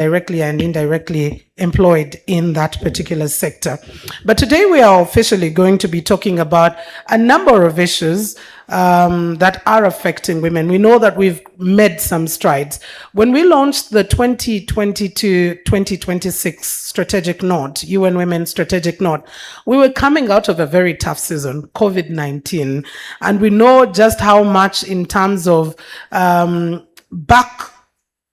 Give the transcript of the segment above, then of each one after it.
directly and indirectly employed in that particular sector. But today we are officially going to be talking about a number of issues that are affecting women. We know that we've made some strides. When we launched the 2022-2026 strategic note, UN Women strategic note, we were coming out of a very tough season, COVID-19, and we know just how much in terms of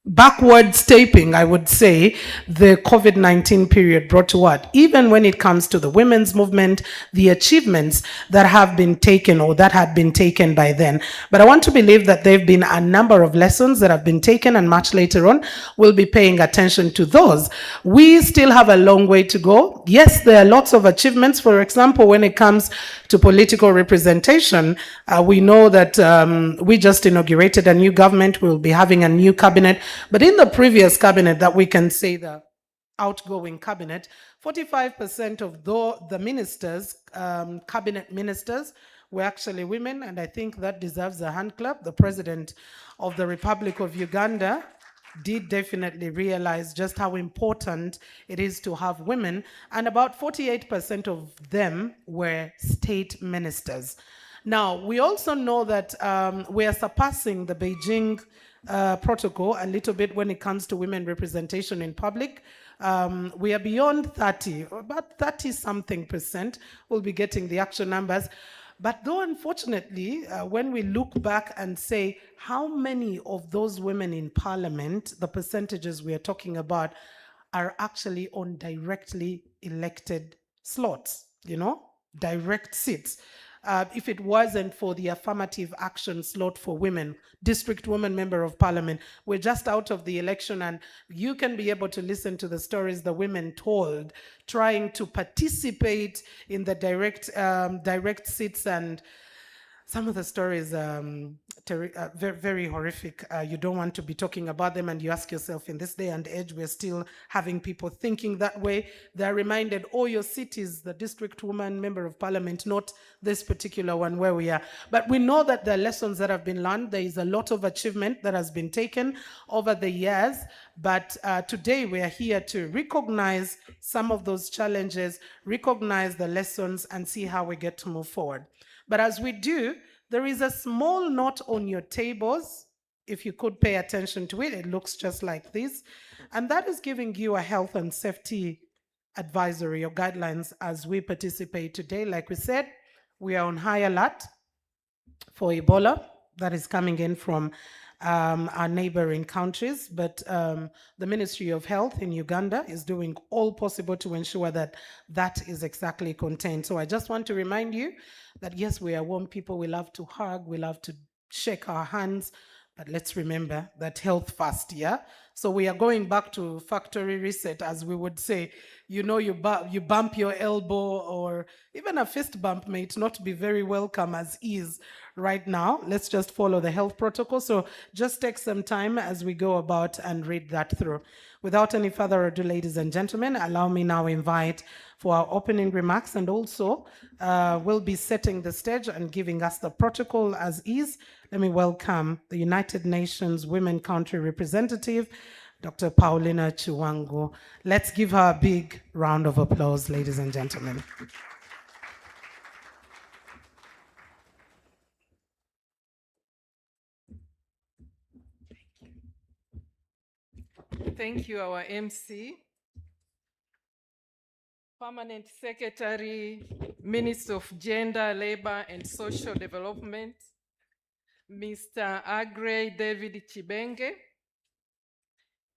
backward stepping, I would say, the COVID-19 period brought to what? Even when it comes to the women's movement, the achievements that have been taken or that had been taken by then. But I want to believe that there have been a number of lessons that have been taken, and much later on, we'll be paying attention to those. We still have a long way to go. Yes, there are lots of achievements. For example, when it comes to political representation, we know that we just inaugurated a new government. We'll be having a new cabinet. But in the previous cabinet that we can say the outgoing cabinet, 45% of the ministers, cabinet ministers, were actually women, and I think that deserves a hand clap. The President of the Republic of Uganda did definitely realize just how important it is to have women, and about 48% of them were state ministers. Now, we also know that we are surpassing the Beijing protocol a little bit when it comes to women representation in public. We are beyond 30, about 30-something%. We'll be getting the actual numbers. But though, unfortunately, when we look back and say how many of those women in parliament, the percentages we are talking about, are actually on directly elected slots, direct seats. If it wasn't for the affirmative action slot for women, district woman member of parliament, we're just out of the election, and you can be able to listen to the stories the women told, trying to participate in the direct seats, and some of the stories very, very horrific. You don't want to be talking about them, and you ask yourself, in this day and age, we're still having people thinking that way. They're reminded, oh, your seat is the district woman member of parliament, not this particular one where we are. But we know that there are lessons that have been learned. There is a lot of achievement that has been taken over the years. But today we are here to recognize some of those challenges, recognize the lessons, and see how we get to move forward. But as we do, there is a small note on your tables. If you could pay attention to it, it looks just like this. And that is giving you a health and safety advisory or guidelines as we participate today. Like we said, we are on high alert for Ebola that is coming in from our neighboring countries, but the Ministry of Health in Uganda is doing all possible to ensure that that is exactly contained. So I just want to remind you that yes, we are warm people, we love to hug, we love to shake our hands, but let's remember that health first, yeah? So we are going back to factory reset, as we would say. You bump your elbow, or even a fist bump may not be very welcome as is right now. Let's just follow the health protocol. So just take some time as we go about and read that through. Without any further ado, ladies and gentlemen, allow me now invite for our opening remarks, and also we'll be setting the stage and giving us the protocol as is. Let me welcome the United Nations Women Country Representative, Dr. Paulina Chiwango. Let's give her a big round of applause, ladies and gentlemen. Thank you, our MC. Permanent Secretary, Minister of Gender, Labor and Social Development, Mr. Aggrey David Chibenge,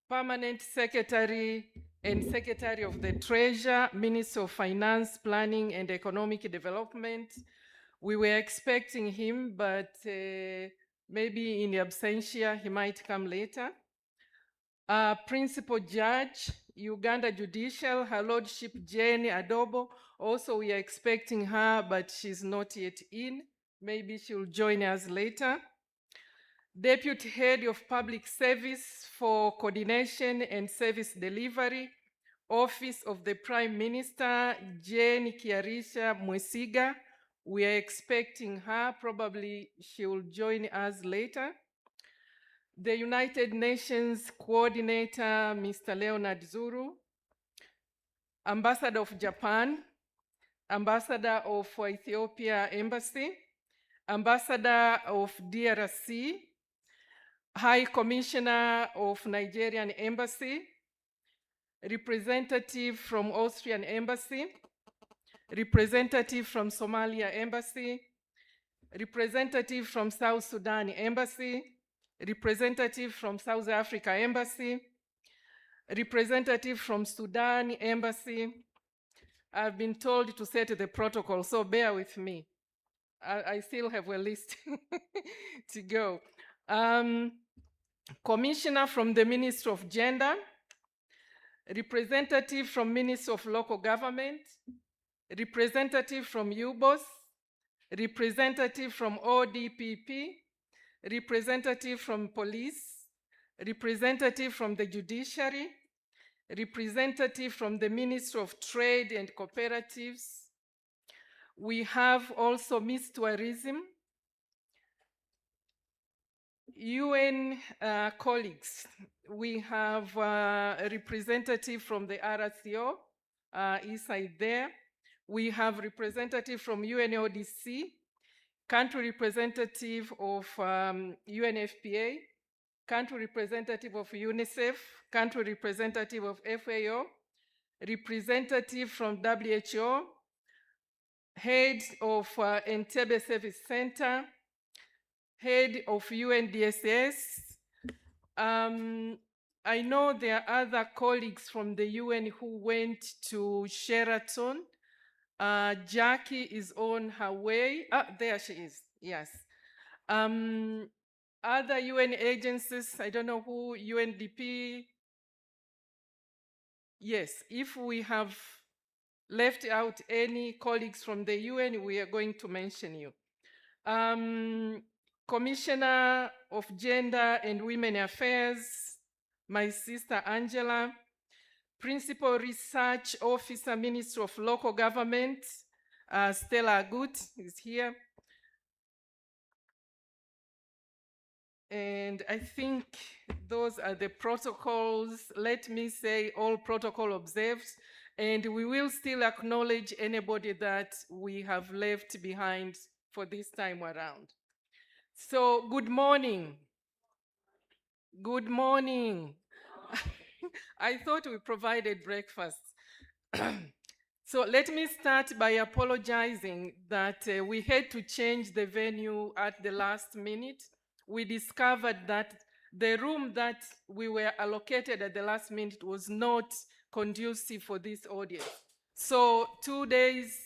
Permanent Secretary and Secretary of the Treasury, Minister of Finance, Planning and Economic Development. We were expecting him, but maybe in absentia, he might come later. Principal Judge, Uganda Judicial, Her Lordship Jane Adobo. Also, we are expecting her, but she's not yet in. Maybe she'll join us later. Deputy Head of Public Service for Coordination and Service Delivery, Office of the Prime Minister, Jane Kiarisha Mwesiga. We are expecting her. Probably she will join us later. the United Nations Coordinator, Mr. Leonard Zuru, Ambassador of Japan, Ambassador of Ethiopia Embassy, Ambassador of DRC, High Commissioner of Nigerian Embassy, representative from Austrian Embassy, representative from Somalia Embassy, representative from South Sudan Embassy, representative from South Africa Embassy, representative from Sudan Embassy. I've been told to set the protocol, so bear with me. I still have a list to go. Commissioner from the Ministry of Gender, representative from Ministry of Local Government, representative from UBOS, representative from ODPP, representative from police, representative from the judiciary, representative from the Ministry of Trade and Cooperatives. We have also Miss Tourism, UN colleagues. We have a representative from the RCO, inside there. We have representative from UNODC, country representative of UNFPA, country representative of UNICEF, country representative of FAO, representative from WHO, head of Entebbe Service Center, head of UNDSS. I know there are other colleagues from the UN who went to Sheraton. Jackie is on her way. There she is, yes. Other UN agencies, I don't know who, UNDP. Yes, if we have left out any colleagues from the UN, we are going to mention you. Commissioner of Gender and Women Affairs, my sister Angela. Principal Research Officer, Ministry of Local Government, Stella Agut is here. And I think those are the protocols. Let me say all protocol observed. And we will still acknowledge anybody that we have left behind for this time around. So, good morning. Good morning. I thought we provided breakfast. So let me start by apologizing that we had to change the venue at the last minute. We discovered that the room that we were allocated at the last minute was not conducive for this audience. So 2 days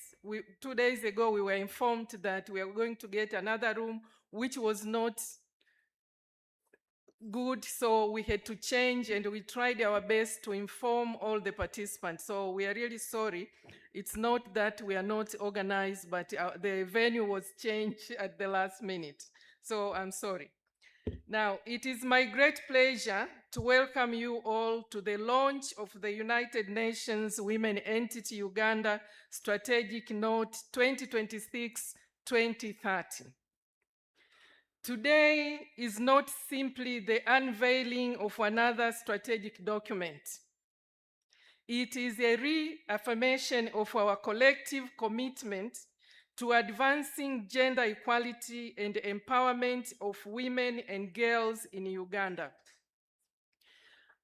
ago, we were informed that we are going to get another room, which was not good, so we had to change, and we tried our best to inform all the participants. So we are really sorry. It's not that we are not organized, but the venue was changed at the last minute. So I'm sorry. Now, it is my great pleasure to welcome you all to the launch of the United Nations Women Entity Uganda Strategic Note 2026-2030. Today is not simply the unveiling of another strategic document. It is a reaffirmation of our collective commitment to advancing gender equality and empowerment of women and girls in Uganda.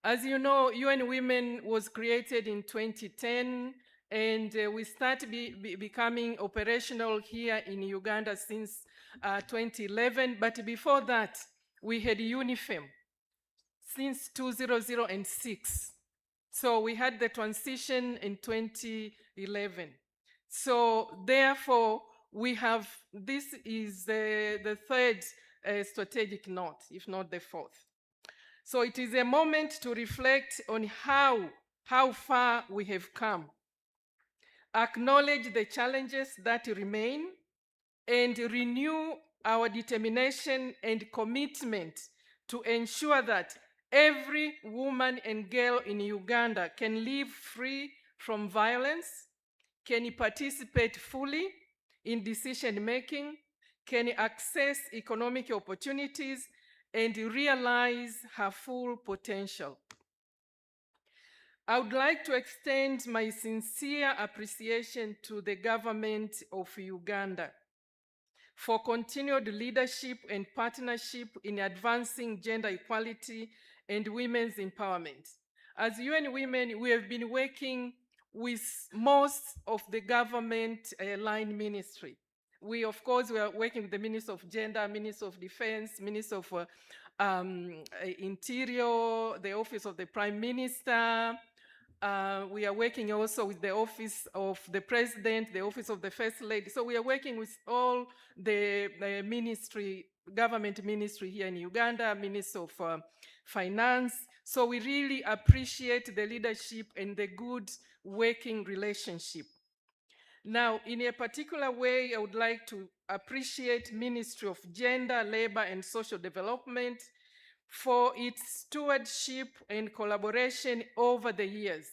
As you know, UN Women was created in 2010, and we started becoming operational here in Uganda since 2011, but before that, we had UNIFEM since 2006. So we had the transition in 2011. So therefore, we have, this is the third strategic note, if not the fourth. So it is a moment to reflect on how far we have come, acknowledge the challenges that remain, and renew our determination and commitment to ensure that every woman and girl in Uganda can live free from violence, can participate fully in decision making, can access economic opportunities, and realize her full potential. I would like to extend my sincere appreciation to the government of Uganda for continued leadership and partnership in advancing gender equality and women's empowerment. As UN Women, we have been working with most of the government line ministry. We, of course, we are working with the Minister of Gender, Minister of Defense, Minister of Interior, the Office of the Prime Minister. We are working also with the Office of the President, the Office of the First Lady. So we are working with all the ministry, government ministry here in Uganda, Minister of Finance. So we really appreciate the leadership and the good working relationship. Now, in a particular way, I would like to appreciate Ministry of Gender, Labor and Social Development for its stewardship and collaboration over the years.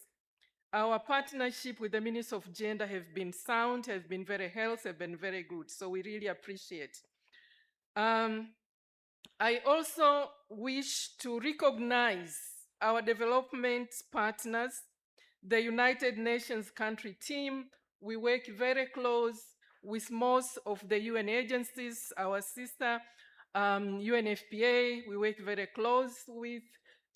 Our partnership with the Ministry of Gender have been sound, have been very healthy, have been very good. So we really appreciate. I also wish to recognize our development partners, the United Nations country team. We work very close with most of the UN agencies, our sister UNFPA, we work very close with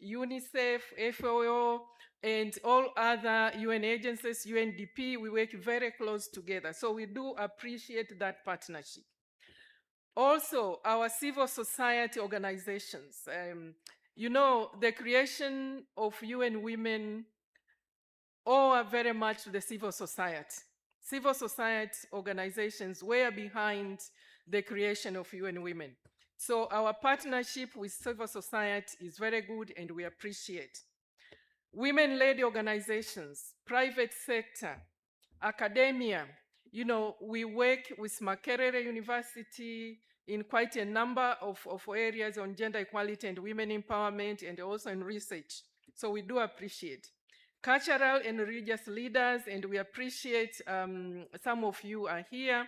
UNICEF, FAO, and all other UN agencies, UNDP, we work very close together. So we do appreciate that partnership. Also, our civil society organizations. You know, the creation of UN Women owe very much to the civil society. Civil society organizations were behind the creation of UN Women. So our partnership with civil society is very good and we appreciate. Women-led organizations, private sector, academia, you know, we work with Makerere University in quite a number of areas on gender equality and women empowerment and also in research. So we do appreciate. Cultural and religious leaders, and we appreciate some of you are here.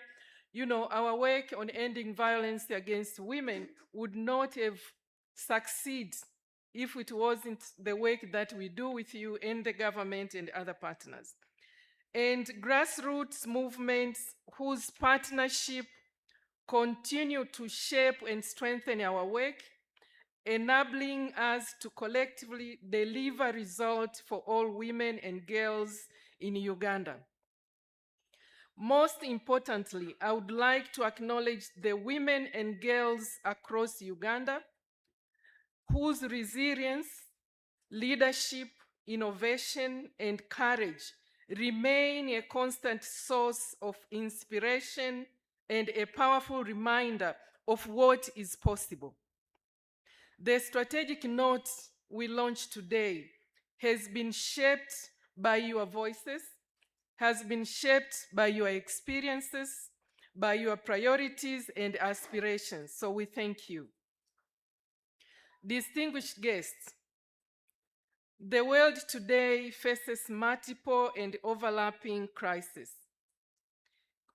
You know, our work on ending violence against women would not have succeeded if it wasn't the work that we do with you and the government and other partners. And grassroots movements whose partnership continue to shape and strengthen our work, enabling us to collectively deliver results for all women and girls in Uganda. Most importantly, I would like to acknowledge the women and girls across Uganda whose resilience, leadership, innovation, and courage remain a constant source of inspiration and a powerful reminder of what is possible. The strategic note we launched today has been shaped by your voices, has been shaped by your experiences, by your priorities and aspirations. So we thank you. Distinguished guests, the world today faces multiple and overlapping crises.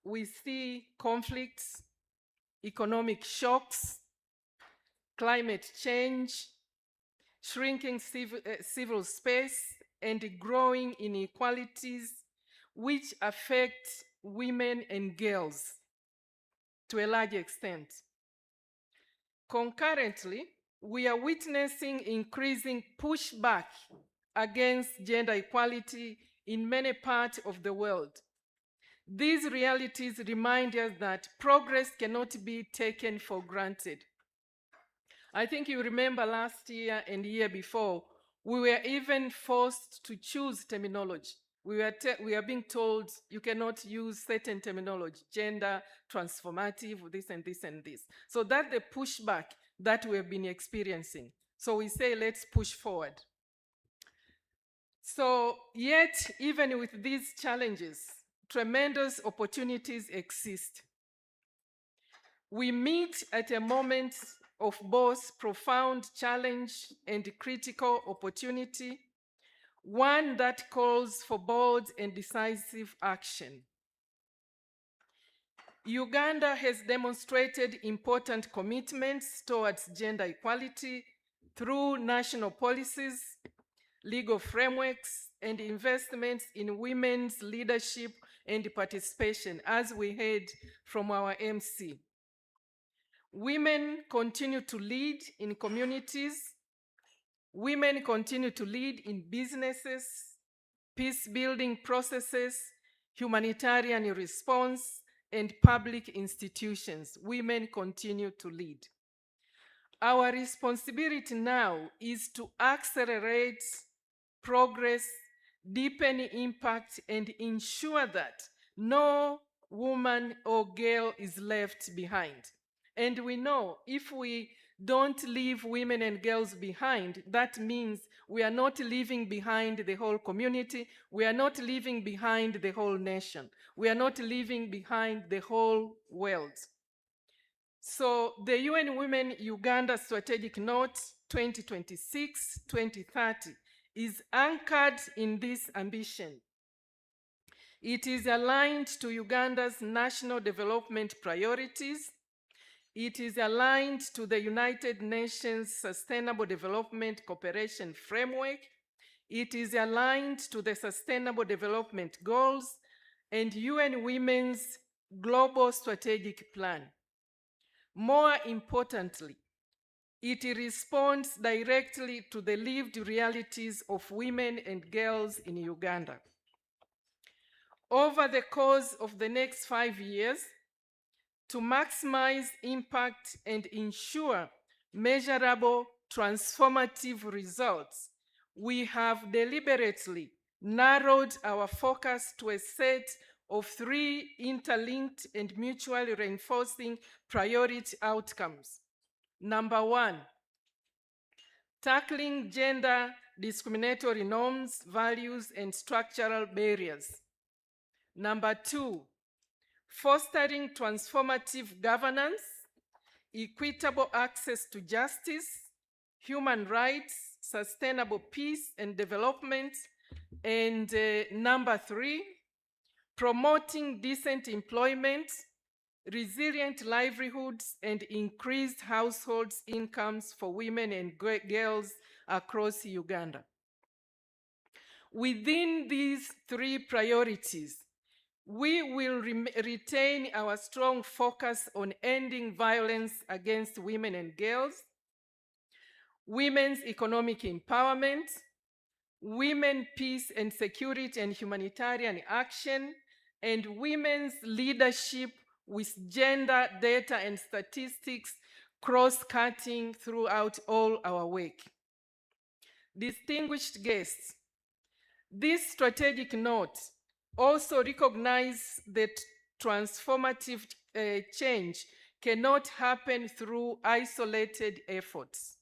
We see conflicts, economic shocks, climate change, shrinking civil space, and growing inequalities which affect women and girls to a large extent. Concurrently, we are witnessing increasing pushback against gender equality in many parts of the world. These realities remind us that progress cannot be taken for granted. I think you remember last year and the year before, we were even forced to choose terminology. We are being told you cannot use certain terminology, gender, transformative, this and this and this. So that's the pushback that we have been experiencing. So we say, let's push forward. So yet, even with these challenges, tremendous opportunities exist. We meet at a moment of both profound challenge and critical opportunity, one that calls for bold and decisive action. Uganda has demonstrated important commitments towards gender equality through national policies, legal frameworks, and investments in women's leadership and participation, as we heard from our MC. Women continue to lead in communities. Women continue to lead in businesses, peace-building processes, humanitarian response, and public institutions. Women continue to lead. Our responsibility now is to accelerate progress, deepen impact, and ensure that no woman or girl is left behind. And we know if we don't leave women and girls behind, that means we are not leaving behind the whole community, we are not leaving behind the whole nation, we are not leaving behind the whole world. So the UN Women Uganda Strategic Note 2026-2030 is anchored in this ambition. It is aligned to Uganda's national development priorities. It is aligned to the United Nations Sustainable Development Cooperation Framework. It is aligned to the Sustainable Development Goals and UN Women's Global Strategic Plan. More importantly, it responds directly to the lived realities of women and girls in Uganda. Over the course of the next 5 years, to maximize impact and ensure measurable, transformative results, we have deliberately narrowed our focus to a set of 3 interlinked and mutually reinforcing priority outcomes. Number 1, tackling gender discriminatory norms, values, and structural barriers. Number 2, fostering transformative governance, equitable access to justice, human rights, sustainable peace and development. And number 3, promoting decent employment, resilient livelihoods, and increased households' incomes for women and girls across Uganda. Within these 3 priorities, we will retain our strong focus on ending violence against women and girls, women's economic empowerment, women, peace and security and humanitarian action, and women's leadership with gender data and statistics cross-cutting throughout all our work. Distinguished guests, this strategic note also recognizes that transformative change cannot happen through isolated efforts.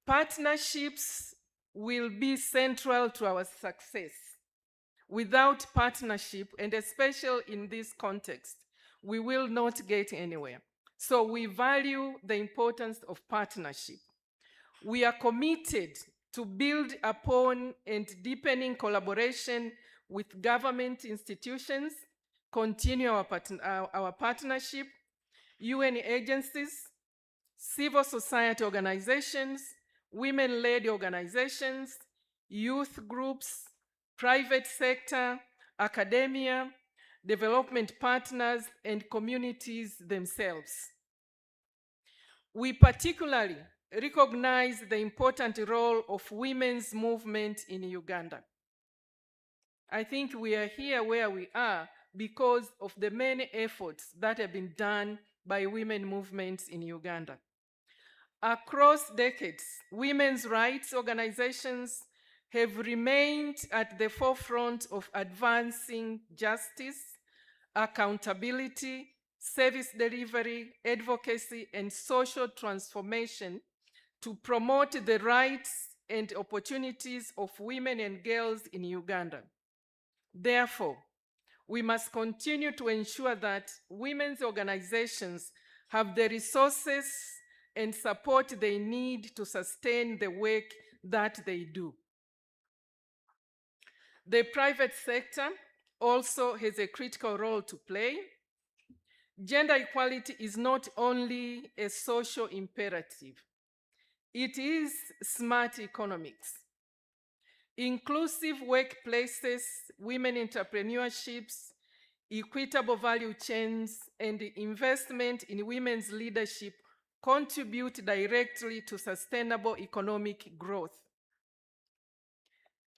Partnerships will be central to our success. Without partnership, and especially in this context, we will not get anywhere. So we value the importance of partnership. We are committed to build upon and deepening collaboration with government institutions, continue our partnership, UN agencies, civil society organizations, women-led organizations, youth groups, private sector, academia, development partners, and communities themselves. We particularly recognize the important role of women's movement in Uganda. I think we are here where we are because of the many efforts that have been done by women movements in Uganda. Across decades, women's rights organizations have remained at the forefront of advancing justice, accountability, service delivery, advocacy, and social transformation to promote the rights and opportunities of women and girls in Uganda. Therefore, we must continue to ensure that women's organizations have the resources and support they need to sustain the work that they do. The private sector also has a critical role to play. Gender equality is not only a social imperative, it is smart economics. Inclusive workplaces, women entrepreneurships, equitable value chains, and investment in women's leadership contribute directly to sustainable economic growth.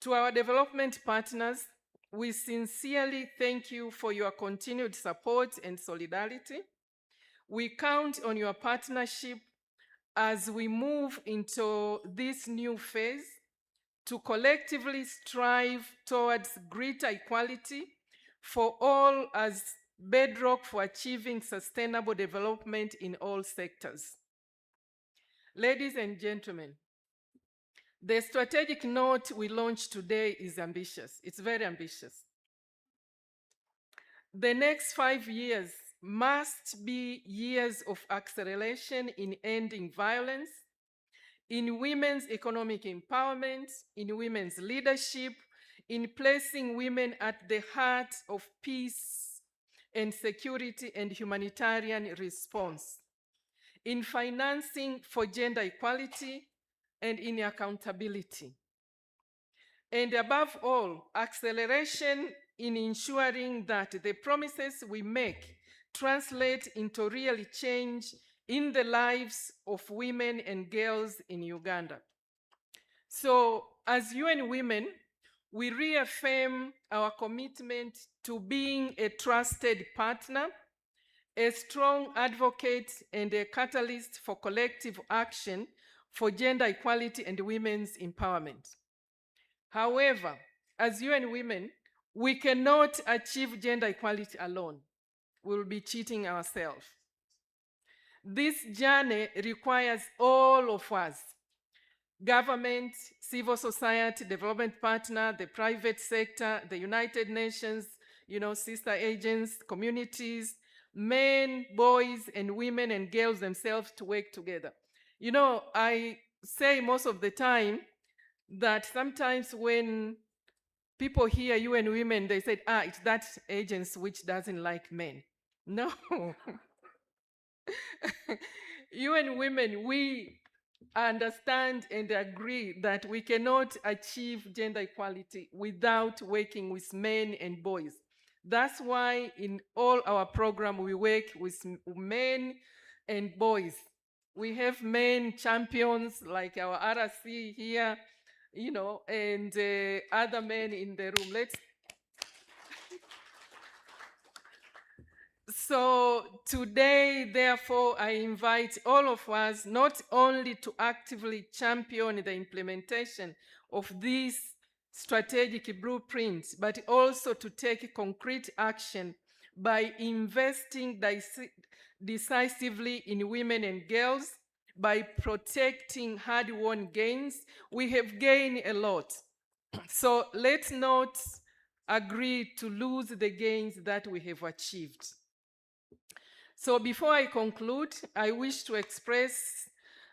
To our development partners, we sincerely thank you for your continued support and solidarity. We count on your partnership as we move into this new phase to collectively strive towards greater equality for all as bedrock for achieving sustainable development in all sectors. Ladies and gentlemen, the strategic note we launched today is ambitious. It's very ambitious. The next 5 years must be years of acceleration in ending violence, in women's economic empowerment, in women's leadership, in placing women at the heart of peace and security and humanitarian response, in financing for gender equality, and in accountability. And above all, acceleration in ensuring that the promises we make translate into real change in the lives of women and girls in Uganda. So, as UN Women, we reaffirm our commitment to being a trusted partner, a strong advocate, and a catalyst for collective action for gender equality and women's empowerment. However, as UN Women, we cannot achieve gender equality alone. We will be cheating ourselves. This journey requires all of us: government, civil society, development partner, the private sector, the United Nations, sister agents, communities, men, boys, and women and girls themselves to work together. I say most of the time that sometimes when people hear UN Women, they say, it's that agency which doesn't like men. No. UN Women, we understand and agree that we cannot achieve gender equality without working with men and boys. That's why in all our program we work with men and boys. We have men champions like our RC here, and other men in the room. So today, therefore, I invite all of us not only to actively champion the implementation of these strategic blueprints, but also to take concrete action by investing decisively in women and girls, by protecting hard-won gains. We have gained a lot. So let's not agree to lose the gains that we have achieved. So before I conclude, I wish to express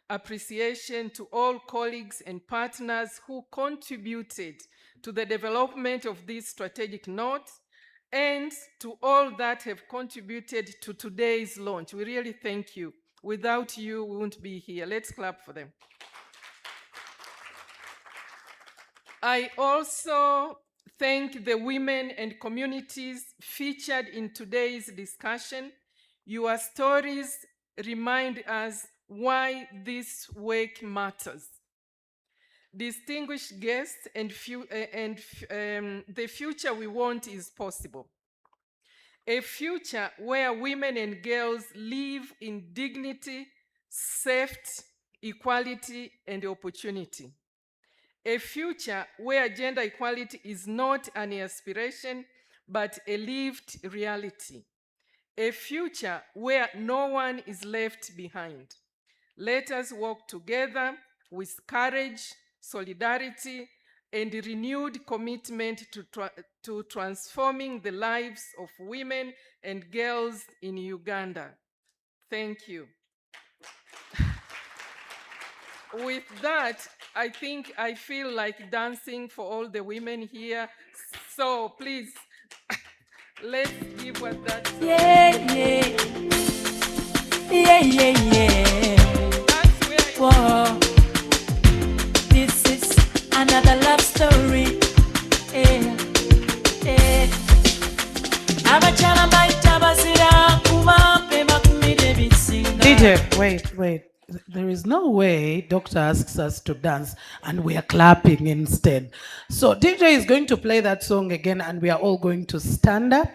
appreciation to all colleagues and partners who contributed to the development of this strategic note, and to all that have contributed to today's launch. We really thank you. Without you, we wouldn't be here. Let's clap for them. I also thank the women and communities featured in today's discussion. Your stories remind us why this work matters. Distinguished guests, the future we want is possible. A future where women and girls live in dignity, safety, equality, and opportunity. A future where gender equality is not an aspiration, but a lived reality. A future where no one is left behind. Let us work together with courage, solidarity, and renewed commitment to transforming the lives of women and girls in Uganda. Thank you. With that, I feel like dancing for all the women here. So please, Let's give what that song. Yeah, yeah. Yeah, yeah, yeah. That's where it Whoa. This is another love story. Yeah, yeah. Abakyala bayita bazira kuba be bakumira ebisinga. DJ, wait. There is no way doctor asks us to dance and we are clapping instead. So DJ is going to play that song again and we are all going to stand up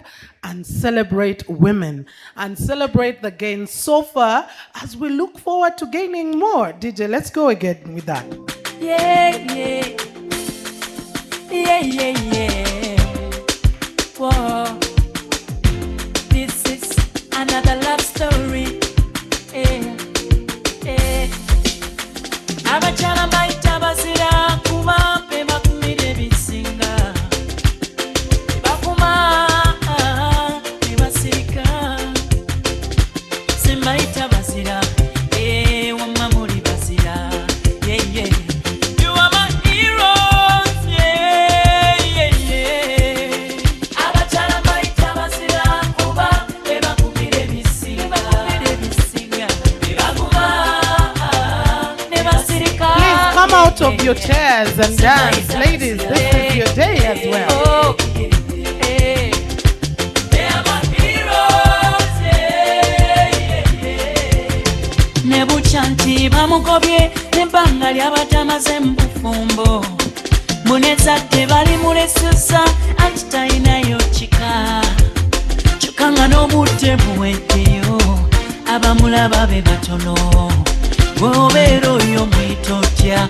and celebrate women and celebrate the gains so far as we look forward to gaining more. DJ, let's go again with that. Yeah, yeah. Yeah, yeah, yeah. Whoa. This is another love story. Yeah, yeah. Abakyala bayita bazira kuba be bakumira ebisinga. Bakuma ne basirika. Simbayita bazira, wamma muli bazira. Yeah, yeah. You are my heroes, yeah, yeah, yeah. Abakyala bayita bazira kuba be bakumira ebisinga. Be bakuma ne basirika. Please come out of your chairs and dance. Ladies, this is your day as well. Oh, yeah. They are my heroes, yeah, yeah. Ne bukya nti bamugobye n'ebbanga ly'abatamaze mu bufumbo. Munezadde bali mulesusa anti talinayo kika. Kyokka nga n'obudde buweddeyo abamulaba be batono. Bw'obeera oyo mwita otya?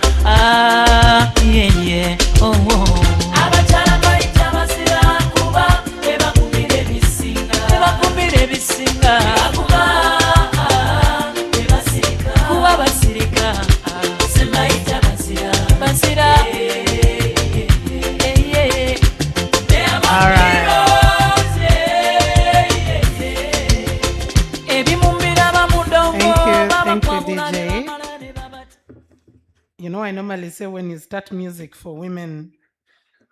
Yeah, oh, oh. Abakyala bayita bazira kuba be bakumira ebisinga. Be bakumira ebisinga. Bakuma be basirika. Kuba basirika. Simbayita bazira. Bazira. Yeah. They are my All right. heroes, yeah. Ebimumbira bamudongo. Thank you, DJ. You know, I normally say when you start music for women,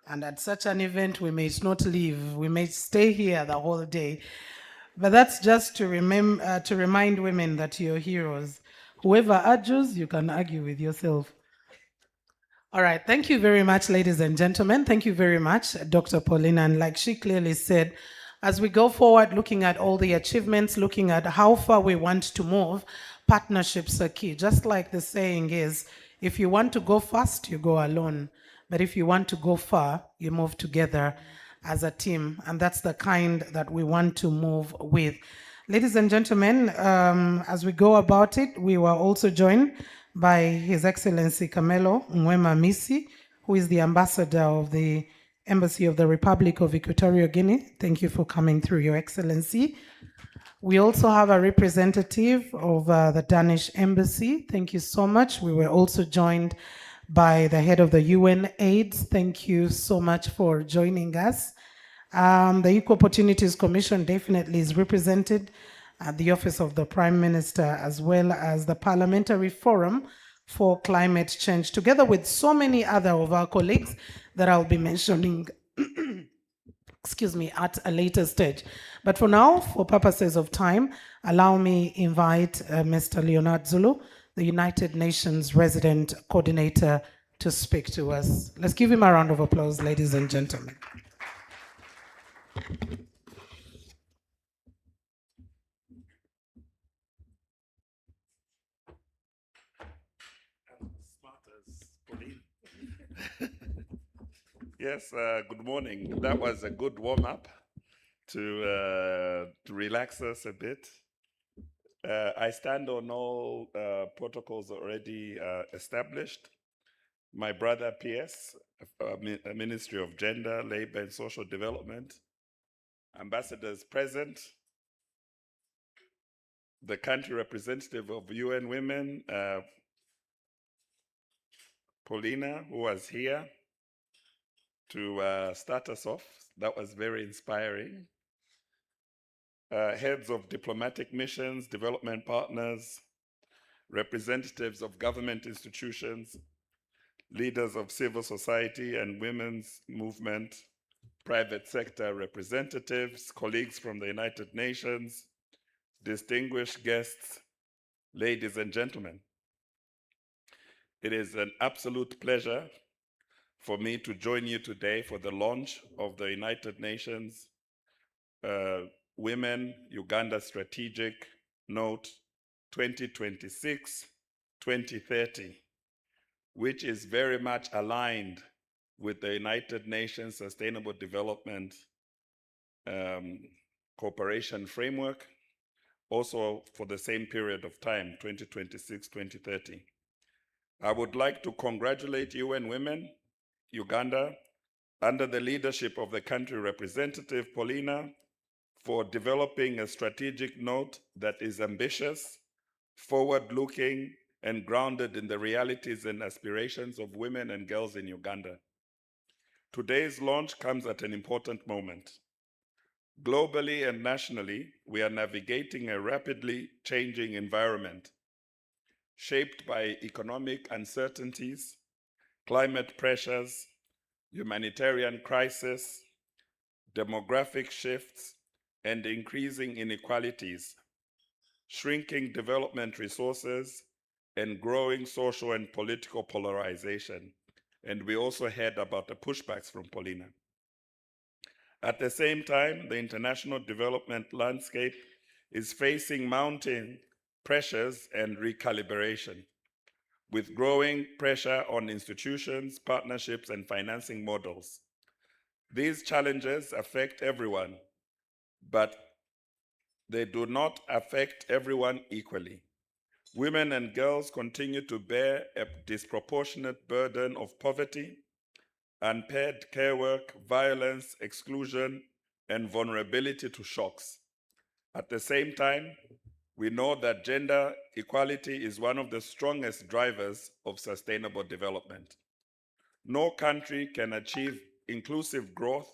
and at such an event, we may not leave. We may stay here the whole day. But that's just to remind women that you're heroes. Whoever argues, you can argue with yourself. All right. Thank you very much, ladies and gentlemen. Thank you very much, Dr. Paulina. And like she clearly said, as we go forward, looking at all the achievements, looking at how far we want to move, partnerships are key. Just like the saying is, if you want to go fast, you go alone. But if you want to go far, you move together as a team. And that's the kind that we want to move with. Ladies and gentlemen, as we go about it, we were also joined by His Excellency Camelo Mwema Misi, who is the ambassador of the Embassy of the Republic of Equatorial Guinea. Thank you for coming through, Your Excellency. We also have a representative of the Danish Embassy. Thank you so much. We were also joined by the head of the UN AIDS. Thank you so much for joining us. The Equal Opportunities Commission definitely is represented at the Office of the Prime Minister, as well as the Parliamentary Forum for Climate Change, together with so many other of our colleagues that I'll be mentioning at a later stage. But for now, for purposes of time, allow me invite Mr. Leonard Zulu, the United Nations Resident Coordinator, to speak to us. Let's give him a round of applause, ladies and gentlemen. Yes, good morning. That was a good warm-up to relax us a bit. I stand on all protocols already established. My brother PS, Ministry of Gender, Labor and Social Development, ambassadors present, the country representative of UN Women, Paulina, who was here to start us off. That was very inspiring. Heads of diplomatic missions, development partners, representatives of government institutions, leaders of civil society and women's movement, private sector representatives, colleagues from the United Nations, distinguished guests, ladies and gentlemen. It is an absolute pleasure for me to join you today for the launch of the United Nations Women Uganda Strategic Note 2026-2030, which is very much aligned with the United Nations Sustainable Development Cooperation Framework, also for the same period of time, 2026-2030. I would like to congratulate UN Women Uganda, under the leadership of the country representative, Paulina, for developing a strategic note that is ambitious, forward-looking, and grounded in the realities and aspirations of women and girls in Uganda. Today's launch comes at an important moment. Globally and nationally, we are navigating a rapidly changing environment shaped by economic uncertainties, climate pressures, humanitarian crisis, demographic shifts, and increasing inequalities, shrinking development resources, and growing social and political polarization. And we also heard about the pushbacks from Paulina. At the same time, the international development landscape is facing mounting pressures and recalibration, with growing pressure on institutions, partnerships, and financing models. These challenges affect everyone, but they do not affect everyone equally. Women and girls continue to bear a disproportionate burden of poverty, unpaid care work, violence, exclusion, and vulnerability to shocks. At the same time, we know that gender equality is one of the strongest drivers of sustainable development. No country can achieve inclusive growth,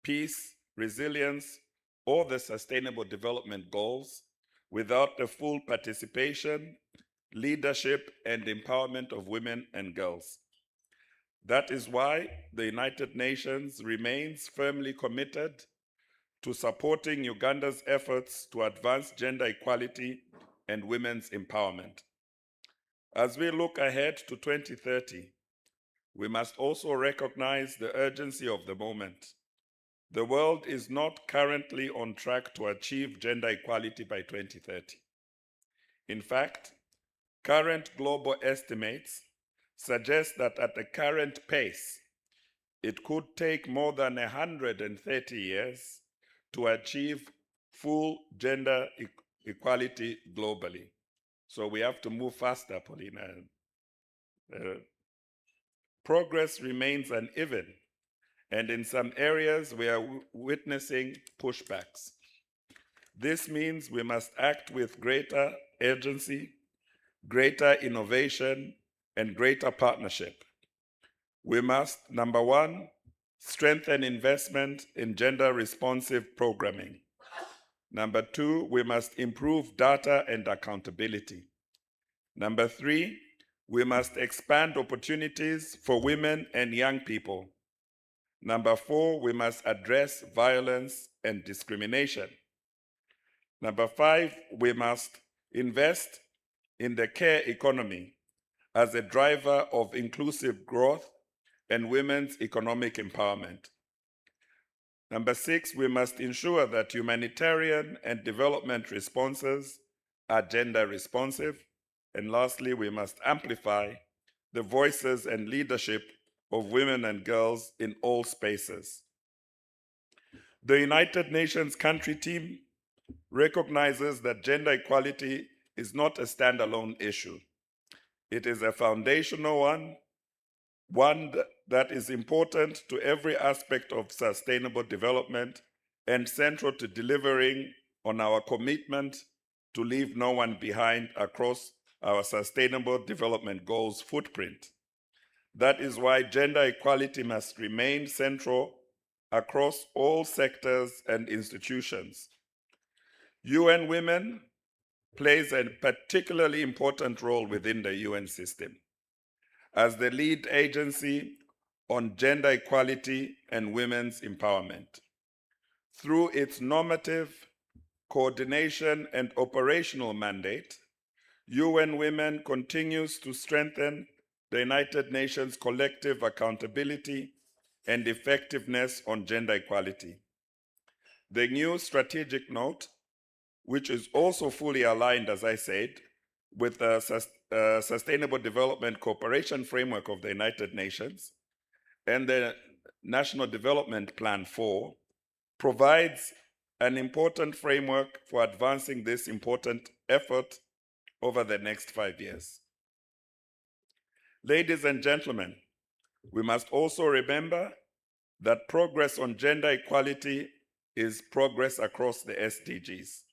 peace, resilience, or the sustainable development goals without the full participation, leadership, and empowerment of women and girls. That is why the United Nations remains firmly committed to supporting Uganda's efforts to advance gender equality and women's empowerment. As we look ahead to 2030, we must also recognize the urgency of the moment. The world is not currently on track to achieve gender equality by 2030. In fact, current global estimates suggest that at the current pace, it could take more than 130 years to achieve full gender equality globally. So we have to move faster, Paulina. Progress remains uneven, and in some areas we are witnessing pushbacks. This means we must act with greater urgency, greater innovation, and greater partnership. We must, number one, strengthen investment in gender-responsive programming. Number two, we must improve data and accountability. Number three, we must expand opportunities for women and young people. Number four, we must address violence and discrimination. Number five, we must invest in the care economy as a driver of inclusive growth and women's economic empowerment. Number six, we must ensure that humanitarian and development responses are gender responsive. And lastly, we must amplify the voices and leadership of women and girls in all spaces. The United Nations country team recognizes that gender equality is not a standalone issue. It is a foundational one that is important to every aspect of sustainable development and central to delivering on our commitment to leave no one behind across our sustainable development goals footprint. That is why gender equality must remain central across all sectors and institutions. UN Women plays a particularly important role within the UN system. As the lead agency on gender equality and women's empowerment. Through its normative, coordination, and operational mandate, UN Women continues to strengthen the United Nations collective accountability and effectiveness on gender equality. The new strategic note, which is also fully aligned, as I said, with the Sustainable Development Cooperation Framework of the United Nations and the National Development Plan 4, provides an important framework for advancing this important effort over the next 5 years. Ladies and gentlemen, we must also remember that progress on gender equality is progress across the SDGs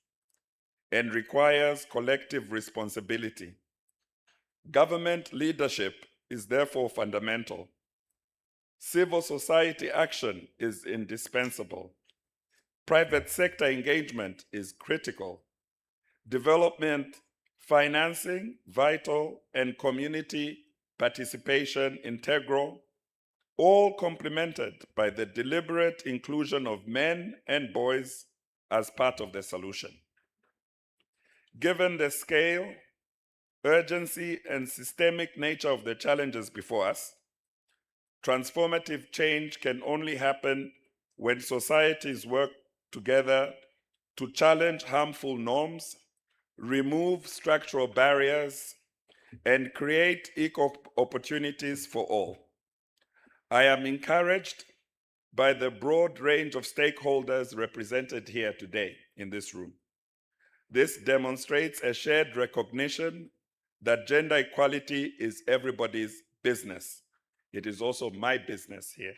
and requires collective responsibility. Government leadership is therefore fundamental. Civil society action is indispensable. Private sector engagement is critical. Development financing, vital, and community participation integral, all complemented by the deliberate inclusion of men and boys as part of the solution. Given the scale, urgency, and systemic nature of the challenges before us, transformative change can only happen when societies work together to challenge harmful norms, remove structural barriers, and create equal opportunities for all. I am encouraged by the broad range of stakeholders represented here today in this room. This demonstrates a shared recognition that gender equality is everybody's business. It is also my business here.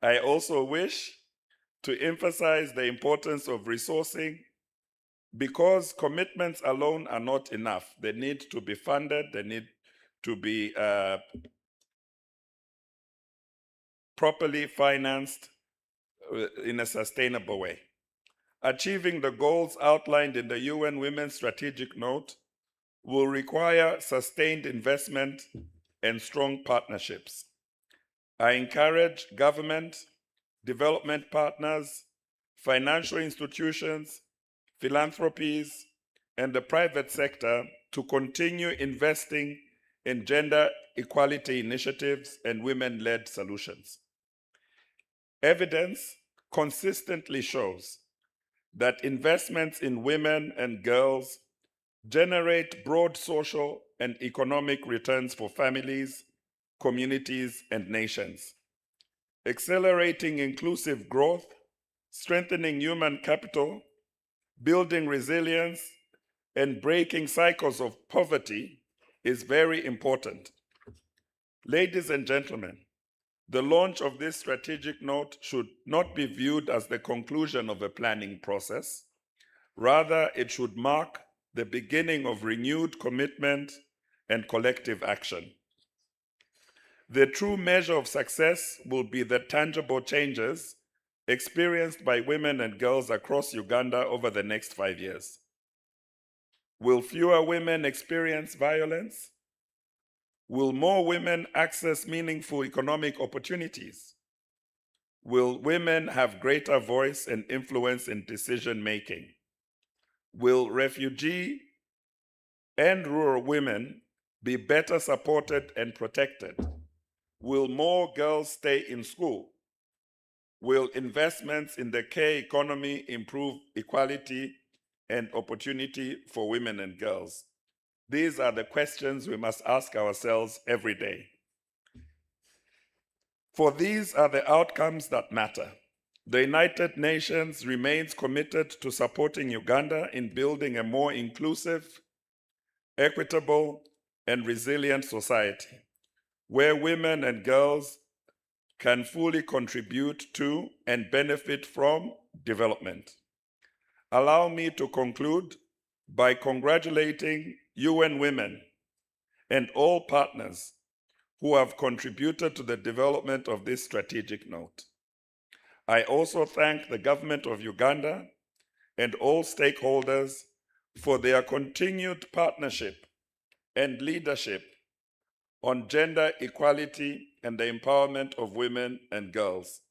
I also wish to emphasize the importance of resourcing, because commitments alone are not enough. They need to be funded, they need to be properly financed in a sustainable way. Achieving the goals outlined in the UN Women's Strategic Note will require sustained investment and strong partnerships. I encourage government, development partners, financial institutions, philanthropies, and the private sector to continue investing in gender equality initiatives and women-led solutions. Evidence consistently shows that investments in women and girls generate broad social and economic returns for families, communities, and nations, accelerating inclusive growth, strengthening human capital, building resilience, and breaking cycles of poverty is very important. Ladies and gentlemen, the launch of this strategic note should not be viewed as the conclusion of a planning process. Rather, it should mark the beginning of renewed commitment and collective action. The true measure of success will be the tangible changes experienced by women and girls across Uganda over the next 5 years. Will fewer women experience violence? Will more women access meaningful economic opportunities? Will women have greater voice and influence in decision making? Will refugee and rural women be better supported and protected? Will more girls stay in school? Will investments in the care economy improve equality and opportunity for women and girls? These are the questions we must ask ourselves every day. For these are the outcomes that matter. The United Nations remains committed to supporting Uganda in building a more inclusive, equitable, and resilient society, where women and girls can fully contribute to and benefit from development. Allow me to conclude by congratulating UN Women and all partners who have contributed to the development of this strategic note. I also thank the government of Uganda and all stakeholders for their continued partnership and leadership on gender equality and the empowerment of women and girls.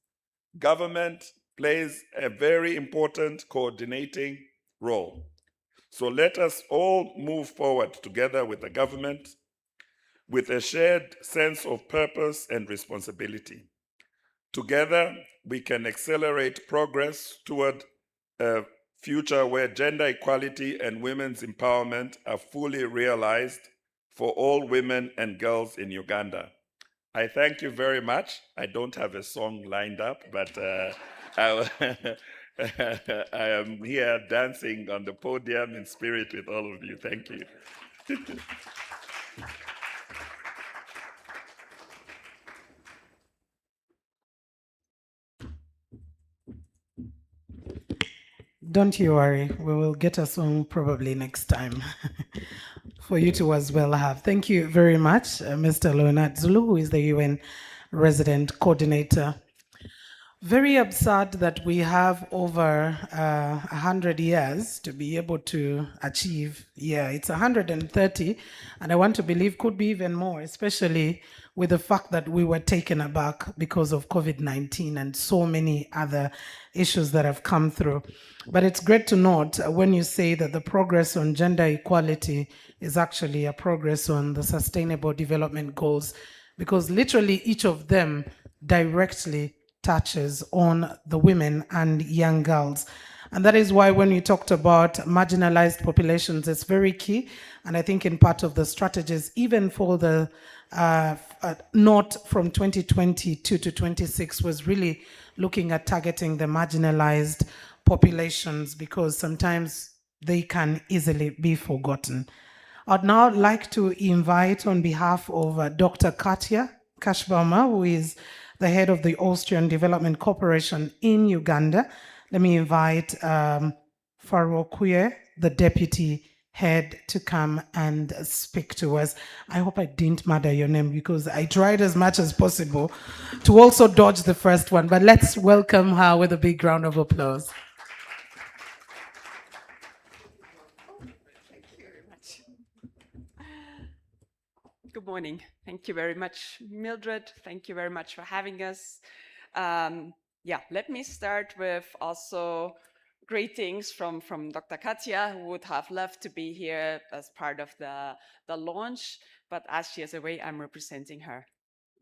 Government plays a very important coordinating role. So let us all move forward together with the government with a shared sense of purpose and responsibility. Together, we can accelerate progress toward a future where gender equality and women's empowerment are fully realized for all women and girls in Uganda. I thank you very much. I don't have a song lined up, but I, I am here dancing on the podium in spirit with all of you. Thank you. Don't you worry, we will get a song probably next time for you to as well have. Thank you very much, Mr. Leonard Zulu, who is the UN resident coordinator. Very absurd that we have over 100 years to be able to achieve. Yeah, it's 130, and I want to believe could be even more, especially with the fact that we were taken aback because of COVID-19 and so many other issues that have come through. But it's great to note when you say that the progress on gender equality is actually a progress on the Sustainable Development Goals, because literally each of them directly touches on the women and young girls. And that is why when you talked about marginalized populations, it's very key. And I think in part of the strategies, even for the note from 2022 to 26 was really looking at targeting the marginalized populations, because sometimes they can easily be forgotten. I'd now like to invite on behalf of Dr. Katja Kashbaumer, who is the head of the Austrian Development Corporation in Uganda. Let me invite Faroukwe, the deputy head, to come and speak to us. I hope I didn't murder your name, because I tried as much as possible to also dodge the first one, but let's welcome her with a big round of applause. Good morning. Thank you very much, Mildred. Thank you very much for having us. Let me start with also greetings from Dr. Katja, who would have loved to be here as part of the launch, but as she is away, I'm representing her.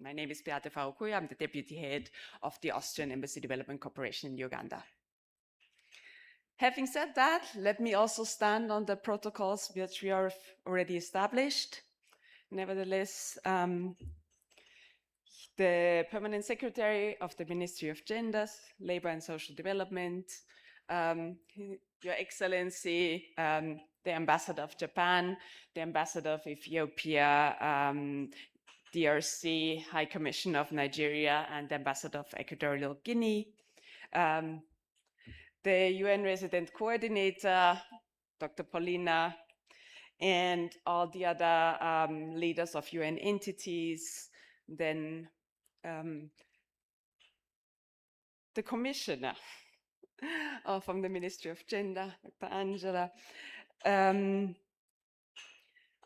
My name is Beate Faroukwe. I'm the deputy head of the Austrian Embassy Development Corporation in Uganda. Having said that, let me also stand on the protocols which we are already established. Nevertheless, the Permanent Secretary of the Ministry of Gender, Labor and Social Development, Your Excellency, the Ambassador of Japan, the Ambassador of Ethiopia, DRC, High Commissioner of Nigeria, and the Ambassador of Equatorial Guinea, the UN Resident Coordinator, Dr. Paulina, and all the other leaders of UN entities, then the commissioner from the Ministry of Gender, Dr. Angela,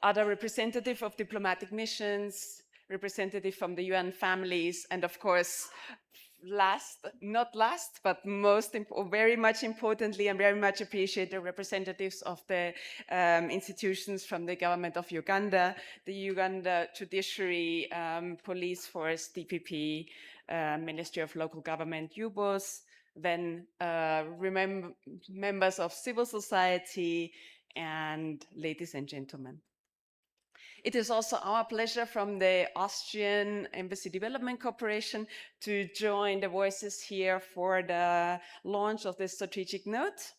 other representative of diplomatic missions, representative from the UN families, and of course, not last, but very much importantly and very much appreciate the representatives of the institutions from the government of Uganda, the Uganda Judiciary, Police Force, DPP, Ministry of Local Government, UBOS, then members of civil society, and ladies and gentlemen. It is also our pleasure from the Austrian Embassy Development Corporation to join the voices here for the launch of this strategic note.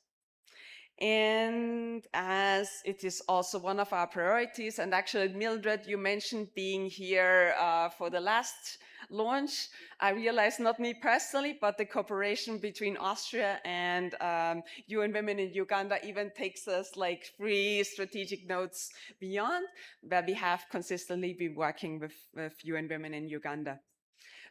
And as it is also one of our priorities, and actually Mildred, you mentioned being here for the last launch. I realize not me personally, but the cooperation between Austria and UN Women in Uganda even takes us like 3 strategic notes beyond, where we have consistently been working with UN Women in Uganda.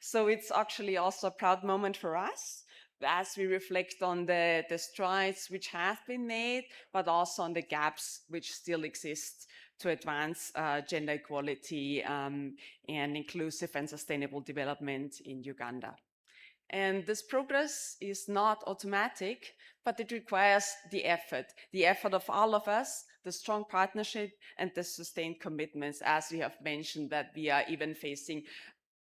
So it's actually also a proud moment for us as we reflect on the strides which have been made, but also on the gaps which still exist to advance gender equality and inclusive and sustainable development in Uganda. And this progress is not automatic, but it requires the effort of all of us, the strong partnership and the sustained commitments, as we have mentioned, that we are even facing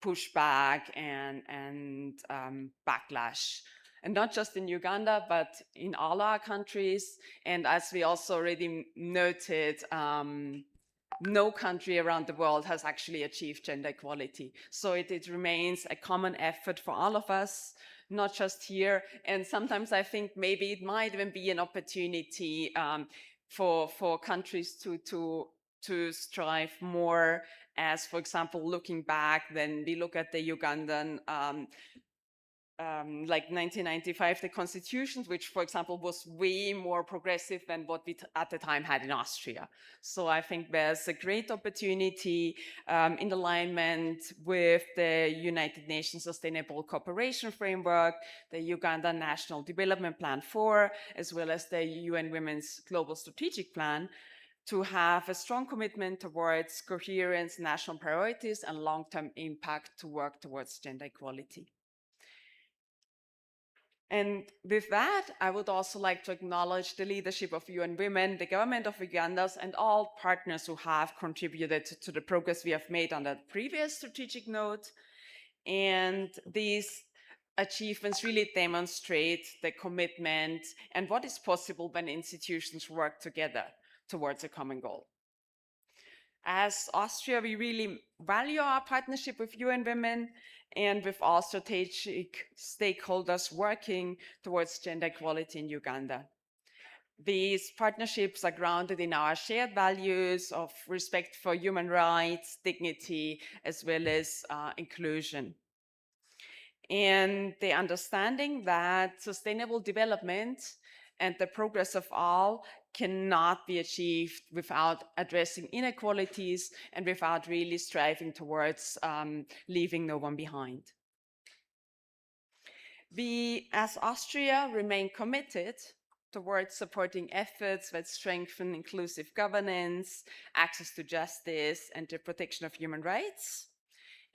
pushback and backlash. And not just in Uganda, but in all our countries. And as we also already noted, no country around the world has actually achieved gender equality. So it remains a common effort for all of us, not just here. And sometimes I think maybe it might even be an opportunity for countries to strive more, as, for example, looking back, then we look at the Ugandan like 1995, the constitutions, which, for example, was way more progressive than what we at the time had in Austria. So I think there's a great opportunity in alignment with the United Nations Sustainable Cooperation Framework, the Uganda National Development Plan 4, as well as the UN Women's Global Strategic Plan, to have a strong commitment towards coherence, national priorities, and long-term impact to work towards gender equality. And with that, I would also like to acknowledge the leadership of UN Women, the government of Uganda, and all partners who have contributed to the progress we have made on that previous strategic note. And these achievements really demonstrate the commitment and what is possible when institutions work together towards a common goal. As Austria, we really value our partnership with UN Women and with all strategic stakeholders working towards gender equality in Uganda. These partnerships are grounded in our shared values of respect for human rights, dignity, as well as inclusion. And the understanding that sustainable development and the progress of all cannot be achieved without addressing inequalities and without really striving towards leaving no one behind. We, as Austria, remain committed towards supporting efforts that strengthen inclusive governance, access to justice, and the protection of human rights.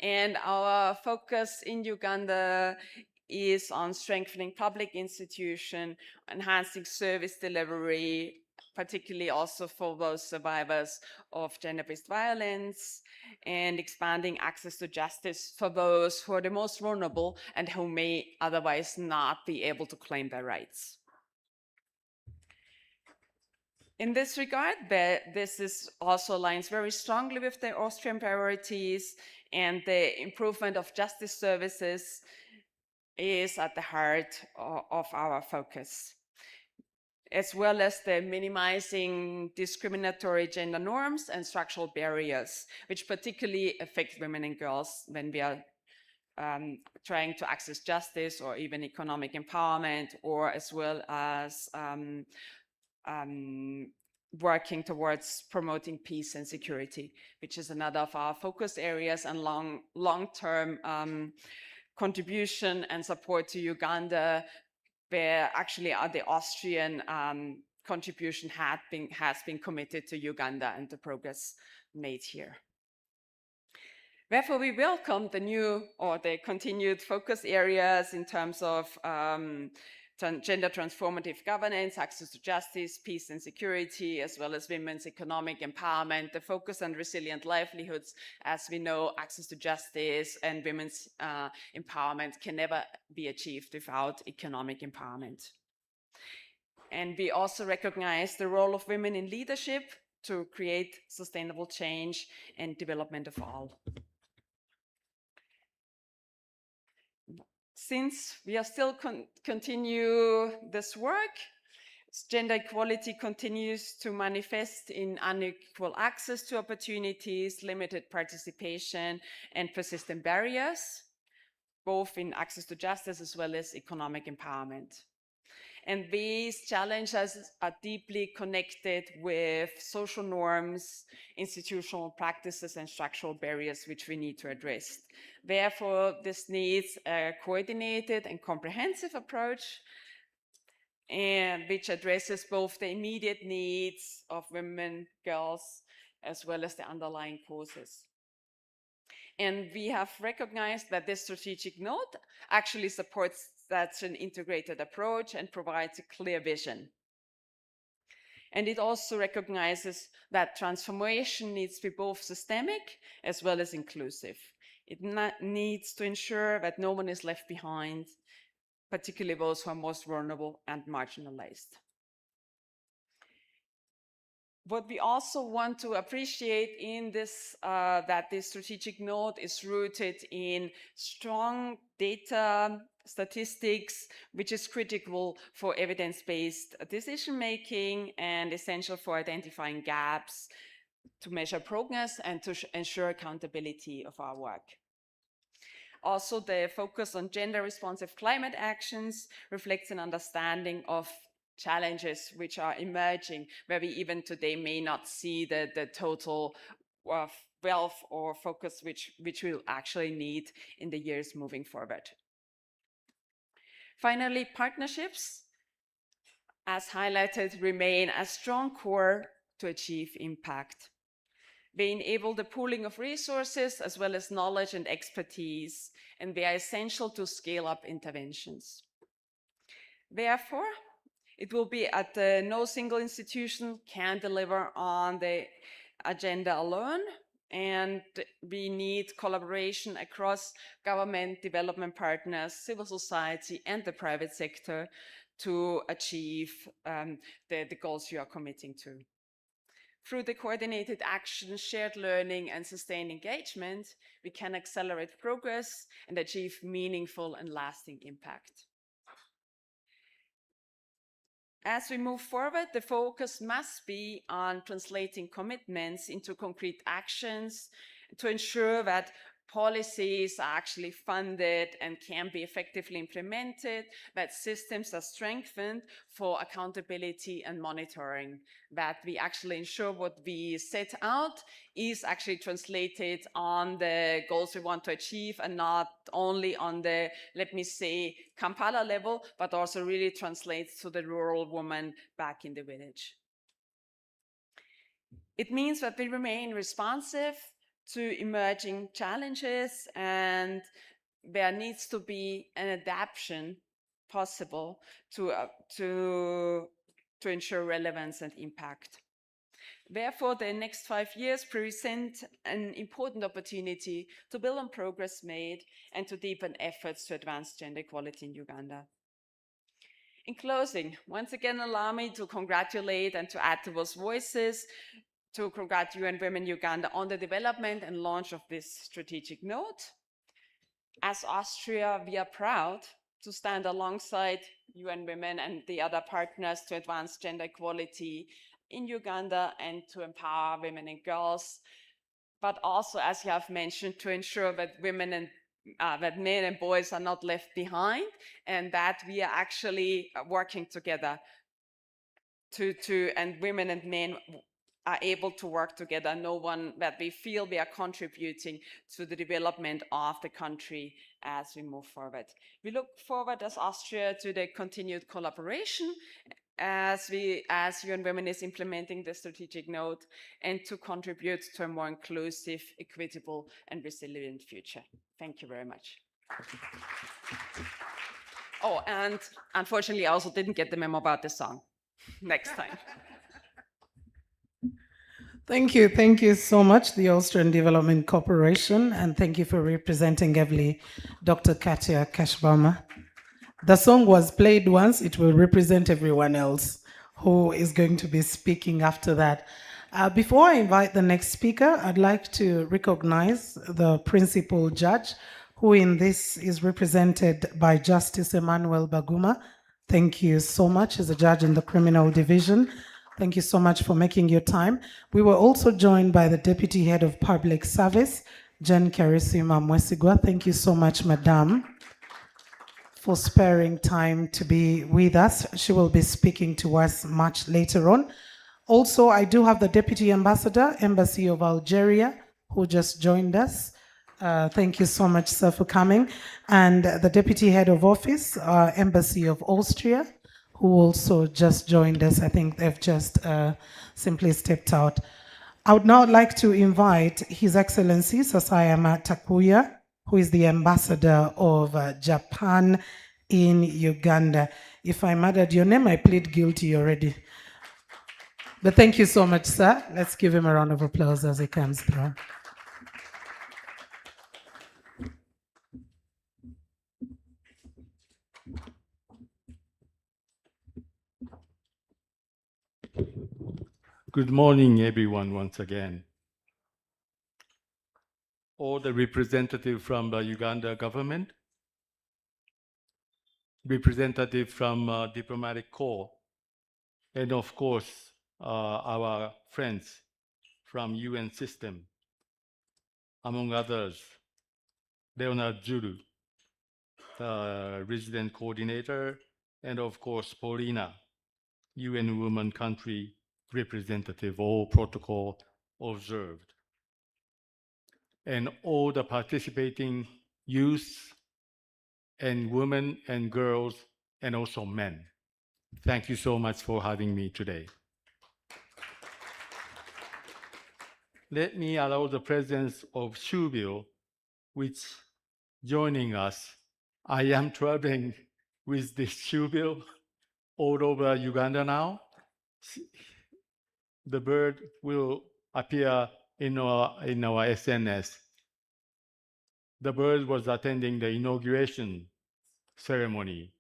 And our focus in Uganda is on strengthening public institutions, enhancing service delivery, particularly also for those survivors of gender-based violence, and expanding access to justice for those who are the most vulnerable and who may otherwise not be able to claim their rights. In this regard, this also aligns very strongly with the Austrian priorities, and the improvement of justice services is at the heart of our focus, as well as the minimizing discriminatory gender norms and structural barriers, which particularly affect women and girls when we are trying to access justice or even economic empowerment, or as well as working towards promoting peace and security, which is another of our focus areas, and long-term contribution and support to Uganda, where actually the Austrian contribution has been committed to Uganda and the progress made here. Therefore, we welcome the new or the continued focus areas in terms of gender transformative governance, access to justice, peace and security, as well as women's economic empowerment, the focus on resilient livelihoods. As we know, access to justice and women's empowerment can never be achieved without economic empowerment. And we also recognize the role of women in leadership to create sustainable change and development of all. Since we are still continue this work, gender equality continues to manifest in unequal access to opportunities, limited participation, and persistent barriers, both in access to justice as well as economic empowerment. And these challenges are deeply connected with social norms, institutional practices, and structural barriers which we need to address. Therefore, this needs a coordinated and comprehensive approach, and which addresses both the immediate needs of women, girls, as well as the underlying causes. And we have recognized that this strategic note actually supports such an integrated approach and provides a clear vision. And it also recognizes that transformation needs to be both systemic as well as inclusive. It needs to ensure that no one is left behind, particularly those who are most vulnerable and marginalized. What we also want to appreciate in this, that this strategic note is rooted in strong data, statistics, which is critical for evidence-based decision-making and essential for identifying gaps, to measure progress and to ensure accountability of our work. Also, the focus on gender-responsive climate actions reflects an understanding of challenges which are emerging, where we even today may not see the total wealth or focus which we'll actually need in the years moving forward. Finally, partnerships, as highlighted, remain a strong core to achieve impact. They enable the pooling of resources as well as knowledge and expertise, and they are essential to scale up interventions. Therefore, it will be at no single institution can deliver on the agenda alone, and we need collaboration across government, development partners, civil society, and the private sector to achieve the goals you are committing to. Through the coordinated action, shared learning, and sustained engagement, we can accelerate progress and achieve meaningful and lasting impact. As we move forward, the focus must be on translating commitments into concrete actions to ensure that policies are actually funded and can be effectively implemented, that systems are strengthened for accountability and monitoring, that we actually ensure what we set out is actually translated on the goals we want to achieve and not only on the, let me say, Kampala level, but also really translates to the rural woman back in the village. It means that we remain responsive to emerging challenges, and there needs to be an adaptation possible to ensure relevance and impact. Therefore, the next 5 years present an important opportunity to build on progress made and to deepen efforts to advance gender equality in Uganda. In closing, once again, allow me to congratulate and to add to those voices to congratulate UN Women Uganda on the development and launch of this strategic note. As Austria, we are proud to stand alongside UN Women and the other partners to advance gender equality in Uganda and to empower women and girls, but also, as you have mentioned, to ensure that women and that men and boys are not left behind, and that we are actually working together and women and men are able to work together, that we feel we are contributing to the development of the country as we move forward. We look forward as Austria to the continued collaboration as UN Women is implementing the strategic note and to contribute to a more inclusive, equitable, and resilient future. Thank you very much. Oh, and unfortunately, I also didn't get the memo about the song. Next time. Thank you so much, the Austrian Development Corporation, and thank you for representing heavily Dr. Katia Kashbama. The song was played once, it will represent everyone else who is going to be speaking after that. Before I invite the next speaker, I'd like to recognize the principal judge, who in this is represented by Justice Emmanuel Baguma. Thank you so much, as a judge in the criminal division. Thank you so much for making your time. We were also joined by the Deputy Head of Public Service, Jen Karisima Mwesigwa. Thank you so much, Madam, for sparing time to be with us. She will be speaking to us much later on. Also, I do have the Deputy Ambassador, Embassy of Algeria, who just joined us. Thank you so much, sir, for coming. And the Deputy Head of Office, Embassy of Austria, who also just joined us. I think they've just simply stepped out. I would now like to invite His Excellency Sasayama Takuya, who is the ambassador of Japan in Uganda. If I murdered your name, I plead guilty already. But thank you so much, sir. Let's give him a round of applause as he comes through. Good morning, everyone, once again. All the representatives from the Uganda government, representative from diplomatic corps, and of course, our friends from UN system, among others, Leonard Juru, the resident coordinator, and of course, Paulina, UN Women Country representative, all protocol observed. And all the participating youths and women and girls and also men. Thank you so much for having me today. Let me allow the presence of Shubil, which joining us. I am traveling with this Shubil all over Uganda now. The bird will appear in our SNS. The bird was attending the inauguration ceremony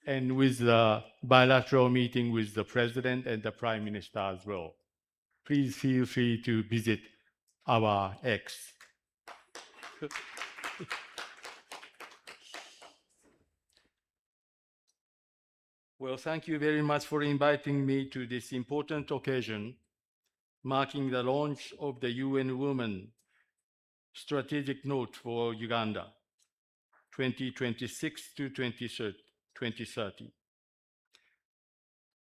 and with the bilateral meeting with the president and the prime minister as well. Please feel free to visit our X. Well, thank you very much for inviting me to this important occasion, marking the launch of the UN Women Strategic Note for Uganda, 2026 to 2030.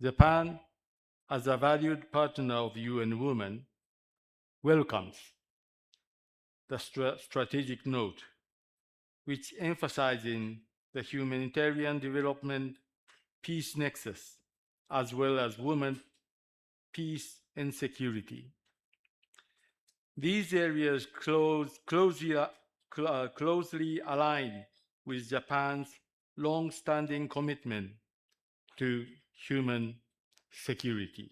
Japan, as a valued partner of UN Women, welcomes the strategic note, which emphasizes the humanitarian development peace nexus, as well as women, peace, and security. These areas closely align with Japan's long-standing commitment to human security.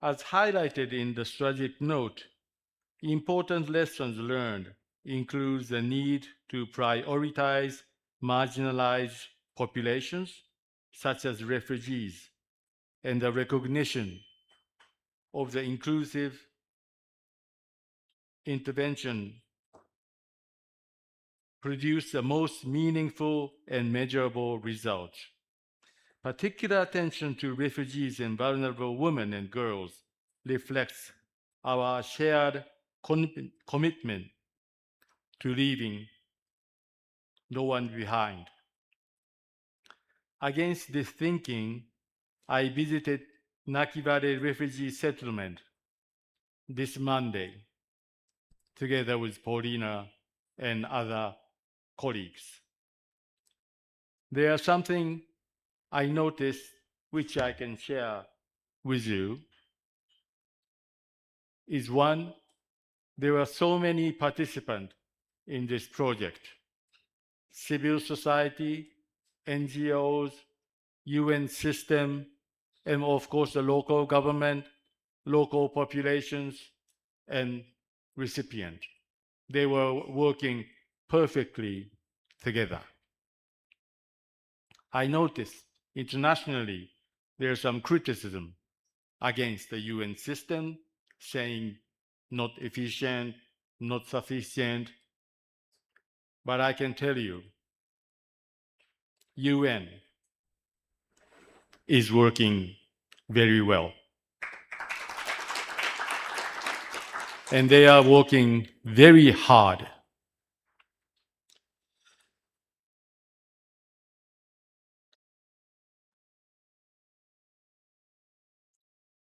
As highlighted in the strategic note, important lessons learned includes the need to prioritize marginalized populations, such as refugees, and the recognition of the inclusive intervention produce the most meaningful and measurable results. Particular attention to refugees and vulnerable women and girls reflects our shared commitment to leaving no one behind. Against this thinking, I visited Naki Valley Refugee Settlement this Monday, together with Paulina and other colleagues. There is something I noticed which I can share with you. Is one, there were so many participants in this project. Civil society, NGOs, UN system, and of course the local government, local populations, and recipient. They were working perfectly together. I noticed internationally there's some criticism against the UN system, saying not efficient, not sufficient. But I can tell you, UN is working very well. And they are working very hard.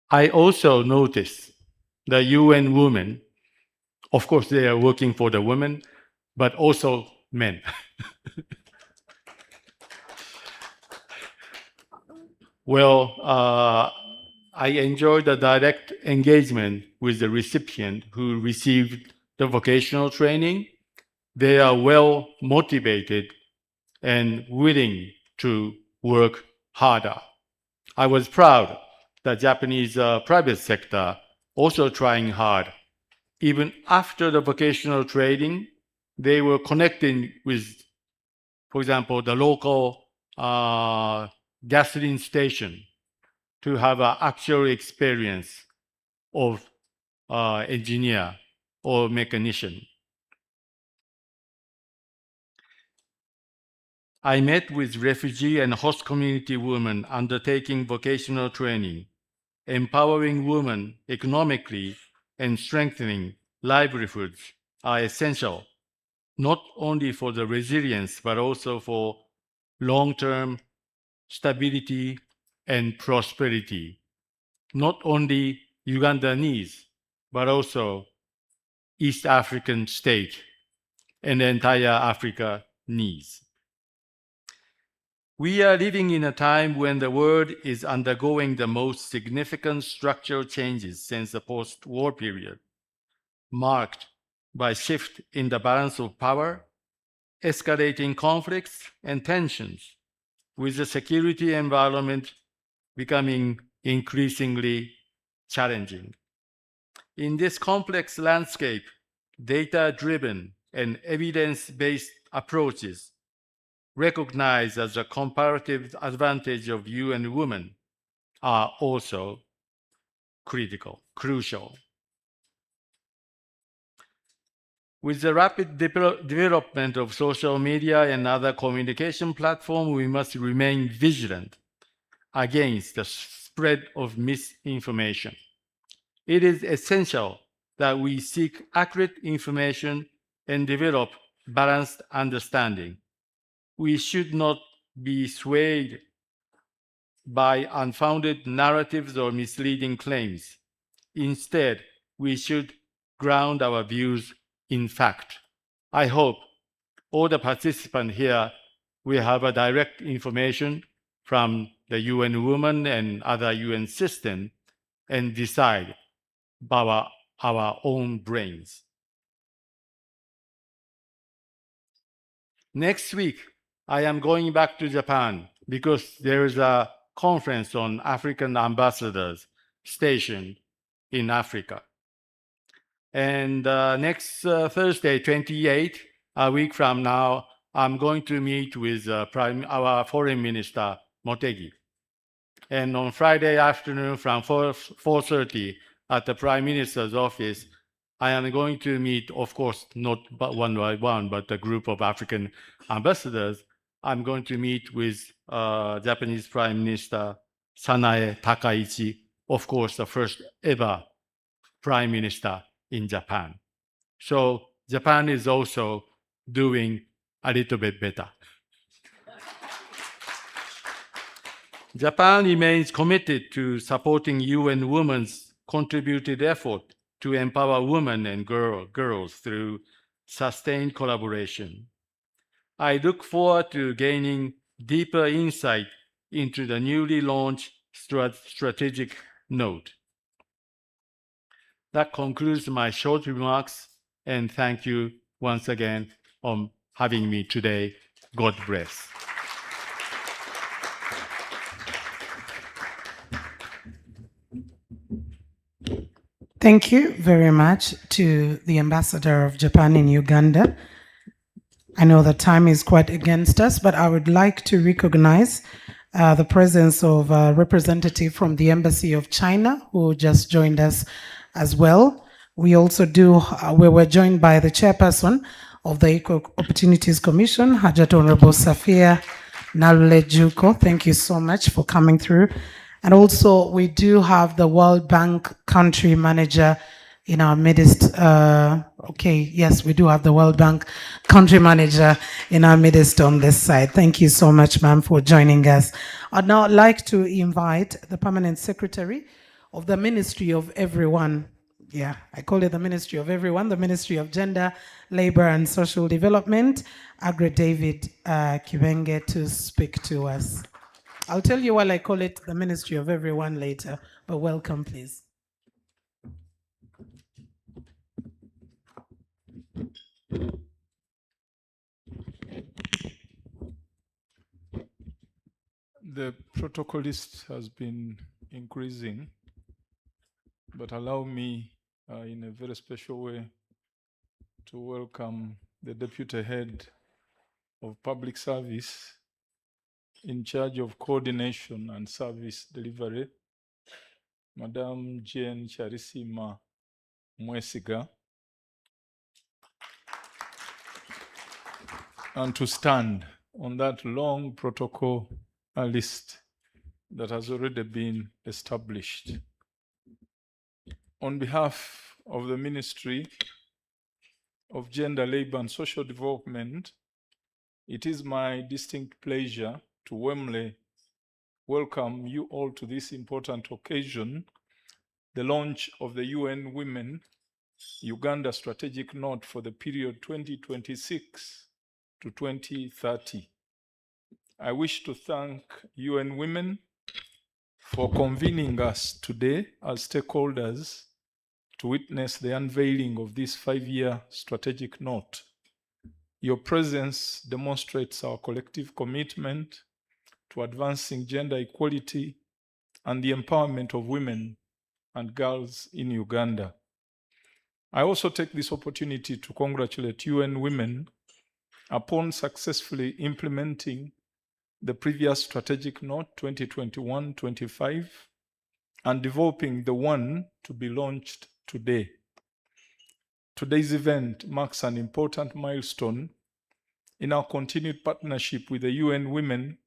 I also noticed the UN women, of course they are working for the women, but also men. Well, I enjoyed the direct engagement with the recipient who received the vocational training. They are well motivated and willing to work harder. I was proud that Japanese private sector also trying hard. Even after the vocational training, they were connecting with, for example, the local gasoline station to have an actual experience of engineer or mechanician. I met with refugee and host community women undertaking vocational training, empowering women economically and strengthening livelihoods are essential, not only for the resilience, but also for long-term stability and prosperity. Not only Uganda needs, but also East African state and the entire Africa needs. We are living in a time when the world is undergoing the most significant structural changes since the post-war period, marked by shift in the balance of power, escalating conflicts and tensions, with the security environment becoming increasingly challenging. In this complex landscape, data-driven and evidence-based approaches recognized as a comparative advantage of UN women are also crucial. With the rapid development of social media and other communication platforms, we must remain vigilant against the spread of misinformation. It is essential that we seek accurate information and develop balanced understanding. We should not be swayed by unfounded narratives or misleading claims. Instead, we should ground our views in fact. I hope all the participants here will have a direct information from the UN Women and other UN system and decide by our own brains. Next week, I am going back to Japan because there is a conference on African ambassadors stationed in Africa. And next Thursday, 28, a week from now, I'm going to meet with our Foreign Minister, Motegi. And on Friday afternoon from 4:30 at the Prime Minister's office, I am going to meet, of course, not one by one, but a group of African ambassadors. I'm going to meet with Japanese Prime Minister Sanae Takaichi, of course, the first ever Prime Minister in Japan. So Japan is also doing a little bit better. Japan remains committed to supporting UN Women's contributed effort to empower women and girls through sustained collaboration. I look forward to gaining deeper insight into the newly launched strategic note. That concludes my short remarks, and thank you once again for having me today. God bless. Thank you very much to the Ambassador of Japan in Uganda. I know that time is quite against us, but I would like to recognize the presence of a representative from the Embassy of China who just joined us as well. We also we were joined by the chairperson of the Equal Opportunities Commission, Hajat Honorable Safia Nalule Juko. Thank you so much for coming through. And also we do have the World Bank country manager in our midst. Yes, we do have the World Bank country manager in our midst on this side. Thank you so much, ma'am, for joining us. I'd now like to invite the permanent secretary of the Ministry of Everyone. Yeah, I call it the Ministry of Everyone, the Ministry of Gender, Labor and Social Development, Agri David Kibenge, to speak to us. I'll tell you while I call it the Ministry of Everyone later, but welcome, please. The protocol list has been increasing, but allow me in a very special way to welcome the Deputy Head of Public Service in charge of coordination and service delivery, Madam Jane Charisima Mwesiga, and to stand on that long protocol list that has already been established. On behalf of the Ministry of Gender, Labor and Social Development, it is my distinct pleasure to warmly welcome you all to this important occasion, the launch of the UN Women Uganda Strategic Note for the period 2026 to 2030. I wish to thank UN Women for convening us today as stakeholders to witness the unveiling of this 5-year strategic note. Your presence demonstrates our collective commitment to advancing gender equality and the empowerment of women and girls in Uganda. I also take this opportunity to congratulate UN Women upon successfully implementing the previous strategic note 2021-25 and developing the one to be launched today. Today's event marks an important milestone in our continued partnership with the UN Women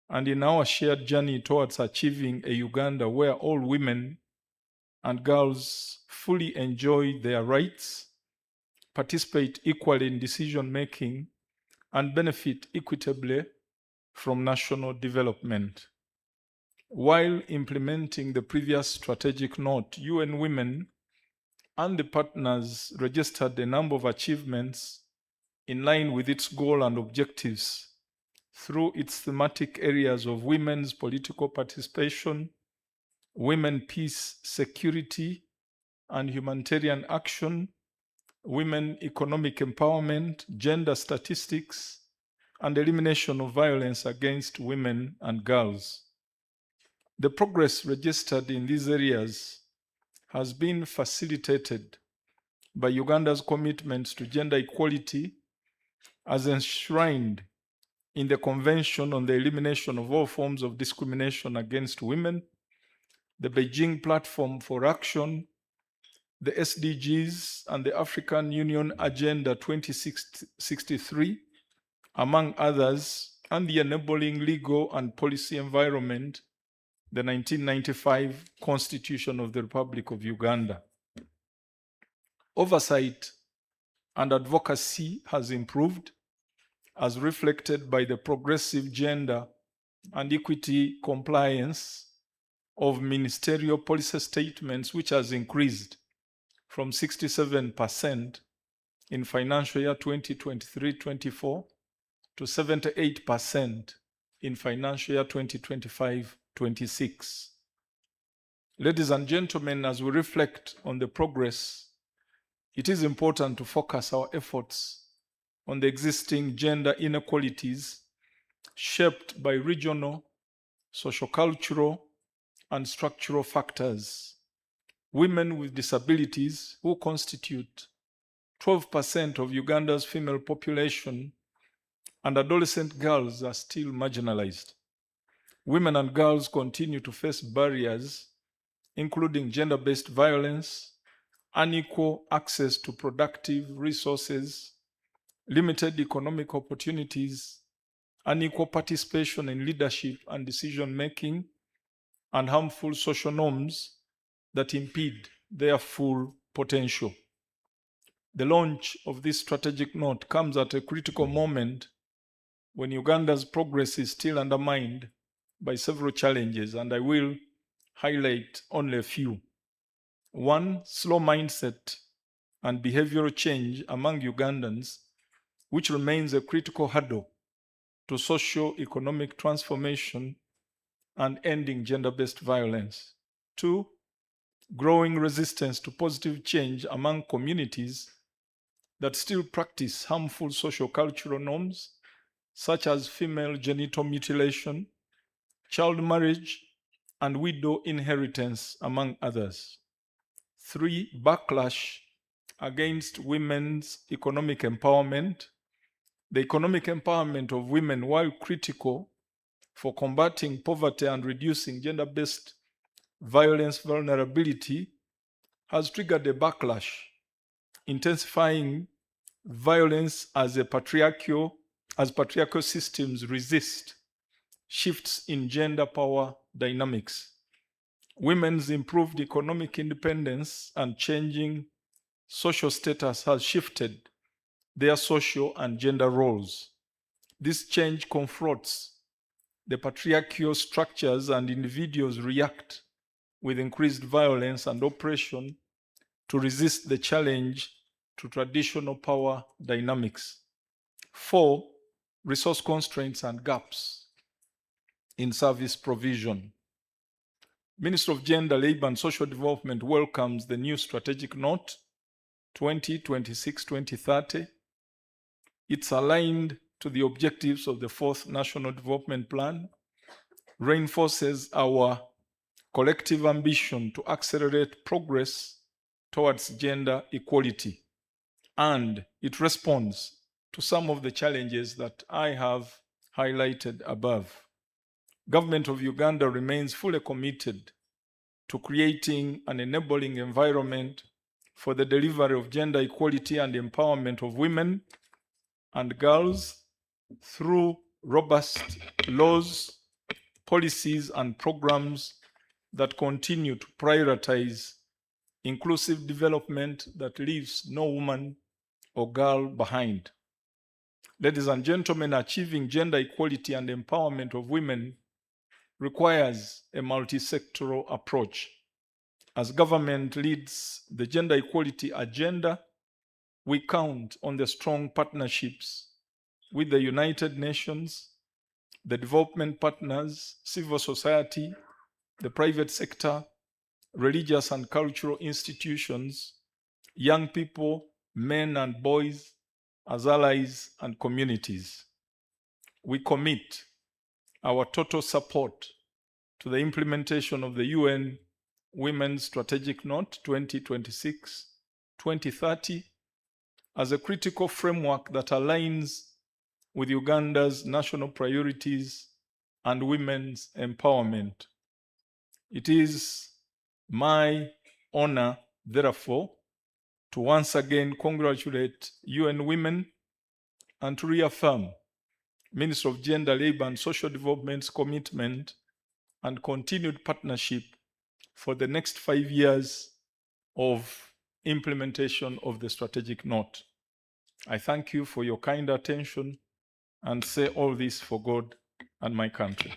and in our shared journey towards achieving a Uganda where all women and girls fully enjoy their rights, participate equally in decision-making, and benefit equitably from national development. While implementing the previous strategic note, UN Women and the partners registered a number of achievements in line with its goal and objectives through its thematic areas of women's political participation, women, peace, security, and humanitarian action, women economic empowerment, gender statistics, and elimination of violence against women and girls. The progress registered in these areas has been facilitated by Uganda's commitment to gender equality as enshrined in the Convention on the Elimination of All Forms of Discrimination Against Women, the Beijing Platform for Action, the SDGs, and the African Union Agenda 2063, among others, and the enabling legal and policy environment, the 1995 Constitution of the Republic of Uganda. Oversight and advocacy has improved, as reflected by the progressive gender and equity compliance of ministerial policy statements, which has increased from 67% in financial year 2023-24 to 78% in financial year 2025-26. Ladies and gentlemen, as we reflect on the progress, it is important to focus our efforts on the existing gender inequalities shaped by regional, sociocultural, and structural factors. Women with disabilities, who constitute 12% of Uganda's female population, and adolescent girls are still marginalized. Women and girls continue to face barriers, including gender-based violence, unequal access to productive resources, limited economic opportunities, unequal participation in leadership and decision-making, and harmful social norms that impede their full potential. The launch of this strategic note comes at a critical moment when Uganda's progress is still undermined by several challenges, and I will highlight only a few. One, slow mindset and behavioral change among Ugandans, which remains a critical hurdle to socio-economic transformation and ending gender-based violence. 2, growing resistance to positive change among communities that still practice harmful social cultural norms such as female genital mutilation, child marriage, and widow inheritance, among others. 3, backlash against women's economic empowerment. The economic empowerment of women, while critical for combating poverty and reducing gender-based violence vulnerability, has triggered a backlash, intensifying violence as patriarchal systems resist shifts in gender power dynamics. Women's improved economic independence and changing social status has shifted their social and gender roles. This change confronts the patriarchal structures, and individuals react with increased violence and oppression to resist the challenge to traditional power dynamics. 4, resource constraints and gaps in service provision. Ministry of Gender, Labour and Social Development welcomes the new strategic note 2026-2030. It's aligned to the objectives of the 4th National Development Plan, reinforces our collective ambition to accelerate progress towards gender equality, and it responds to some of the challenges that I have highlighted above. Government of Uganda remains fully committed to creating an enabling environment for the delivery of gender equality and empowerment of women and girls through robust laws, policies, and programs that continue to prioritize inclusive development that leaves no woman or girl behind. Ladies and gentlemen, achieving gender equality and empowerment of women requires a multi-sectoral approach. As government leads the gender equality agenda, we count on the strong partnerships with the United Nations, the development partners, civil society, the private sector, religious and cultural institutions, young people, men and boys, as allies and communities. We commit our total support to the implementation of the UN Women's Strategic Note 2026-2030 as a critical framework that aligns with Uganda's national priorities and women's empowerment. It is my honor, therefore, to once again congratulate UN Women and to reaffirm Ministry of Gender, Labour and Social Development's commitment and continued partnership for the next 5 years of implementation of the strategic note. I thank you for your kind attention and say all this for God and my country.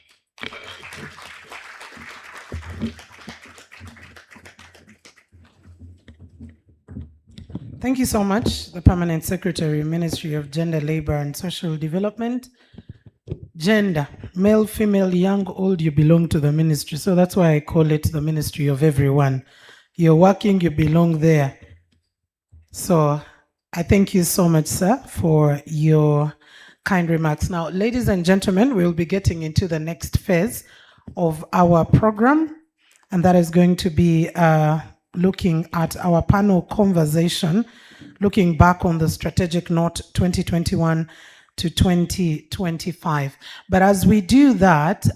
Thank you so much, the Permanent Secretary, Ministry of Gender, Labour and Social Development. Gender, male, female, young, old, you belong to the ministry. So that's why I call it the ministry of everyone. You're working, you belong there. So I thank you so much, sir, for your kind remarks. Now, ladies and gentlemen, we'll be getting into the next phase of our program, and that is going to be looking at our panel conversation, looking back on the strategic note 2021 to 2025. But as we do that,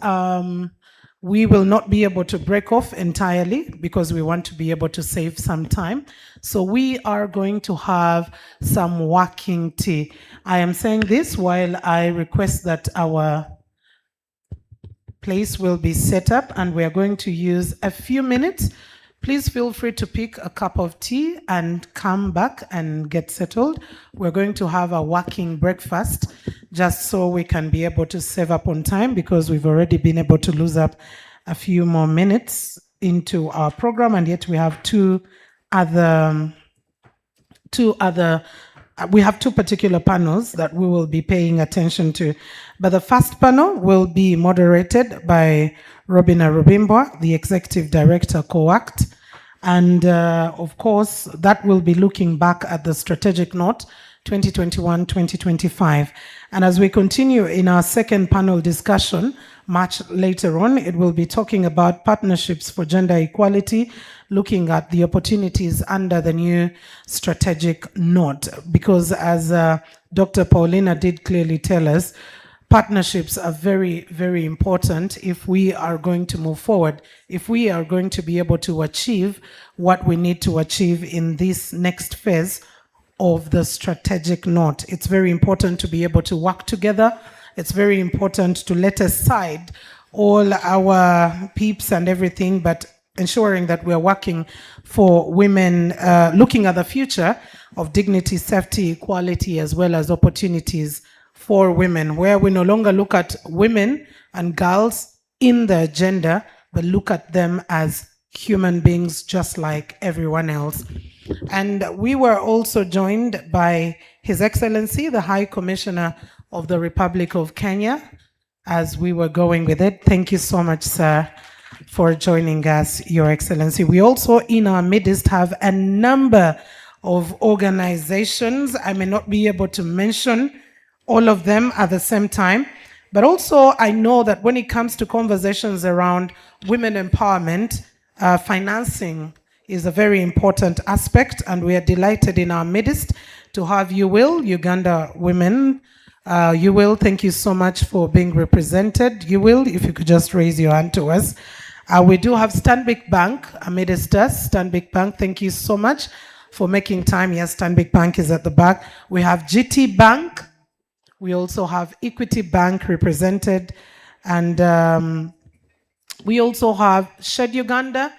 we will not be able to break off entirely because we want to be able to save some time. So we are going to have some working tea. I am saying this while I request that our place will be set up and we are going to use a few minutes. Please feel free to pick a cup of tea and come back and get settled. We're going to have a working breakfast just so we can be able to save up on time because we've already been able to lose up a few more minutes into our program, and yet we have two other we have two particular panels that we will be paying attention to. But the first panel will be moderated by Robina Rubimbwa, the Executive Director, COACT. And of course, that will be looking back at the strategic note 2021-2025. And as we continue in our second panel discussion, much later on, it will be talking about partnerships for gender equality, looking at the opportunities under the new strategic note. Because as Dr. Paulina did clearly tell us, partnerships are very, very important if we are going to move forward, if we are going to be able to achieve what we need to achieve in this next phase of the strategic note. It's very important to be able to work together. It's very important to let aside all our peeps and everything, but ensuring that we're working for women, looking at the future of dignity, safety, equality, as well as opportunities for women, where we no longer look at women and girls in the agenda, but look at them as human beings just like everyone else. And we were also joined by His Excellency, the High Commissioner of the Republic of Kenya, as we were going with it. Thank you so much, sir, for joining us, Your Excellency. We also, in our midst, have a number of organizations. I may not be able to mention all of them at the same time, but also I know that when it comes to conversations around women empowerment, financing is a very important aspect, and we are delighted in our midst to have you, Will, Uganda Women. You will, thank you so much for being represented. You will, if you could just raise your hand to us. We do have Stanbic Bank amidst us. Stanbic Bank, thank you so much for making time. Yes, Stanbic Bank is at the back. We have GT Bank. We also have Equity Bank represented. And we also have Shed Uganda,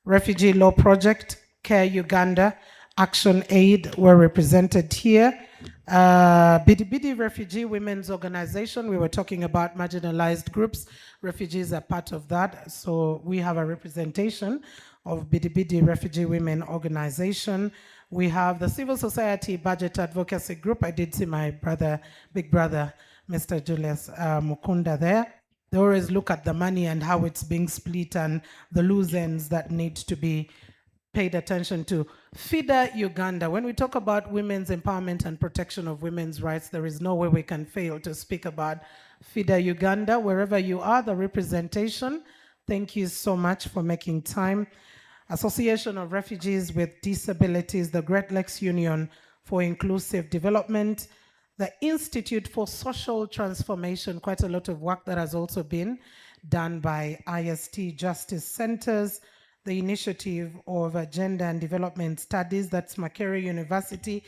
Refugee Law Project, Care Uganda, Action Aid were represented here. Bidi Bidi Refugee Women's Organization, we were talking about marginalized groups. Refugees are part of that. So we have a representation of Bidi Bidi Refugee Women Organization. We have the Civil Society Budget Advocacy Group. I did see my brother, big brother, Mr. Julius Mukunda there. They always look at the money and how it's being split and the loose ends that need to be paid attention to. FIDA Uganda, when we talk about women's empowerment and protection of women's rights, there is no way we can fail to speak about FIDA Uganda. Wherever you are, the representation, thank you so much for making time. Association of Refugees with Disabilities, the Great Lakes Union for Inclusive Development, the Institute for Social Transformation, quite a lot of work that has also been done by IST Justice Centers, the Initiative of Gender and Development Studies, that's Makerere University,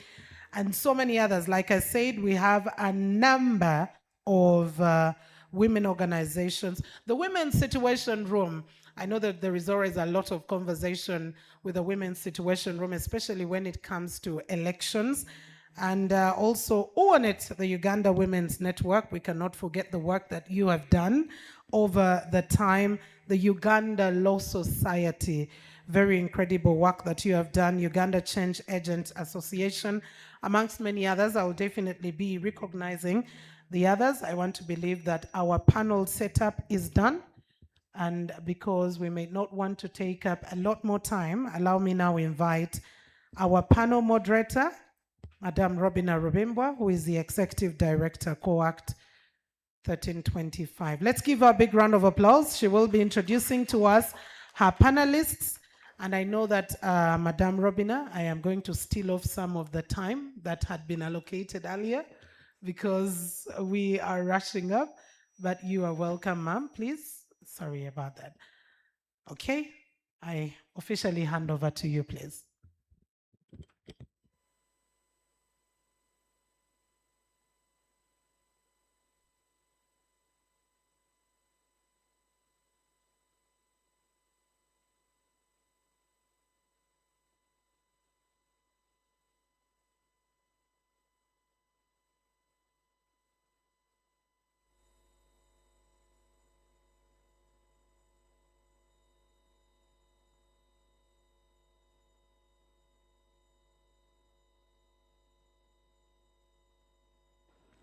and so many others. Like I said, we have a number of women organizations. The Women's Situation Room, I know that there is always a lot of conversation with the Women's Situation Room, especially when it comes to elections. And also UONET, the Uganda Women's Network. We cannot forget the work that you have done over the time. The Uganda Law Society, very incredible work that you have done. Uganda Change Agent Association, amongst many others. I will definitely be recognizing the others. I want to believe that our panel setup is done. And because we may not want to take up a lot more time, allow me now invite our panel moderator, Madame Robina Rubimbwa, who is the Executive Director, COACT 1325. Let's give her a big round of applause. She will be introducing to us her panelists. And I know that, Madame Robina, I am going to steal off some of the time that had been allocated earlier because we are rushing up, but you are welcome, ma'am, please. Sorry about that. Okay, I officially hand over to you, please.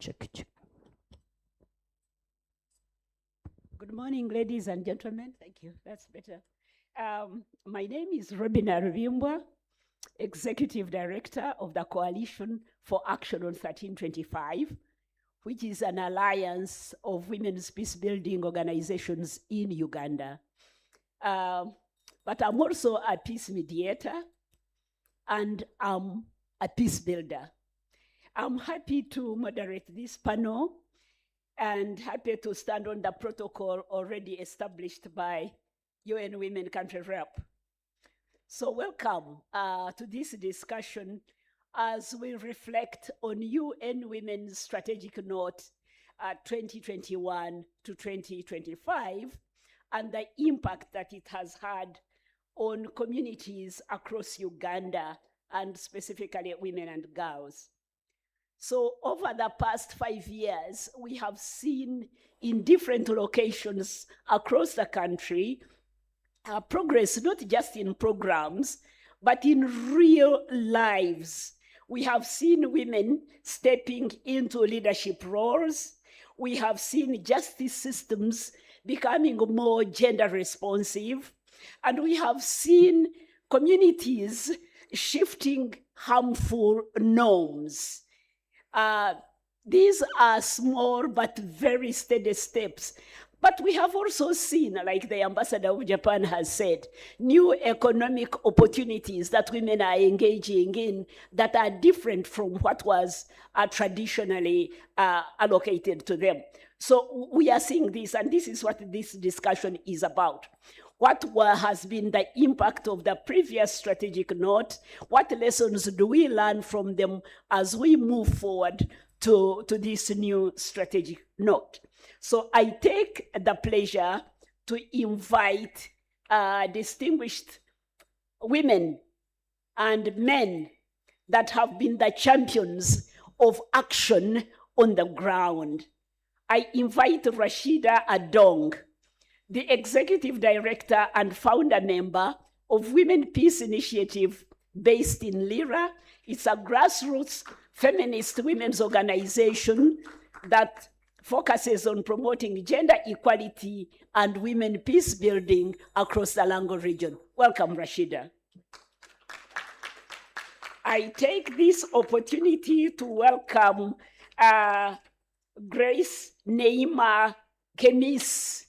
Check. Good morning, ladies and gentlemen. Thank you. That's better. My name is Robina Rubimbwa, Executive Director of the Coalition for Action on 1325, which is an alliance of women's peace-building organizations in Uganda. But I'm also a peace mediator, and I'm a peace builder. I'm happy to moderate this panel and happy to stand on the protocol already established by UN Women Country Rep. So welcome to this discussion as we reflect on UN Women's Strategic Note 2021 to 2025 and the impact that it has had on communities across Uganda and specifically women and girls. So over the past 5 years, we have seen in different locations across the country progress, not just in programs, but in real lives. We have seen women stepping into leadership roles. We have seen justice systems becoming more gender responsive. And we have seen communities shifting harmful norms. These are small but very steady steps. But we have also seen, like the ambassador of Japan has said, new economic opportunities that women are engaging in that are different from what was traditionally allocated to them. So we are seeing this, and this is what this discussion is about. What has been the impact of the previous strategic note? What lessons do we learn from them as we move forward to this new strategic note? So I take the pleasure to invite distinguished women and men that have been the champions of action on the ground. I invite Rashida Adong, the Executive Director and founder member of Women Peace Initiative based in Lira. It's a grassroots feminist women's organization that focuses on promoting gender equality and women peace building across the Lango region. Welcome, Rashida. I take this opportunity to welcome Grace Neima Kemis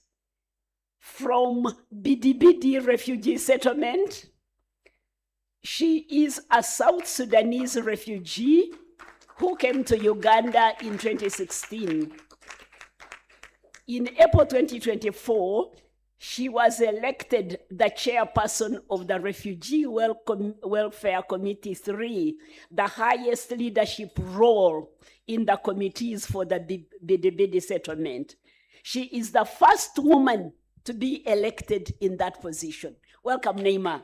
from Bidibidi refugee settlement. She is a South Sudanese refugee who came to Uganda in 2016. In April 2024, she was elected the chairperson of the Refugee Welfare Committee 3, the highest leadership role in the committees for the Bidibidi settlement. She is the first woman to be elected in that position. Welcome, Neima.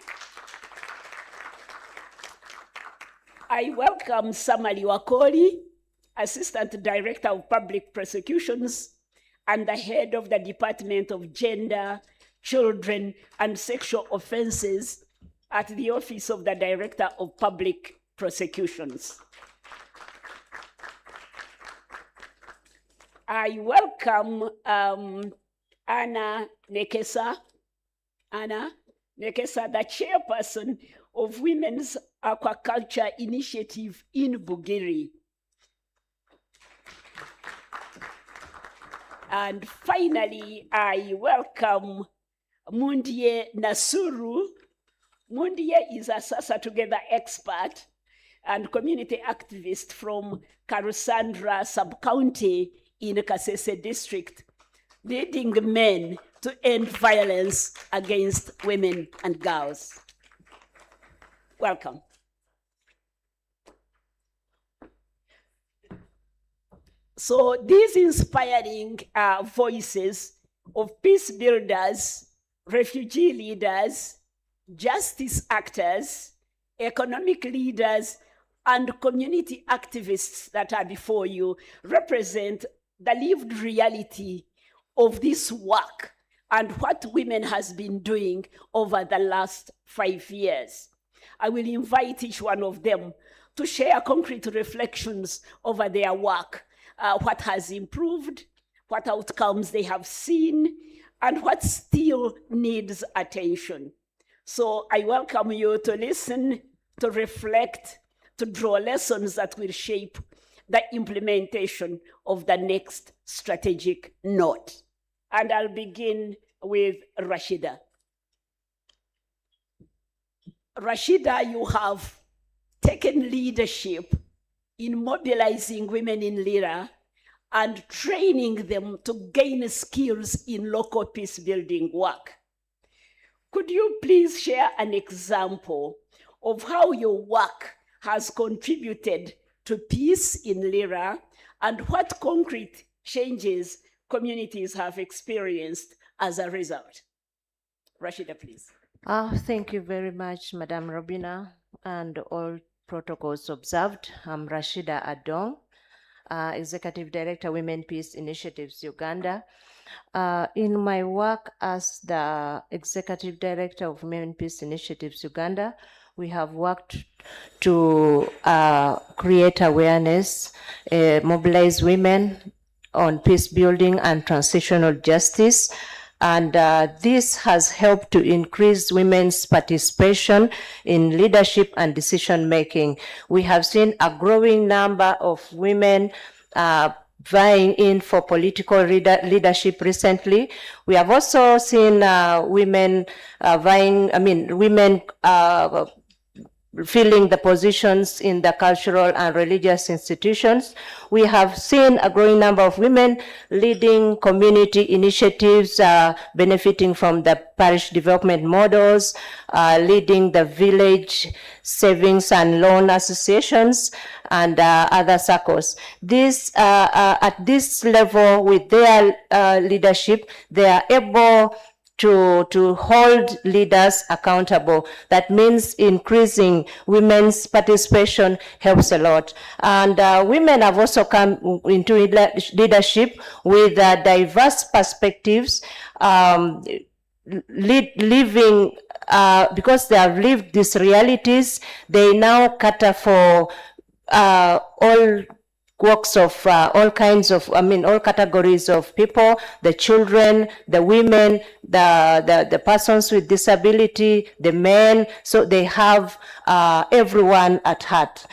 I welcome Samali Wakoli, Assistant Director of Public Prosecutions and the head of the Department of Gender, Children, and Sexual Offenses at the Office of the Director of Public Prosecutions. I welcome Anna Nekesa. Anna Nekesa, the chairperson of Women's Aquaculture Initiative in Bugiri. And finally, I welcome Mundie Nasuru. Mundie is a Sasa Together expert and community activist from Karusandra sub-county in Kasese district, leading men to end violence against women and girls. Welcome. So these inspiring voices of peace builders, refugee leaders, justice actors, economic leaders, and community activists that are before you represent the lived reality of this work and what women has been doing over the last 5 years. I will invite each one of them to share concrete reflections over their work what has improved, what outcomes they have seen, and what still needs attention. So I welcome you to listen, to reflect, to draw lessons that will shape the implementation of the next strategic note. And I'll begin with Rashida. Rashida, you have taken leadership in mobilizing women in Lira and training them to gain skills in local peace building work. Could you please share an example of how your work has contributed to peace in Lira and what concrete changes communities have experienced as a result? Rashida, please. Thank you very much, Madam Robina, and all protocols observed. I'm Rashida Adong, Executive Director, Women Peace Initiatives, Uganda. In my work as the Executive Director of Women Peace Initiatives, Uganda, we have worked to create awareness, mobilize women on peace building and transitional justice. And this has helped to increase women's participation in leadership and decision making. We have seen a growing number of women vying in for political leadership recently. We have also seen women filling the positions in the cultural and religious institutions. We have seen a growing number of women leading community initiatives, benefiting from the parish development models, leading the village savings and loan associations, and other circles. This, at this level, with their leadership, they are able to hold leaders accountable. That means increasing women's participation helps a lot. And women have also come into leadership with diverse perspectives, living, because they have lived these realities, they now cater for all walks of all kinds of, all categories of people, the children, the women, the persons with disability, the men, so they have everyone at heart.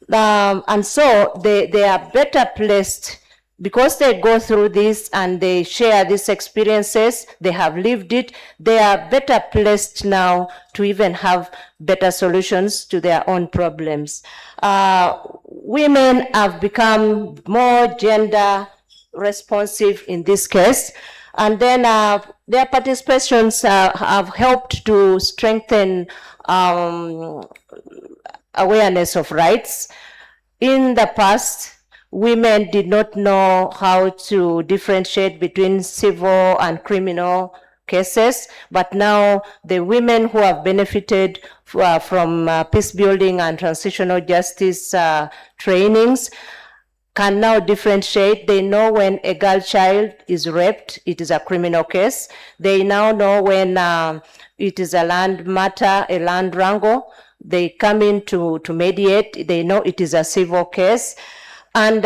And so they are better placed because they go through this and they share these experiences, they have lived it, they are better placed now to even have better solutions to their own problems. Women have become more gender responsive in this case, and then their participations have helped to strengthen awareness of rights. In the past, women did not know how to differentiate between civil and criminal cases, but now the women who have benefited from peace building and transitional justice trainings can now differentiate. They know when a girl child is raped, it is a criminal case. They now know when it is a land matter, a land wrangle. They come in to mediate. They know it is a civil case. And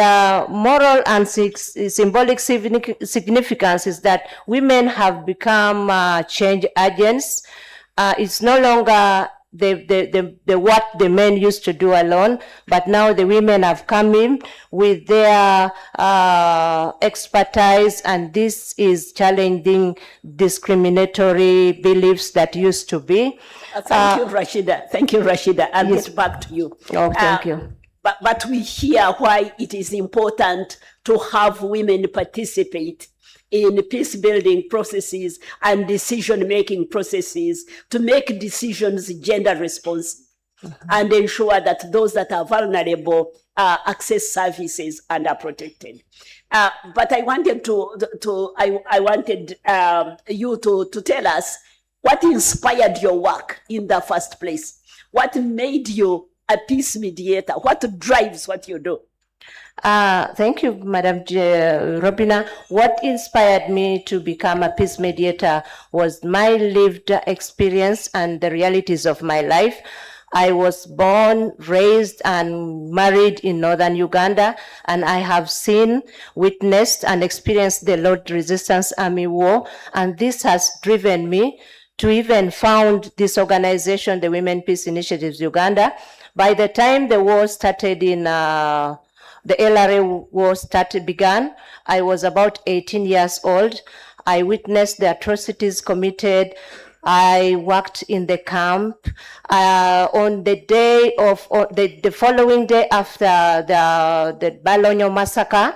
moral and symbolic significance is that women have become change agents. It's no longer what the men used to do alone, but now the women have come in with their expertise, and this is challenging discriminatory beliefs that used to be. Thank you, Rashida. Thank you, Rashida. I'll get back to you. Oh, thank you. But we hear why it is important to have women participate in peace building processes and decision making processes to make decisions gender responsive and ensure that those that are vulnerable access services and are protected. But I wanted you to tell us what inspired your work in the first place. What made you a peace mediator? What drives what you do? Thank you, Madam Robina. What inspired me to become a peace mediator was my lived experience and the realities of my life. I was born, raised, and married in northern Uganda, and I have seen, witnessed, and experienced the Lord Resistance Army War, and this has driven me to even found this organization, the Women Peace Initiatives Uganda. By the time the war started in the LRA war began, I was about 18 years old. I witnessed the atrocities committed. I worked in the camp. On the day of, the following day after the Balonyo massacre,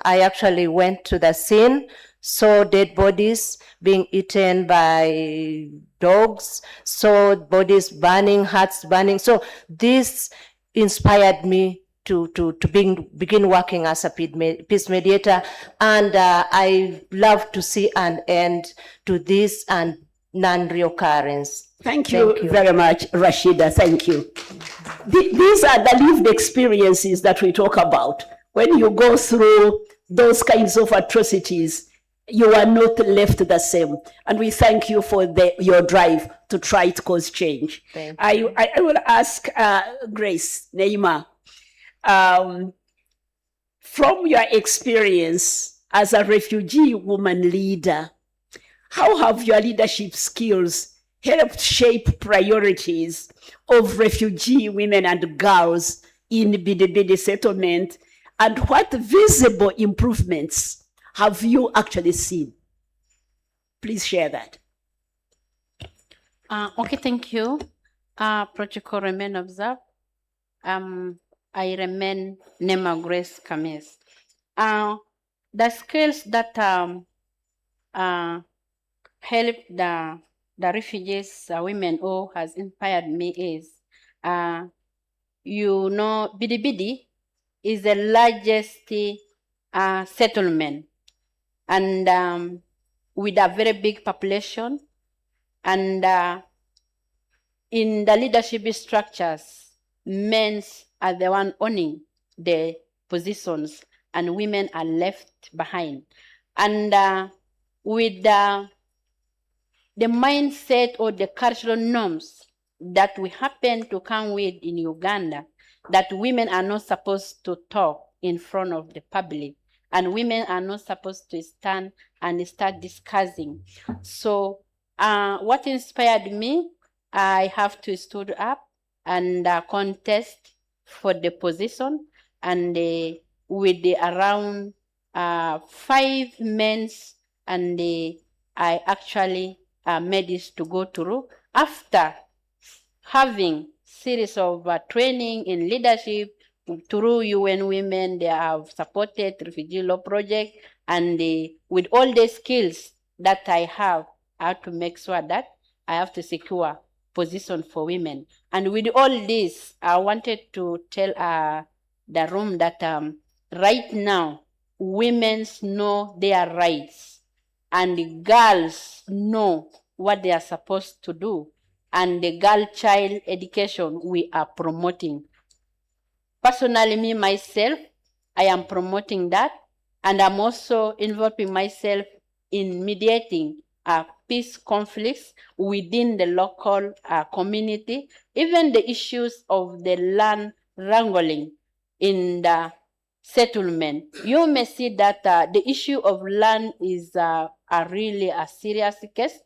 I actually went to the scene, saw dead bodies being eaten by dogs, saw bodies burning, hearts burning. So this inspired me to begin working as a peace mediator, and I love to see an end to this and non-reoccurrence. Thank you very much, Rashida. Thank you. These are the lived experiences that we talk about. When you go through those kinds of atrocities, you are not left the same. And we thank you for your drive to try to cause change. I will ask Grace Neima, from your experience as a refugee woman leader, how have your leadership skills helped shape priorities of refugee women and girls in Bidibidi settlement, and what visible improvements have you actually seen? Please share that. Okay, thank you. Protocol remain observed. I remain Nema Grace Kamis. The skills that help the refugees, women, who has inspired me is, you know, Bidibidi is the largest settlement, and with a very big population, and in the leadership structures, men are the one owning the positions and women are left behind. And with the mindset or the cultural norms that we happen to come with in Uganda, that women are not supposed to talk in front of the public, and women are not supposed to stand and start discussing. So what inspired me, I have to stood up and contest for the position, and with the around 5 men, and I actually made this to go through after having series of training in leadership through UN Women. They have supported refugee law project, and with all the skills that I have to make sure that I have to secure position for women. And with all this, I wanted to tell the room that right now, women know their rights, and the girls know what they are supposed to do. And the girl child education we are promoting. Personally, me, myself, I am promoting that, and I'm also involving myself in mediating peace conflicts within the local community, even the issues of the land wrangling in the settlement. You may see that the issue of land is really a serious case,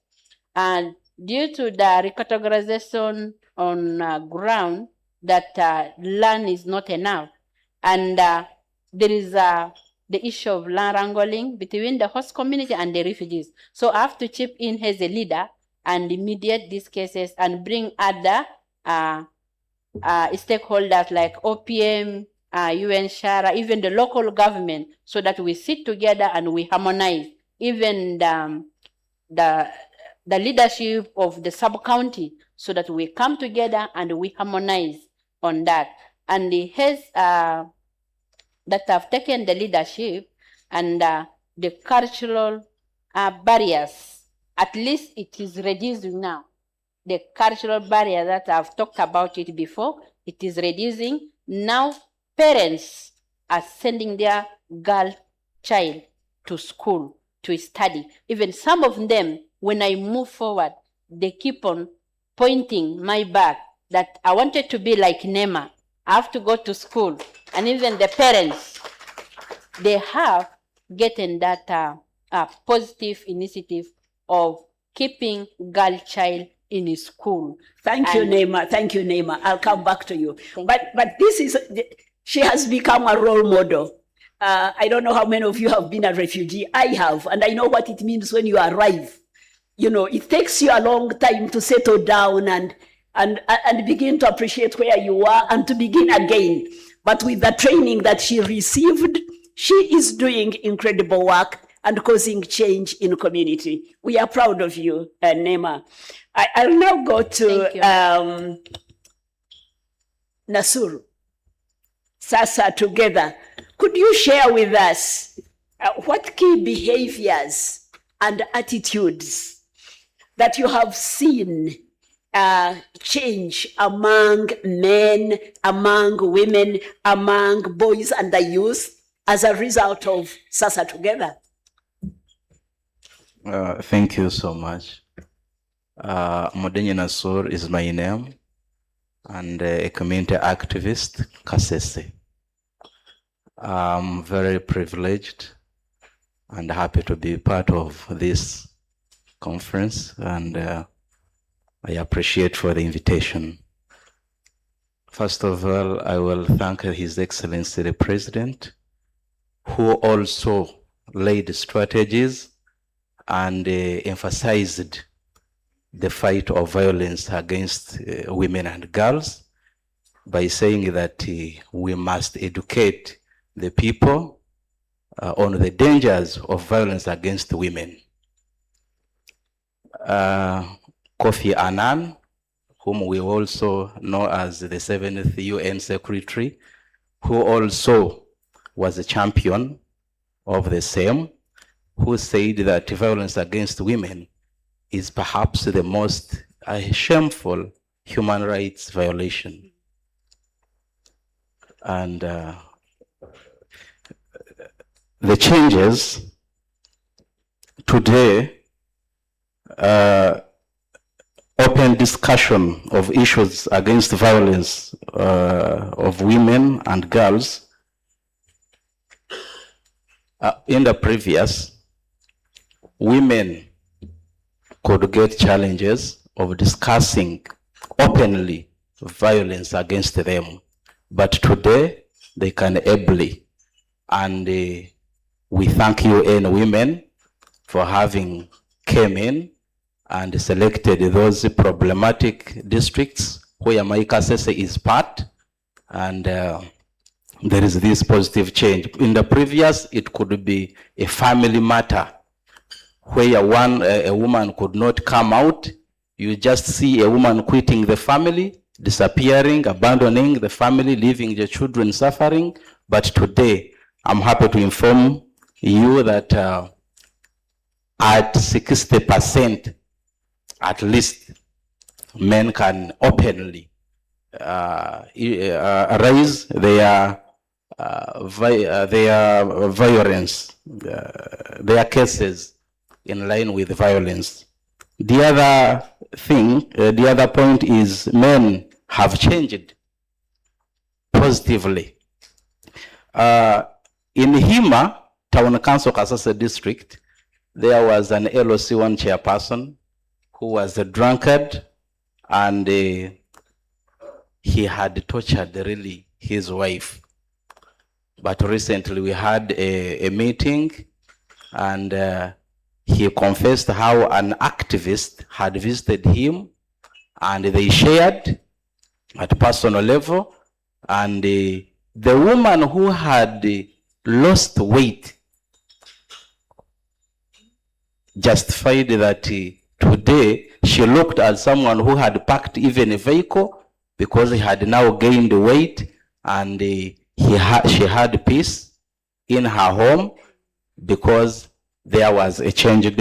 and due to the recategorization on ground, that land is not enough, and there is the issue of land wrangling between the host community and the refugees. So I have to chip in as a leader and mediate these cases and bring other stakeholders like OPM, UN Shara, even the local government, so that we sit together and we harmonize. Even the leadership of the sub-county, so that we come together and we harmonize on that. And the heads that have taken the leadership, and the cultural barriers, at least it is reducing now. The cultural barrier that I've talked about it before, it is reducing. Now parents are sending their girl child to school to study. Even some of them, when I move forward, they keep on pointing my back that I wanted to be like Nema. I have to go to school, and even the parents, they have gotten that positive initiative of keeping girl child in school. Thank you, Neema. Thank you, Neema. I'll come back to you. But this is, she has become a role model. I don't know how many of you have been a refugee. I have, and I know what it means when you arrive. You know, it takes you a long time to settle down and begin to appreciate where you are and to begin again. But with the training that she received, she is doing incredible work and causing change in community. We are proud of you, Neema. I'll now go to Nasuru. Sasa together. Could you share with us what key behaviors and attitudes that you have seen change among men, among women, among boys and the youth as a result of Sasa Together? Thank you so much. Modenye Nasur is my name, and a community activist, Kasese. I'm very privileged and happy to be part of this conference, and I appreciate for the invitation. First of all, I will thank His Excellency the President, who also laid strategies and emphasized the fight of violence against women and girls by saying that we must educate the people on the dangers of violence against women. Kofi Annan, whom we also know as the 7th UN Secretary, who also was a champion of the same, who said that violence against women is perhaps the most shameful human rights violation. And the changes today, open discussion of issues against violence of women and girls. In the previous, women could get challenges of discussing openly violence against them. But today, they can ably. And we thank UN Women for having came in and selected those problematic districts where Kasese is part. And there is this positive change. In the previous, it could be a family matter where a woman could not come out. You just see a woman quitting the family, disappearing, abandoning the family, leaving the children suffering. But today, I'm happy to inform you that at 60%, at least, men can openly raise their violence, their cases in line with violence. The other thing, the other point is men have changed positively. In Hima, Town Council Kasese District, there was an LOC1 chairperson who was a drunkard, and he had tortured really his wife. But recently we had a meeting, and he confessed how an activist had visited him, and they shared at personal level, and the woman who had lost weight justified that today she looked at someone who had packed even a vehicle because he had now gained weight, and she had peace in her home because there was a changed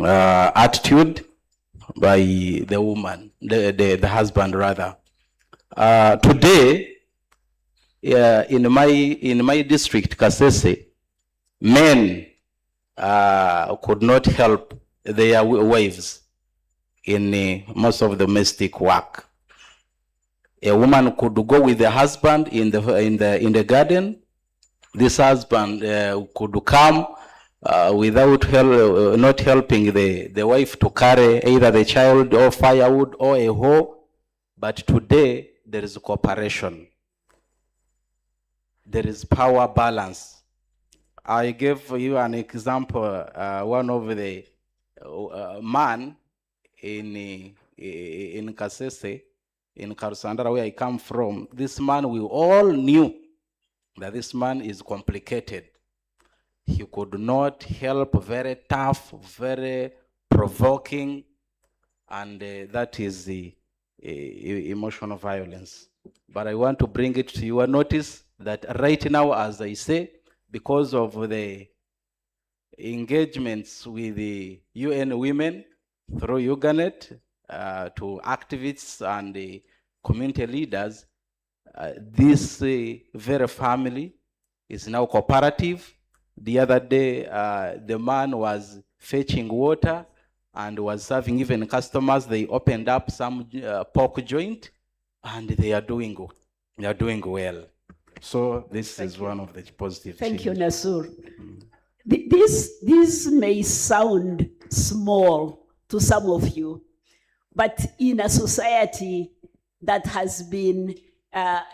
attitude by the woman, the husband rather. Today, in my district, Kasese, men could not help their wives in most of the domestic work. A woman could go with the husband in the garden. This husband could come without not helping the wife to carry either the child or firewood or a hoe. But today there is cooperation. There is power balance. I gave you an example. One of the man in Kasese, in Karusandara, where I come from. This man, we all knew that this man is complicated. He could not help, very tough, very provoking, and that is the emotional violence. But I want to bring it to your notice that right now, as I say, because of the engagements with the UN Women through Uganet to activists and the community leaders, this very family is now cooperative. The other day, the man was fetching water and was serving even customers. They opened up some pork joint, and they are doing well. So this is one of the positive Thank you, changes. Nasur. This may sound small to some of you, but in a society that has been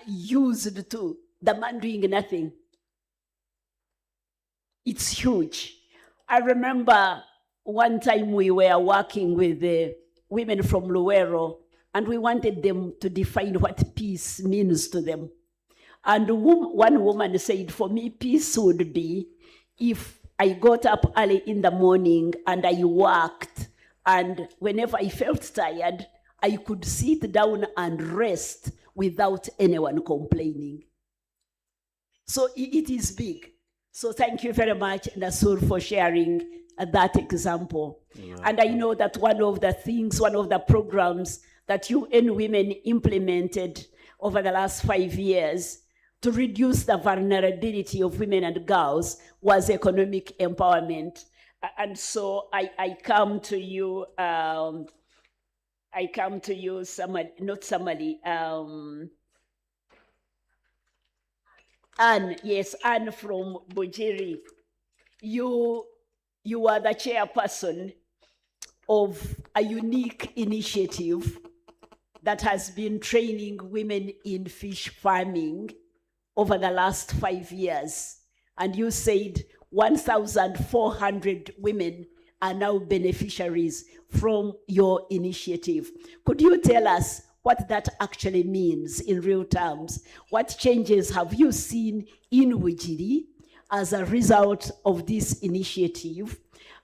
used to the man doing nothing, it's huge. I remember one time we were working with the women from Luero, and we wanted them to define what peace means to them. And one woman said, for me, peace would be if I got up early in the morning and I worked, and whenever I felt tired, I could sit down and rest without anyone complaining. So it is big. So thank you very much, Nasur, for sharing that example. Yeah. And I know that one of the programs that UN Women implemented over the last 5 years to reduce the vulnerability of women and girls was economic empowerment. And so I come to you, Anne, yes, Anne from Bujiri. You are the chairperson of a unique initiative that has been training women in fish farming over the last 5 years. And you said 1,400 women are now beneficiaries from your initiative. Could you tell us what that actually means in real terms? What changes have you seen in Wujiri as a result of this initiative,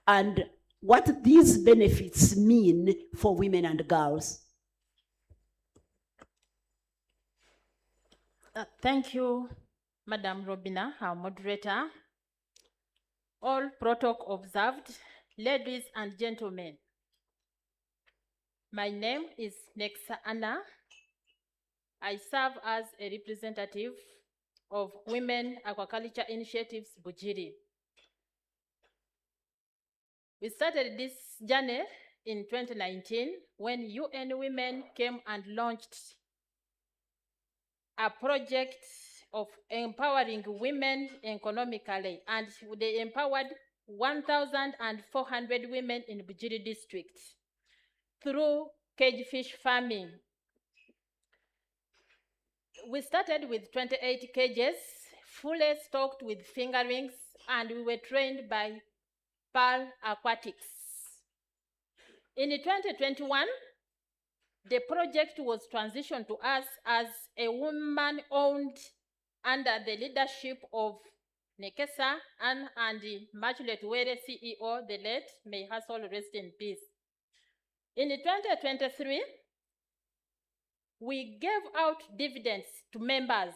and what these benefits mean for women and girls? Thank you, Madam Robina, our moderator. All protocol observed, ladies and gentlemen. My name is Nexa Anna. I serve as a representative of Women Aquaculture Initiatives Bujiri. We started this journey in 2019 when UN Women came and launched a project of empowering women economically, and they empowered 1,400 women in Bujiri district through cage fish farming. We started with 28 cages, fully stocked with fingerlings, and we were trained by Pearl Aquatics. In 2021, the project was transitioned to us as a woman-owned under the leadership of Nekesa and Machulet Were CEO, the late, may her soul rest in peace. In 2023, we gave out dividends to members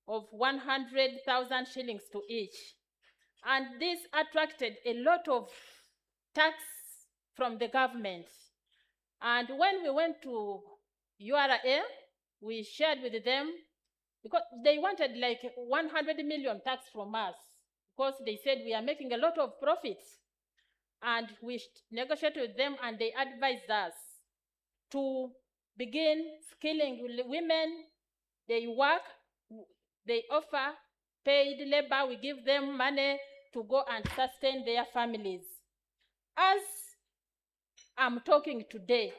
of 100,000 shillings to each. And this attracted a lot of tax from the government. And when we went to URA, we shared with them, because they wanted like 100 million tax from us, because they said we are making a lot of profits. And we negotiated with them, and they advised us to begin skilling women. They work, they offer paid labor, we give them money to go and sustain their families. As I'm talking today,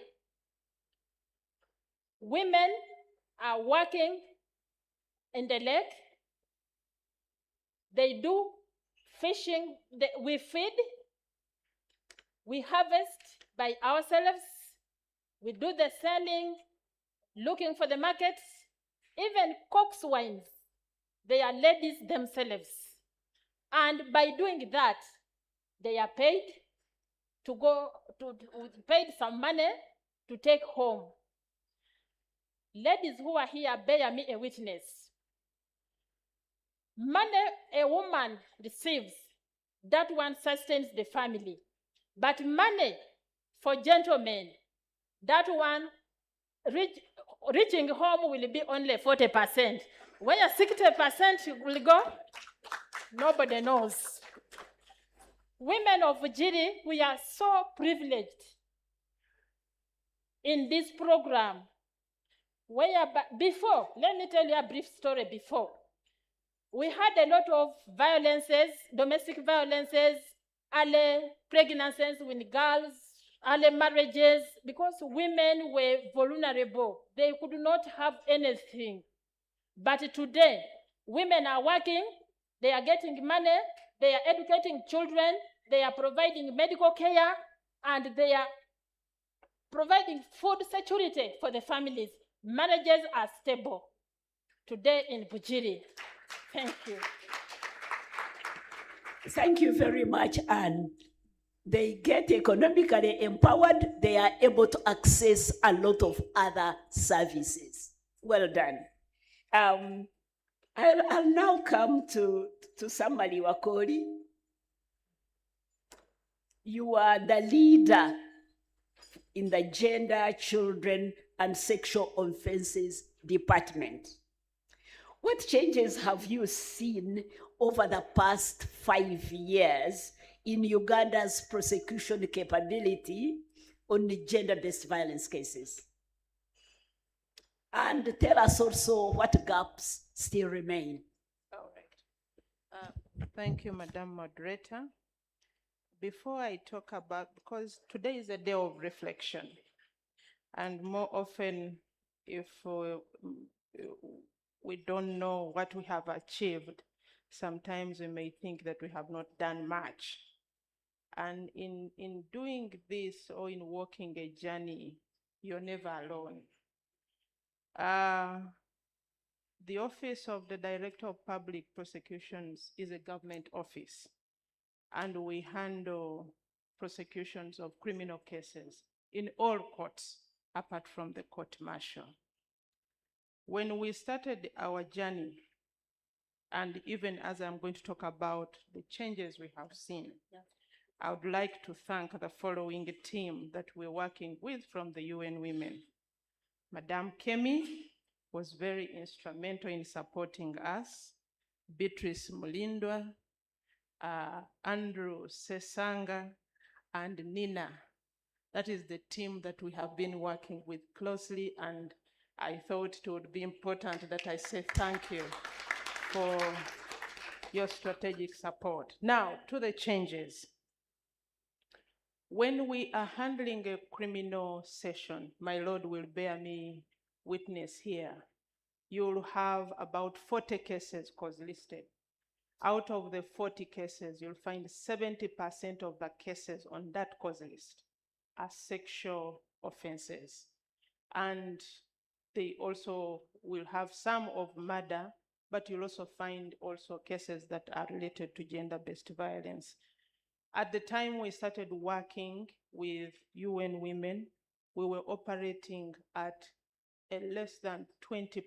women are working in the lake. They do fishing, we feed, we harvest by ourselves, we do the selling, looking for the markets, even cooks wines. They are ladies themselves. And by doing that, they are paid to go to paid some money to take home. Ladies who are here, bear me a witness. Money a woman receives, that one sustains the family. But money for gentlemen, that one reaching home will be only 40%. Where 60% will go, nobody knows. Women of Jiri, we are so privileged in this program. Where before, let me tell you a brief story before. We had a lot of violences, domestic violences, early pregnancies with girls, early marriages, because women were vulnerable. They could not have anything. But today, women are working, they are getting money, they are educating children, they are providing medical care, and they are providing food security for the families. Marriages are stable today in Bujiri. Thank you. Thank you very much. And they get economically empowered, they are able to access a lot of other services. Well done. I'll now come to Samali Wakoli. You are the leader in the Gender, Children, and Sexual Offenses Department. What changes have you seen over the past 5 years in Uganda's prosecution capability on the gender-based violence cases? And tell us also what gaps still remain. All right. Thank you, Madam Moderator. Before I talk about, because today is a day of reflection, and more often, if we don't know what we have achieved, sometimes we may think that we have not done much. And in doing this or in walking a journey, you're never alone. The Office of the Director of Public Prosecutions is a government office, and we handle prosecutions of criminal cases in all courts, apart from the court martial. When we started our journey, and even as I'm going to talk about the changes we have seen, I would like to thank the following team that we're working with from the UN Women. Madame Kemi was very instrumental in supporting us, Beatrice Mulindwa, Andrew Sesanga, and Nina. That is the team that we have been working with closely, and I thought it would be important that I say thank you for your strategic support. Now, to the changes. When we are handling a criminal session, my Lord will bear me witness here, you'll have about 40 cases cause listed. Out of the 40 cases, you'll find 70% of the cases on that cause list are sexual offenses. And they also will have some of murder, but you'll also find also cases that are related to gender-based violence. At the time we started working with UN Women, we were operating at a less than 20%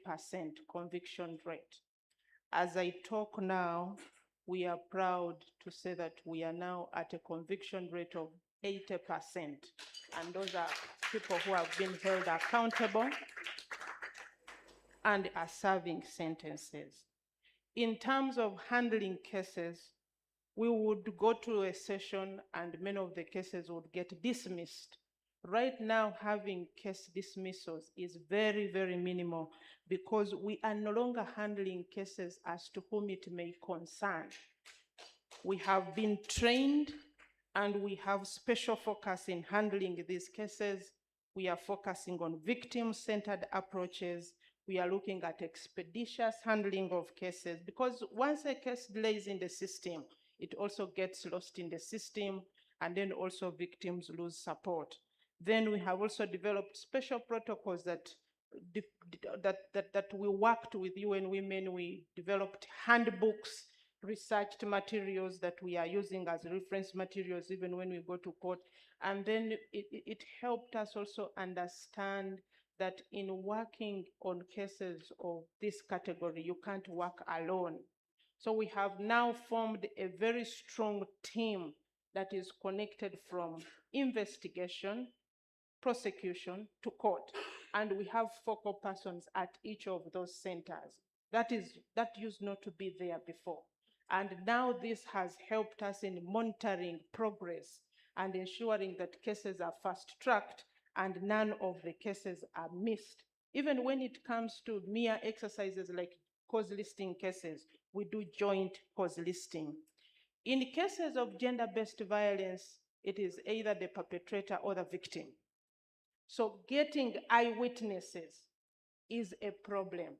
conviction rate. As I talk now, we are proud to say that we are now at a conviction rate of 80%. And those are people who have been held accountable and are serving sentences. In terms of handling cases, we would go to a session and many of the cases would get dismissed Right now, having case dismissals is very, very minimal because we are no longer handling cases as to whom it may concern. We have been trained and we have special focus in handling these cases. We are focusing on victim-centered approaches. We are looking at expeditious handling of cases because once a case lays in the system, it also gets lost in the system, and then also victims lose support. Then we have also developed special protocols that we worked with UN Women. We developed handbooks, researched materials that we are using as reference materials even when we go to court. And then it helped us also understand that in working on cases of this category, you can't work alone. So we have now formed a very strong team that is connected from investigation, prosecution to court. And we have focal persons at each of those centers. That used not to be there before. And now this has helped us in monitoring progress and ensuring that cases are fast-tracked and none of the cases are missed. Even when it comes to mere exercises like cause listing cases, we do joint cause listing. In cases of gender-based violence, it is either the perpetrator or the victim. So getting eyewitnesses is a problem.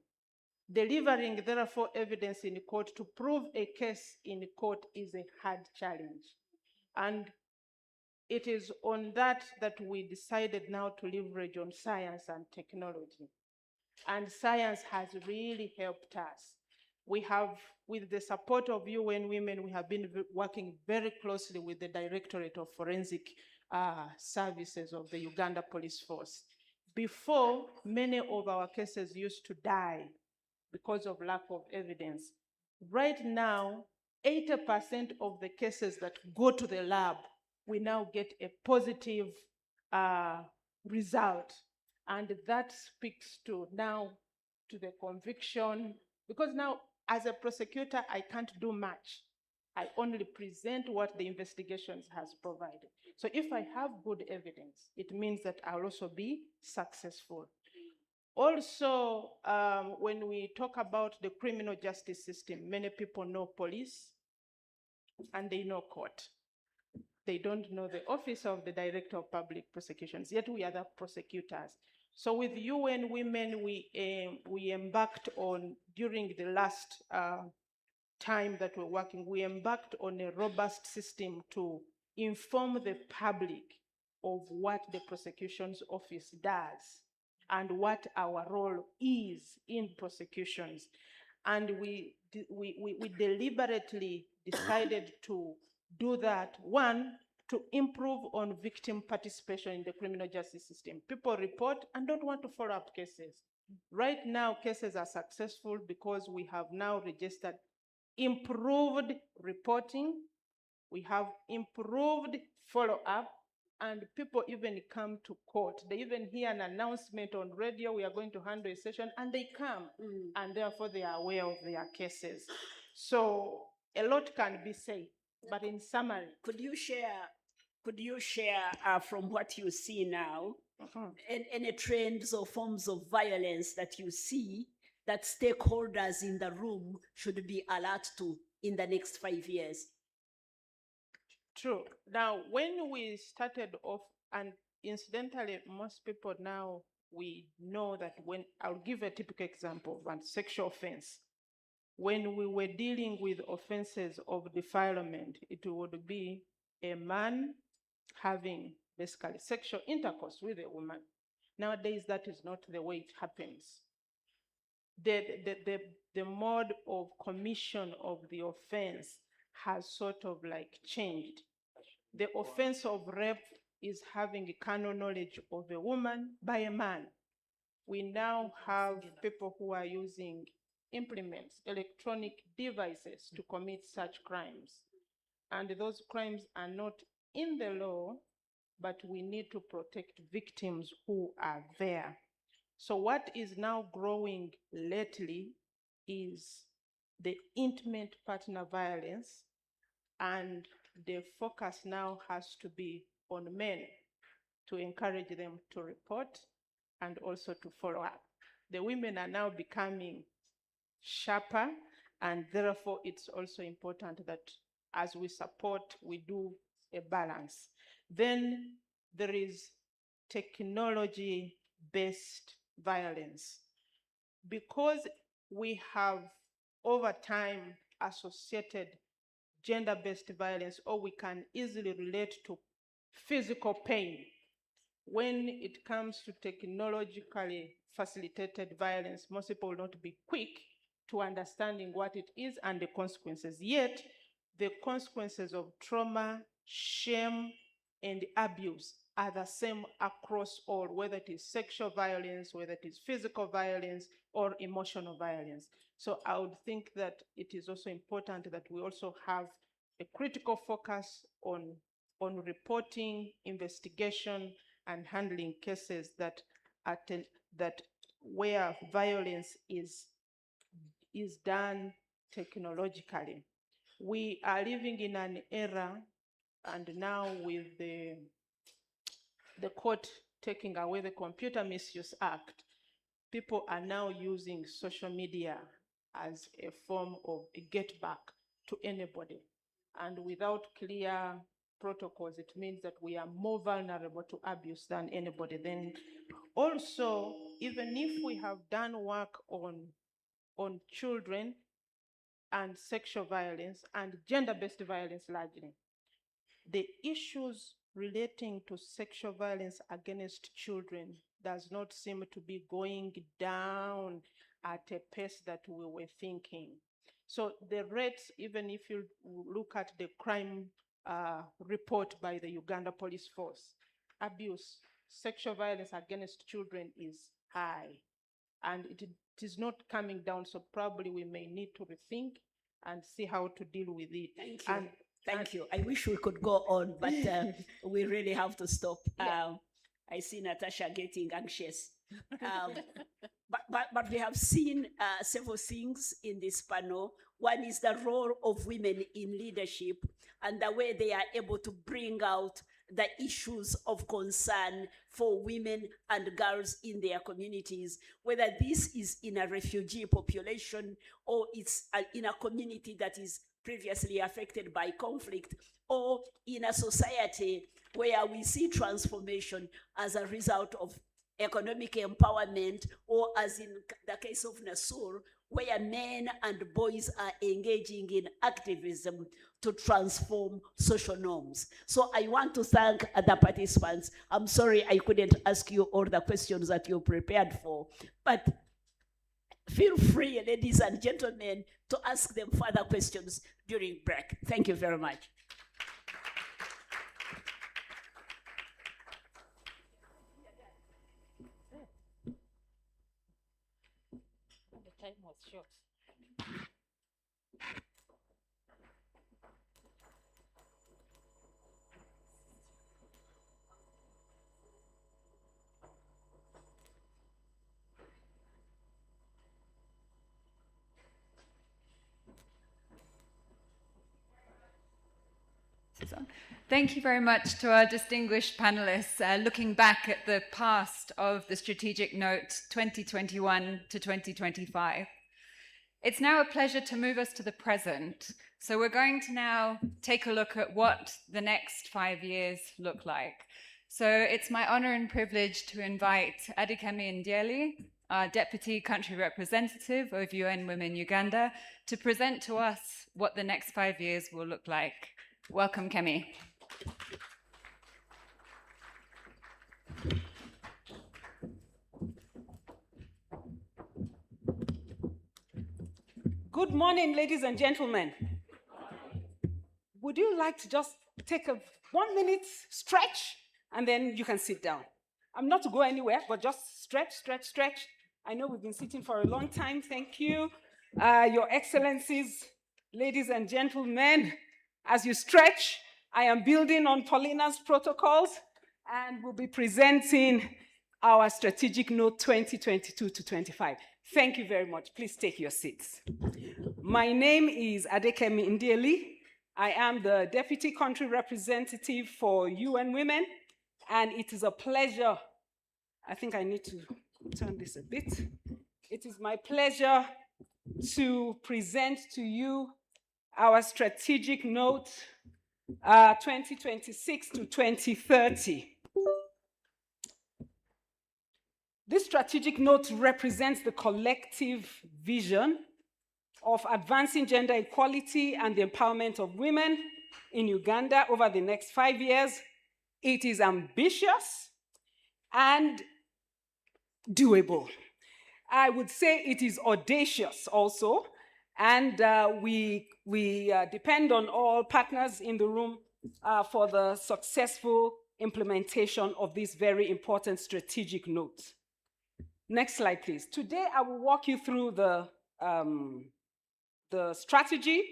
Delivering, therefore, evidence in court to prove a case in court is a hard challenge. And it is on that we decided now to leverage on science and technology. And science has really helped us. We have, with the support of UN Women, we have been working very closely with the Directorate of Forensic Services of the Uganda Police Force. Before, many of our cases used to die because of lack of evidence. Right now, 80% of the cases that go to the lab, we now get a positive result. And that speaks to the conviction, because now as a prosecutor, I can't do much. I only present what the investigations has provided. So if I have good evidence, it means that I'll also be successful. Also, when we talk about the criminal justice system, many people know police and they know court. They don't know the office of the Director of Public Prosecutions, yet we are the prosecutors. So with UN Women, we embarked on, during the last time that we're working, we embarked on a robust system to inform the public of what the prosecution's office does and what our role is in prosecutions. And we deliberately decided to do that, one, to improve on victim participation in the criminal justice system. People report and don't want to follow up cases. Right now, cases are successful because we have now registered improved reporting, we have improved follow-up, and people even come to court. They even hear an announcement on radio, we are going to handle a session, and they come, and therefore they are aware of their cases. So a lot can be said, but in summary. Could you share from what you see now, any trends or forms of violence that you see that stakeholders in the room should be alert to in the next 5 years? True. Now, when we started off, and incidentally, most people now, we know that when, I'll give a typical example of a sexual offense. When we were dealing with offenses of defilement, it would be a man having basically sexual intercourse with a woman. Nowadays, that is not the way it happens. The mode of commission of the offense has sort of like changed. The offense of rape is having a carnal knowledge of a woman by a man. We now have people who are using implements, electronic devices to commit such crimes. And those crimes are not in the law, but we need to protect victims who are there. So what is now growing lately is the intimate partner violence, and the focus now has to be on men to encourage them to report and also to follow up. The women are now becoming sharper, and therefore it's also important that as we support, we do a balance. Then there is technology-based violence. Because we have over time associated gender-based violence, or we can easily relate to physical pain. When it comes to technologically facilitated violence, most people will not be quick to understanding what it is and the consequences. Yet, the consequences of trauma, shame, and abuse are the same across all, whether it is sexual violence, whether it is physical violence, or emotional violence. So I would think that it is also important that we also have a critical focus on reporting, investigation, and handling cases that where violence is done technologically. We are living in an era, and now with the court taking away the Computer Misuse Act, people are now using social media as a form of a get back to anybody. And without clear protocols, it means that we are more vulnerable to abuse than anybody. Then also, even if we have done work on children and sexual violence and gender-based violence largely, the issues relating to sexual violence against children does not seem to be going down at a pace that we were thinking. So the rates, even if you look at the crime report by the Uganda Police Force, abuse, sexual violence against children is high, and it is not coming down. So probably we may need to rethink and see how to deal with it. Thank you. Thank you. I wish we could go on, but we really have to stop. Yeah. I see Natasha getting anxious. But we have seen several things in this panel. One is the role of women in leadership and the way they are able to bring out the issues of concern for women and girls in their communities, whether this is in a refugee population or it's in a community that is previously affected by conflict, or in a society where we see transformation as a result of economic empowerment, or as in the case of Nasur, where men and boys are engaging in activism to transform social norms. So I want to thank the participants. I'm sorry I couldn't ask you all the questions that you prepared for, but feel free, ladies and gentlemen, to ask them further questions during break. Thank you very much. The time was short. Thank you very much to our distinguished panelists. Looking back at the past of the Strategic Note 2021 to 2025. It's now a pleasure to move us to the present. So we're going to now take a look at what the next 5 years look like. So it's my honor and privilege to invite Adikemi Ndieli, our Deputy Country Representative of UN Women Uganda, to present to us what the next 5 years will look like. Welcome, Kemi. Good morning, ladies and gentlemen. Would you like to just take a 1 minute stretch and then you can sit down? I'm not to go anywhere, but just stretch, stretch, stretch. I know we've been sitting for a long time. Thank you. Your Excellencies, ladies and gentlemen, as you stretch, I am building on Paulina's protocols and will be presenting our Strategic Note 2022 to 25. Thank you very much. Please take your seats. My name is Adikemi Ndieli. I am the Deputy Country Representative for UN Women, And it is a pleasure. I think I need to turn this a bit. It is my pleasure to present to you our strategic note 2026 to 2030. This strategic note represents the collective vision of advancing gender equality and the empowerment of women in Uganda over the next 5 years. It is ambitious and doable. I would say it is audacious also, and we depend on all partners in the room for the successful implementation of this very important strategic note. Next slide, please. Today, I will walk you through the strategy,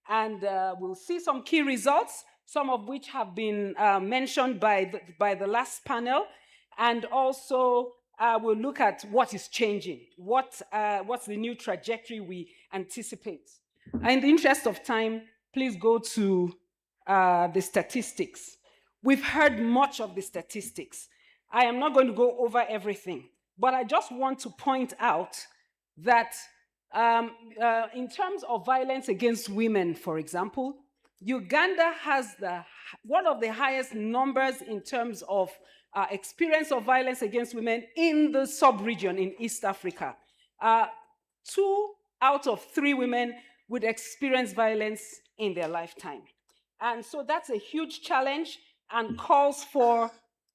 and we'll see some key results, some of which have been mentioned by the last panel, and also we'll look at what is changing, what's the new trajectory we anticipate. In the interest of time, please go to the statistics. We've heard much of the statistics. I am not going to go over everything, but I just want to point out that in terms of violence against women, for example, Uganda has one of the highest numbers in terms of experience of violence against women in the sub-region in East Africa. 2 out of 3 women would experience violence in their lifetime. And so that's a huge challenge and calls for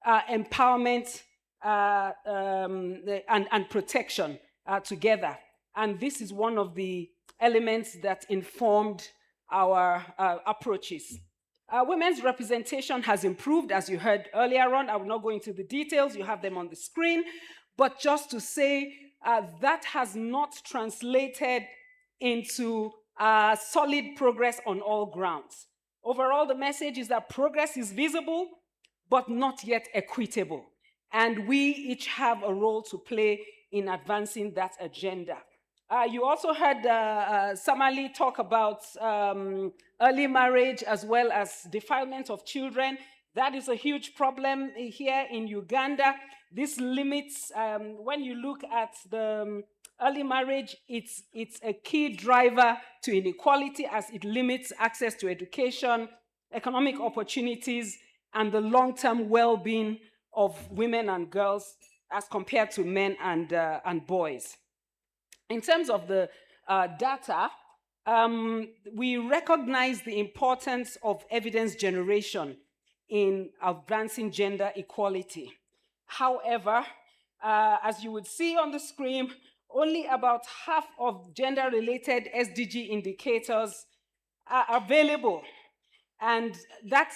empowerment and protection together. And this is one of the elements that informed our approaches. Women's representation has improved, as you heard earlier on. I will not go into the details. You have them on the screen. But just to say, that has not translated into solid progress on all grounds. Overall, the message is that progress is visible, but not yet equitable. And we each have a role to play in advancing that agenda. You also heard Samali talk about early marriage as well as defilement of children. That is a huge problem here in Uganda. This limits, when you look at the early marriage, it's a key driver to inequality as it limits access to education, economic opportunities, and the long-term well-being of women and girls as compared to men and boys. In terms of the data, we recognize the importance of evidence generation in advancing gender equality. However, as you would see on the screen, only about half of gender-related SDG indicators are available, and that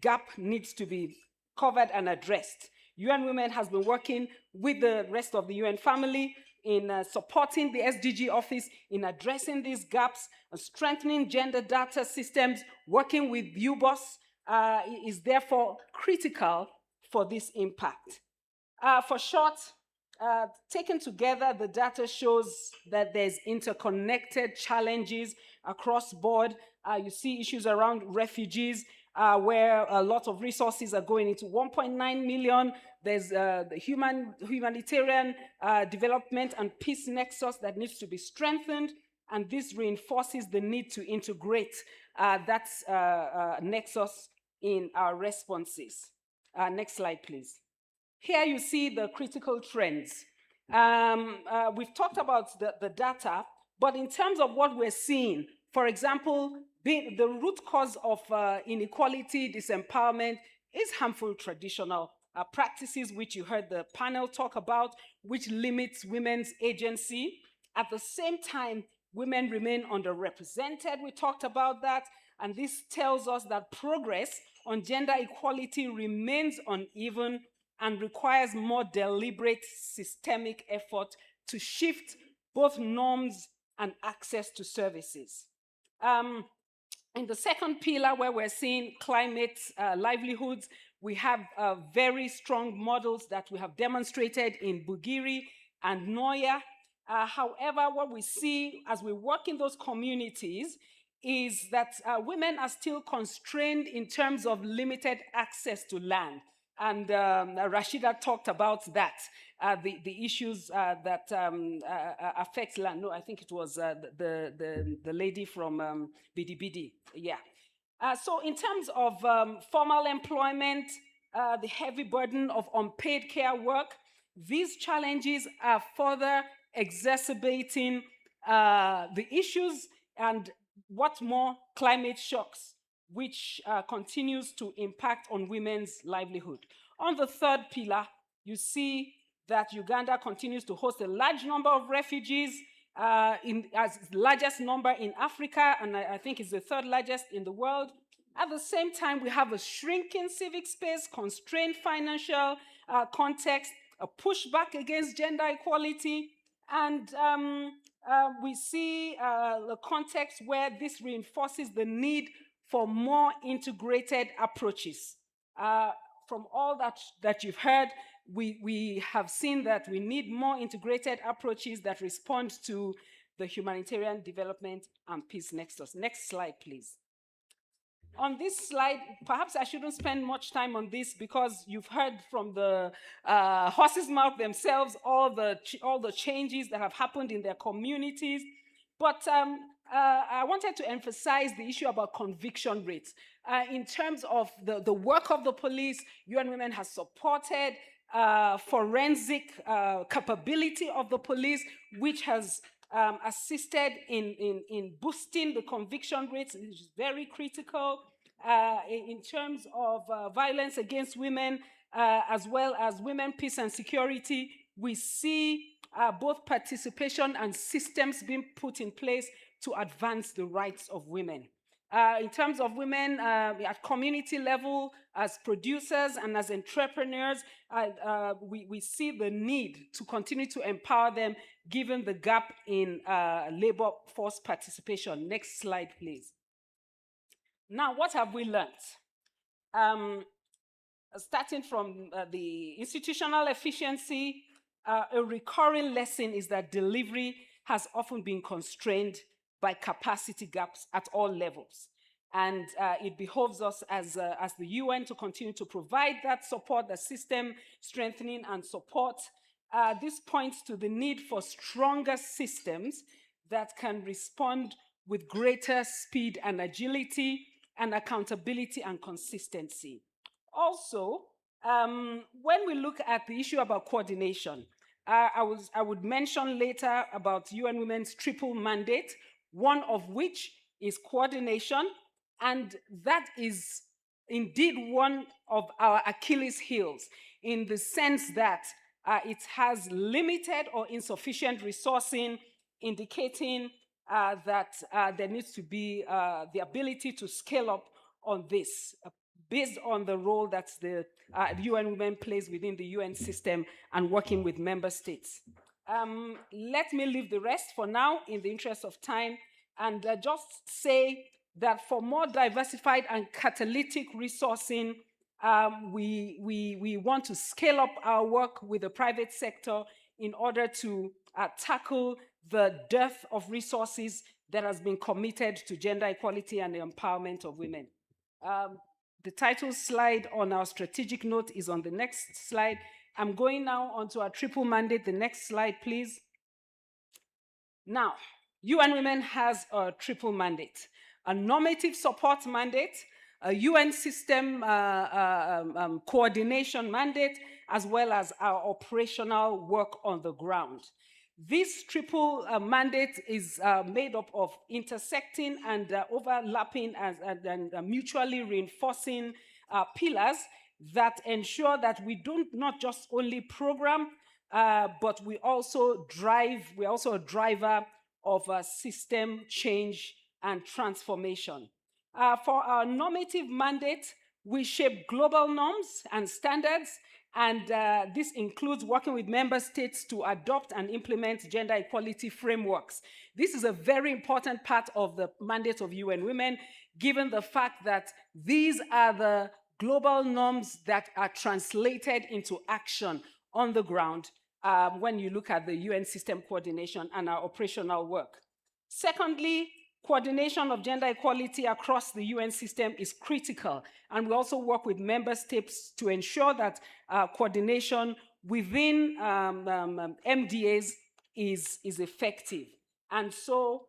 gap needs to be covered and addressed. UN Women has been working with the rest of the UN family in supporting the SDG office in addressing these gaps, strengthening gender data systems, working with UBOS is therefore critical for this impact. For short, taken together, the data shows that there's interconnected challenges across board. You see issues around refugees, where a lot of resources are going into 1.9 million. There's the humanitarian development and peace nexus that needs to be strengthened, and this reinforces the need to integrate that nexus in our responses. Next slide, please. Here you see the critical trends. We've talked about the data, but in terms of what we're seeing, for example, the root cause of inequality, disempowerment, is harmful traditional practices, which you heard the panel talk about, which limits women's agency. At the same time, women remain underrepresented. We talked about that. And this tells us that progress on gender equality remains uneven and requires more deliberate systemic effort to shift both norms and access to services. In the second pillar, where we're seeing climate livelihoods, we have very strong models that we have demonstrated in Bugiri and Noya. However, what we see as we work in those communities is that women are still constrained in terms of limited access to land. And Rashida talked about that, the issues that affect land. No, I think it was the lady from BDBD. Yeah. So in terms of formal employment, the heavy burden of unpaid care work, these challenges are further exacerbating the issues and what more, climate shocks, which continues to impact on women's livelihood. On the third pillar, you see that Uganda continues to host a large number of refugees, as the largest number in Africa, and I think it's the third largest in the world. At the same time, we have a shrinking civic space, constrained financial context, a pushback against gender equality, and we see the context where this reinforces the need for more integrated approaches. From all that you've heard, we have seen that we need more integrated approaches that respond to the humanitarian development and peace nexus. Next slide, please. On this slide, perhaps I shouldn't spend much time on this because you've heard from the horse's mouth themselves all the changes that have happened in their communities. But I wanted to emphasize the issue about conviction rates. In terms of the work of the police, UN Women has supported forensic capability of the police, which has assisted in boosting the conviction rates, which is very critical. In terms of violence against women, as well as women, peace and security, we see both participation and systems being put in place to advance the rights of women. In terms of women at community level, as producers and as entrepreneurs, we see the need to continue to empower them given the gap in labor force participation. Next slide, please. Now, what have we learned? Starting from the institutional efficiency, a recurring lesson is that delivery has often been constrained by capacity gaps at all levels. And it behoves us as the UN to continue to provide that support, the system strengthening and support. This points to the need for stronger systems that can respond with greater speed and agility and accountability and consistency. Also, when we look at the issue about coordination, I would mention later about UN Women's triple mandate, one of which is coordination, and that is indeed one of our Achilles' heels in the sense that it has limited or insufficient resourcing, indicating that there needs to be the ability to scale up on this based on the role that the UN Women plays within the UN system and working with member states. Let me leave the rest for now in the interest of time and just say that for more diversified and catalytic resourcing, we want to scale up our work with the private sector in order to tackle the dearth of resources that has been committed to gender equality and the empowerment of women. The title slide on our strategic note is on the next slide. I'm going now onto our triple mandate. The next slide, please. Now, UN Women has a triple mandate, a normative support mandate, a UN system coordination mandate, as well as our operational work on the ground. This triple mandate is made up of intersecting and overlapping and mutually reinforcing pillars that ensure that we don't not just only program, but we're also a driver of system change and transformation. For our normative mandate, we shape global norms and standards, and this includes working with member states to adopt and implement gender equality frameworks. This is a very important part of the mandate of UN Women, given the fact that these are the global norms that are translated into action on the ground when you look at the UN system coordination and our operational work. Secondly, Coordination of gender equality across the UN system is critical, and we also work with member states to ensure that coordination within MDAs is effective. And so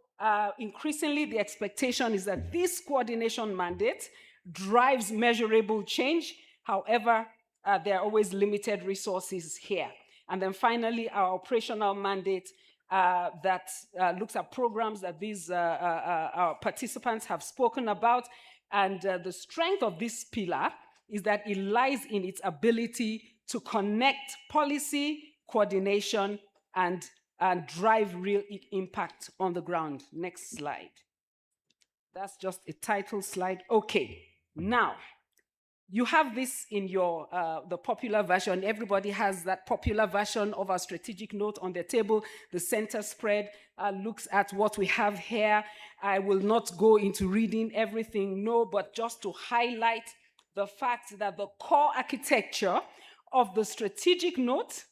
increasingly the expectation is that this coordination mandate drives measurable change. However, there are always limited resources here. And then finally, our operational mandate that looks at programs that these our participants have spoken about. And the strength of this pillar is that it lies in its ability to connect policy, coordination, and drive real impact on the ground. Next slide. That's just a title slide. Okay, now, you have this in your the popular version. Everybody has that popular version of our strategic note on the table. The center spread looks at what we have here. I will not go into reading everything, no, but just to highlight the fact that the core architecture of the strategic note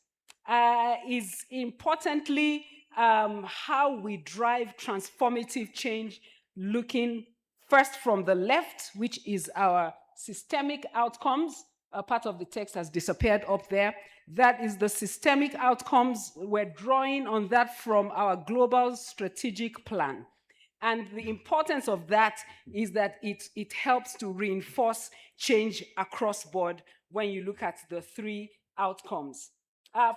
is importantly how we drive transformative change, looking first from the left, which is our systemic outcomes. A part of the text has disappeared up there. That is the systemic outcomes. We're drawing on that from our global strategic plan. And the importance of that is that it helps to reinforce change across board when you look at the three outcomes.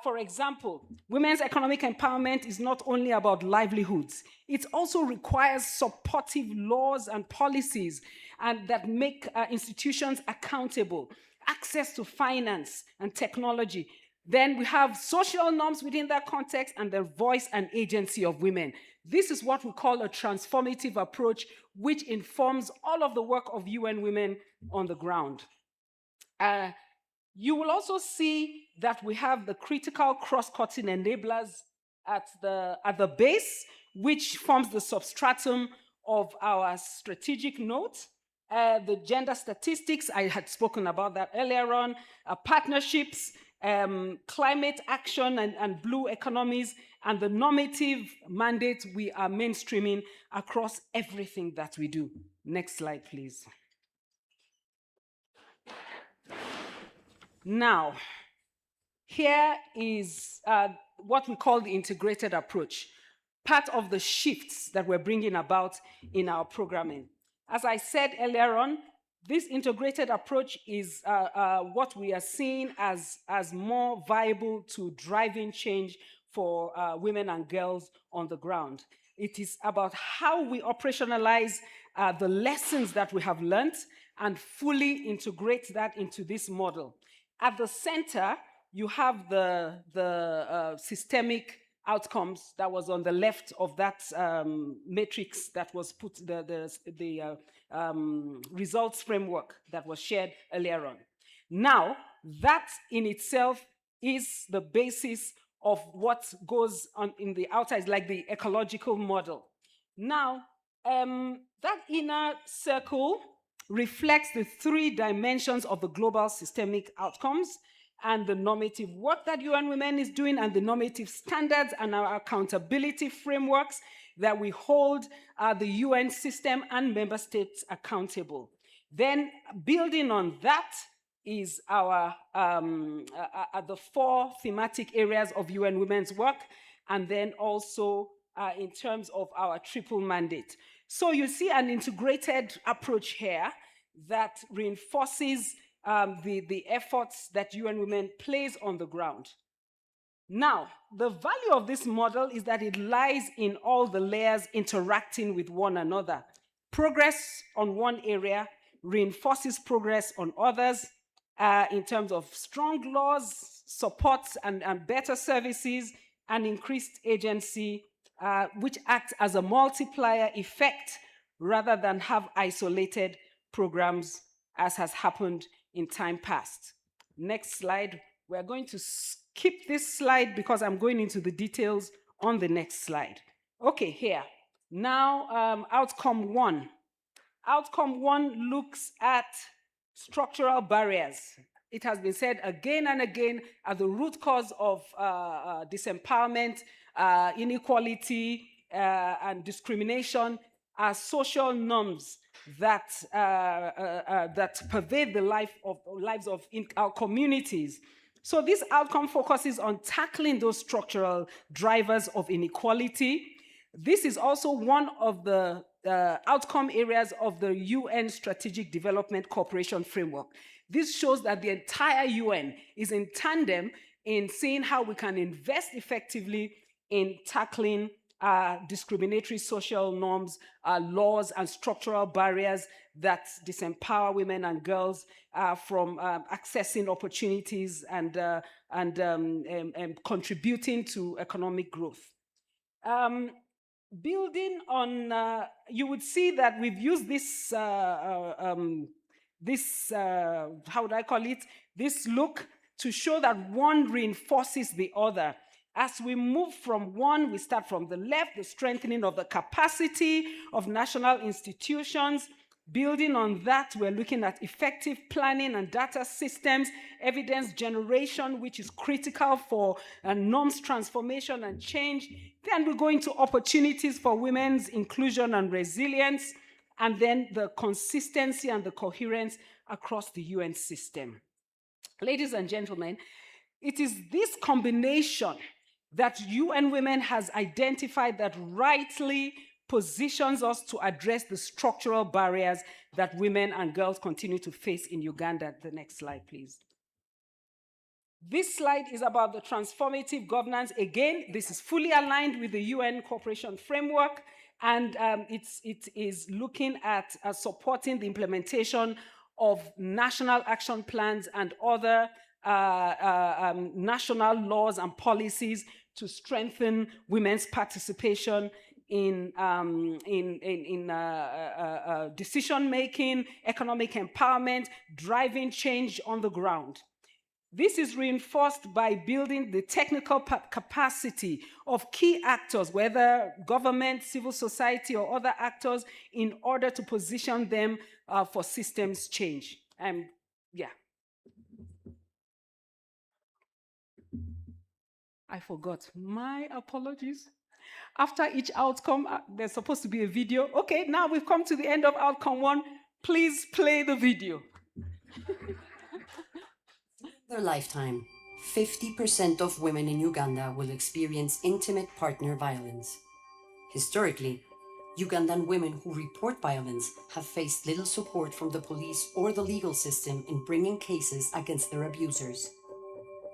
For example, women's economic empowerment is not only about livelihoods, it also requires supportive laws and policies and that make institutions accountable, access to finance and technology. Then we have social norms within that context and the voice and agency of women. This is what we call a transformative approach, which informs all of the work of UN Women on the ground. You will also see that we have the critical cross-cutting enablers at the base, which forms the substratum of our strategic note. The gender statistics, I had spoken about that earlier on, partnerships, climate action and blue economies, and the normative mandate we are mainstreaming across everything that we do. Next slide, please. Now, here is what we call the integrated approach, part of the shifts that we're bringing about in our programming. As I said earlier on, this integrated approach is what we are seeing as more viable to driving change for women and girls on the ground. It is about how we operationalize the lessons that we have learned and fully integrate that into this model. At the center, you have the systemic outcomes that was on the left of that matrix that was put, the results framework that was shared earlier on. Now, that in itself is the basis of what goes on in the outside, like the ecological model. Now, that inner circle reflects the three dimensions of the global systemic outcomes and the normative work that UN Women is doing and the normative standards and our accountability frameworks that we hold the UN system and member states accountable. Then building on that is our the four thematic areas of UN Women's work, and then also in terms of our triple mandate. So you see an integrated approach here that reinforces the efforts that UN Women plays on the ground. Now, the value of this model is that it lies in all the layers interacting with one another. Progress on one area reinforces progress on others in terms of strong laws, support and better services, and increased agency, which acts as a multiplier effect rather than have isolated programs as has happened in time past. Next slide. We're going to skip this slide because I'm going into the details on the next slide. Okay, here. Now, outcome one. Outcome one looks at structural barriers. It has been said again and again as the root cause of disempowerment, inequality, and discrimination are social norms that, that pervade the lives of our communities. So this outcome focuses on tackling those structural drivers of inequality. This is also one of the outcome areas of the UN Strategic Development Cooperation Framework. This shows that the entire UN is in tandem in seeing how we can invest effectively in tackling discriminatory social norms, laws, and structural barriers that disempower women and girls from accessing opportunities and contributing to economic growth. Building on, you would see that we've used this, how would I call it? This look to show that one reinforces the other. As we move from one, we start from the left, the strengthening of the capacity of national institutions. Building on that, we're looking at effective planning and data systems, evidence generation, which is critical for norms transformation and change. Then we go into opportunities for women's inclusion and resilience, and then the consistency and the coherence across the UN system. Ladies and gentlemen, it is this combination that UN Women has identified that rightly positions us to address the structural barriers that women and girls continue to face in Uganda. The next slide, please. This slide is about the transformative governance. Again, this is fully aligned with the UN Cooperation Framework, and it is looking at supporting the implementation of national action plans and other national laws and policies to strengthen women's participation in decision-making, economic empowerment, driving change on the ground. This is reinforced by building the technical capacity of key actors, whether government, civil society, or other actors, in order to position them for systems change. Yeah. I forgot. My apologies. After each outcome, there's supposed to be a video. Okay, now we've come to the end of outcome one. Please play the video. Their lifetime, 50% of women in Uganda will experience intimate partner violence. Historically, Ugandan women who report violence have faced little support from the police or the legal system in bringing cases against their abusers.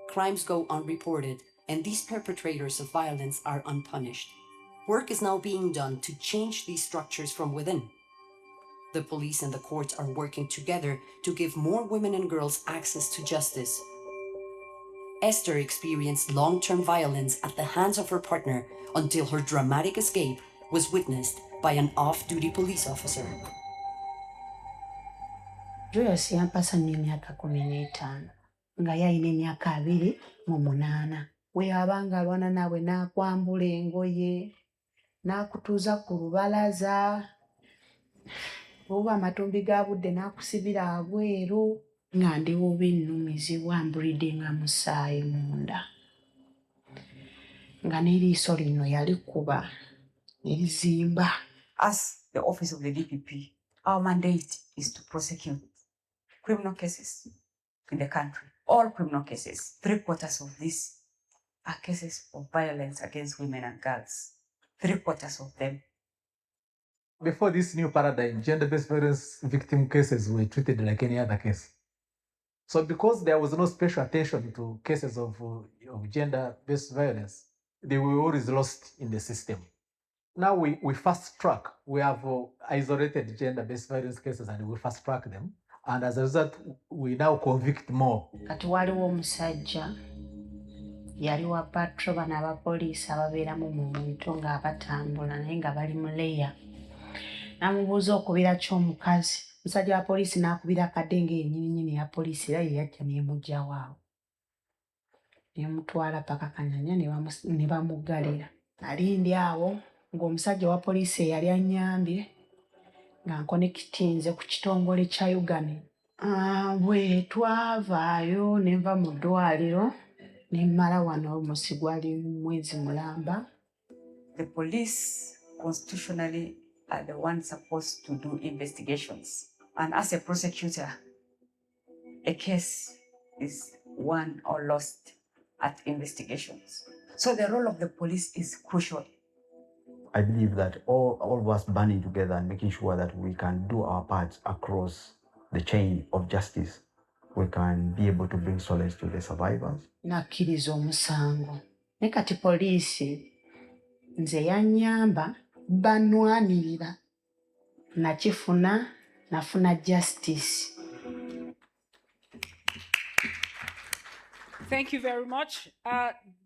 Crimes go unreported, and these perpetrators of violence are unpunished. Work is now being done to change these structures from within. The police and the courts are working together to give more women and girls access to justice. Esther experienced long-term violence at the hands of her partner until her dramatic escape was witnessed by an off-duty police officer. Joyce yampasa nnyo emyaka 15 nga yalina emyaka 28. Weeyabanga alwana naawe n'akwambula engoye n'akutuuza ku lubalaza. Oba amatumbi ga budde n'akusibira abweru nga ndi oba ennumizibwa mbuliddenga musaayi munda. Nga n'eriiso lino yalikuba nerizimba. As the Office of the DPP, our mandate is to prosecute criminal cases in the country. All criminal cases. 3/4 of these are cases of violence against women and girls. 3/4 of them. Before this new paradigm, gender-based violence victim cases were treated like any other case. So because there was no special attention to cases of gender-based violence, they were always lost in the system. Now we fast track. We have isolated gender-based violence cases and we fast track them. And as a result, we now convict more. Kati waliwo omusajja yali wa patro bano abapoliisi ababeeramu mu muntu ng'abatambula naye nga bali mu leya. Namubuuza okubira ky'omukazi. Musajja wa poliisi n'akubira akadde ng'ennyininyini ya poliisi era ye yajja n'emugya waawo. Ne mutwala paka Kanyanya ne bamuggalira. Nali ndi awo ng'omusajja wa poliisi eyali annyambye nga nkonekitinze ku kitongole kya Uganda. Bwe twavaayo ne nva mu ddwaliro ne mmala wano omusi gwali mwezi mulamba. The police constitutionally are the ones supposed to do investigations. And as a prosecutor, a case is won or lost at investigations. So the role of the police is crucial. I believe that all of us banding together and making sure that we can do our parts across the chain of justice, we can be able to bring solace to the survivors. Nakkiriza omusango. Ne kati poliisi nze yannyamba banwanirira. Nakifuna, nafuna justice. Thank you very much.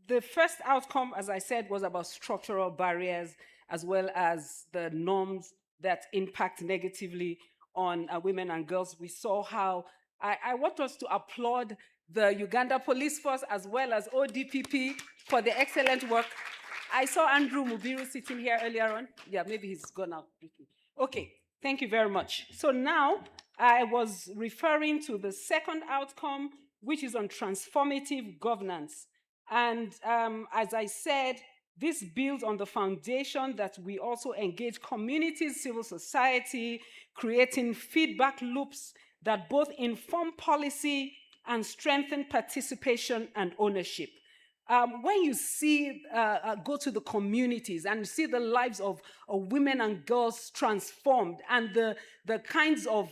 The first outcome, as I said, was about structural barriers as well as the norms that impact negatively on women and girls. We saw how, I want us to applaud the Uganda Police Force as well as ODPP for the excellent work. I saw Andrew Mubiru sitting here earlier on. Yeah, maybe he's gone out quickly. Okay, thank you very much. So now I was referring to the second outcome, which is on transformative governance. And as I said, this builds on the foundation that we also engage communities, civil society, creating feedback loops that both inform policy and strengthen participation and ownership. When you see, go to the communities and see the lives of women and girls transformed and the kinds of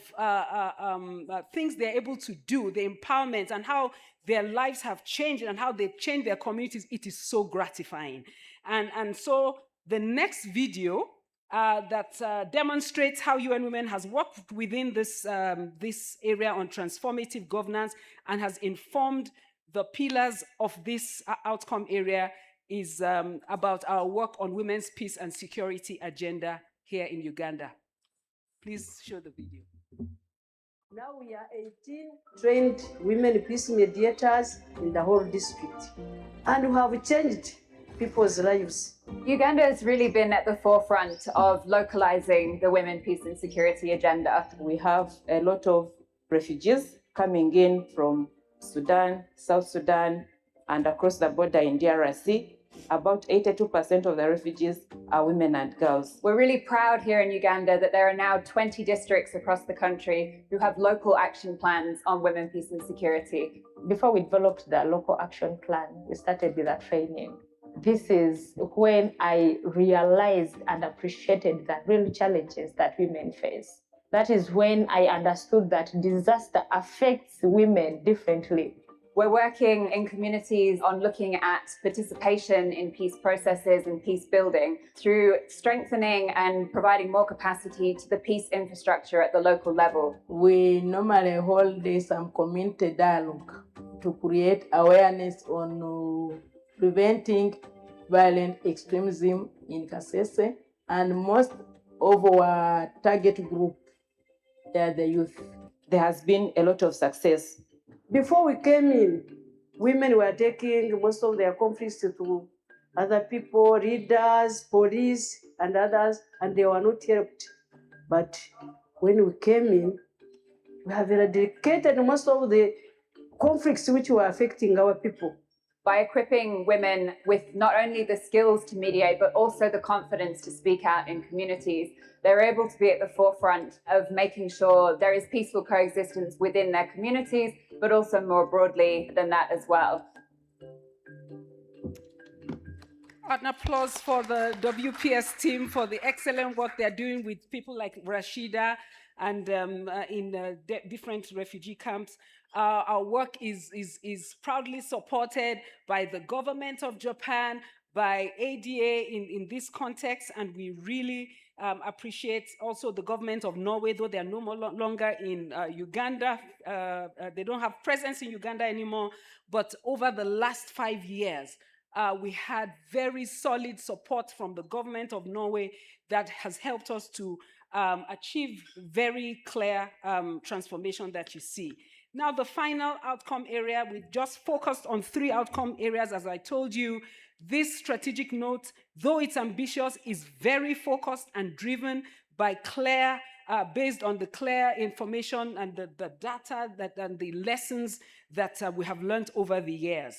things they're able to do, the empowerment and how their lives have changed and how they've changed their communities, it is so gratifying. And so the next video that demonstrates how UN Women has worked within this, this area on transformative governance and has informed the pillars of this outcome area is about our work on women's peace and security agenda here in Uganda. Please show the video. Now we are 18 trained women peace mediators in the whole district, and we have changed people's lives. Uganda has really been at the forefront of localizing the women, peace and security agenda. We have a lot of refugees coming in from Sudan, South Sudan, and across the border in DRC. About 82% of the refugees are women and girls. We're really proud here in Uganda that there are now 20 districts across the country who have local action plans on women, peace and security. Before we developed the local action plan, we started with a training. This is when I realized and appreciated the real challenges that women face. That is when I understood that disaster affects women differently. We're working in communities on looking at participation in peace processes and peace building through strengthening and providing more capacity to the peace infrastructure at the local level. We normally hold some community dialogue to create awareness on preventing violent extremism in Kasese, and most of our target group, they are the youth. There has been a lot of success. Before we came in, women were taking most of their conflicts to other people, leaders, police, and others, and they were not helped. But when we came in, we have eradicated most of the conflicts which were affecting our people. By equipping women with not only the skills to mediate, but also the confidence to speak out in communities, they're able to be at the forefront of making sure there is peaceful coexistence within their communities, but also more broadly than that as well. An applause for the WPS team for the excellent work they're doing with people like Rashida and in different refugee camps. Our work is proudly supported by the government of Japan, by ADA in this context, and we really appreciate also the government of Norway, though they are no longer in Uganda. They don't have presence in Uganda anymore, but over the last 5 years, we had very solid support from the government of Norway that has helped us to achieve very clear transformation that you see. Now, the final outcome area, we just focused on 3 outcome areas, as I told you. This strategic note, though it's ambitious, is very focused and driven by clear, based on the clear information and the data and the lessons that we have learned over the years.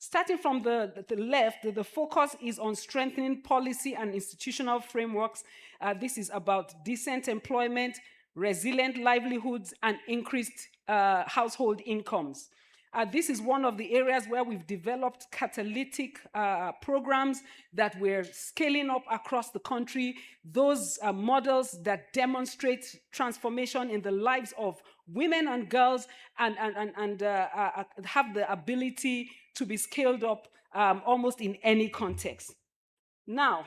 Starting from the left, the focus is on strengthening policy and institutional frameworks. This is about decent employment, resilient livelihoods, and increased household incomes. This is one of the areas where we've developed catalytic programs that we're scaling up across the country. Those models that demonstrate transformation in the lives of women and girls and have the ability to be scaled up almost in any context. Now,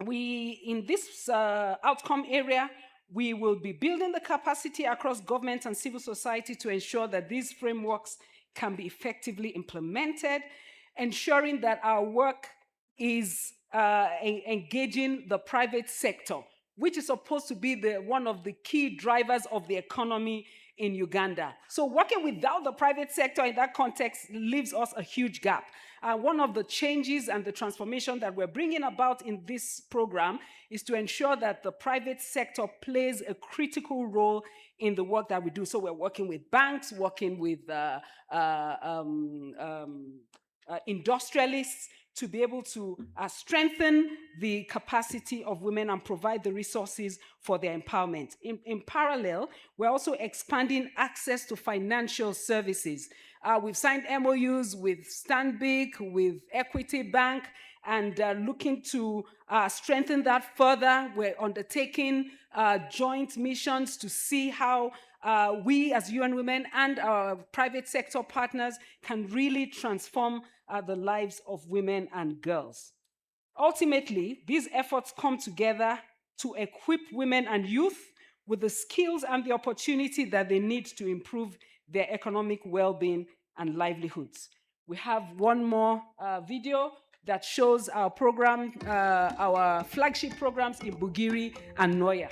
in this outcome area, we will be building the capacity across government and civil society to ensure that these frameworks can be effectively implemented, ensuring that our work is engaging the private sector, which is supposed to be one of the key drivers of the economy in Uganda. So working without the private sector in that context leaves us a huge gap. One of the changes and the transformation that we're bringing about in this program is to ensure that the private sector plays a critical role in the work that we do. So we're working with banks, working with industrialists to be able to strengthen the capacity of women and provide the resources for their empowerment. In parallel, we're also expanding access to financial services. We've signed MOUs with Stanbic, with Equity Bank, and looking to strengthen that further. We're undertaking joint missions to see how we as UN Women and our private sector partners can really transform the lives of women and girls. Ultimately, these efforts come together to equip women and youth with the skills and the opportunity that they need to improve their economic well-being and livelihoods. We have one more video that shows our program, our flagship programs in Bugiri and Noya.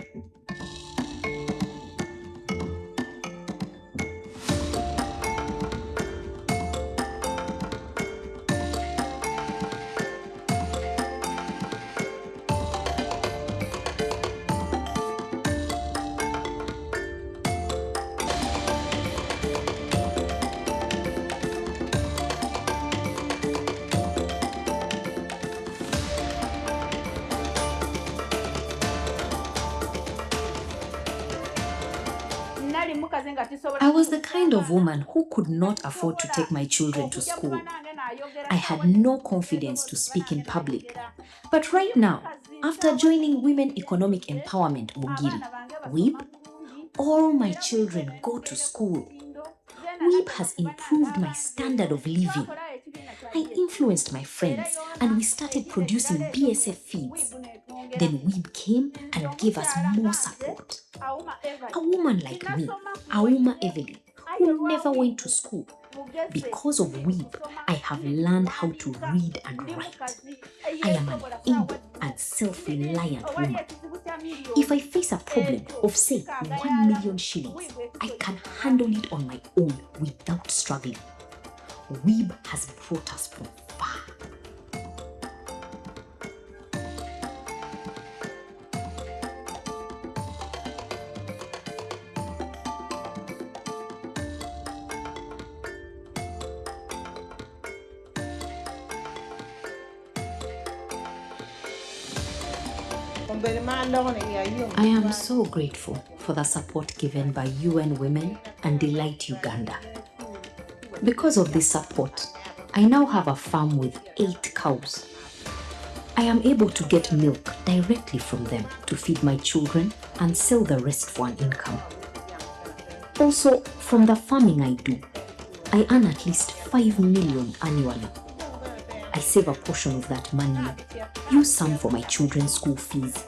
I was the kind of woman who could not afford to take my children to school. I had no confidence to speak in public. But right now, after joining Women Economic Empowerment Bugiri, WEEB, all my children go to school. WEEB has improved my standard of living. I influenced my friends and we started producing BSF feeds. Then WEEB came and gave us more support. A woman like me, Auma Evelyn, who never went to school. Because of WEEB, I have learned how to read and write. I am an able and self-reliant woman. If I face a problem of, say, 1 million shillings, I can handle it on my own without struggling. WEEB has brought us from far. I am so grateful for the support given by UN Women and Delight Uganda. Because of this support, I now have a farm with 8 cows. I am able to get milk directly from them to feed my children and sell the rest for an income. Also, from the farming I do, I earn at least 5 million annually. I save a portion of that money, use some for my children's school fees,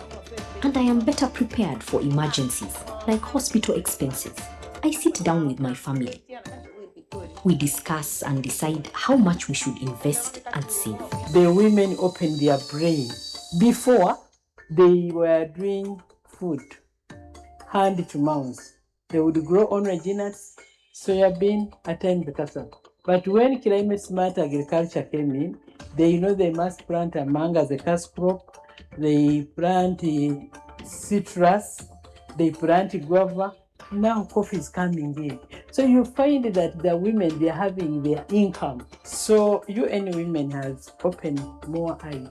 and I am better prepared for emergencies like hospital expenses. I sit down with my family. We discuss and decide how much we should invest and save. The women opened their brain. Before, they were doing food, hand to mouth. They would grow orange nuts, soybean, at times the cassava. But when climate smart agriculture came in, they must plant a mango as a cash crop. They plant citrus. They plant guava. Now coffee is coming in. So you find that the women, they're having their income. So UN Women has opened more eyes.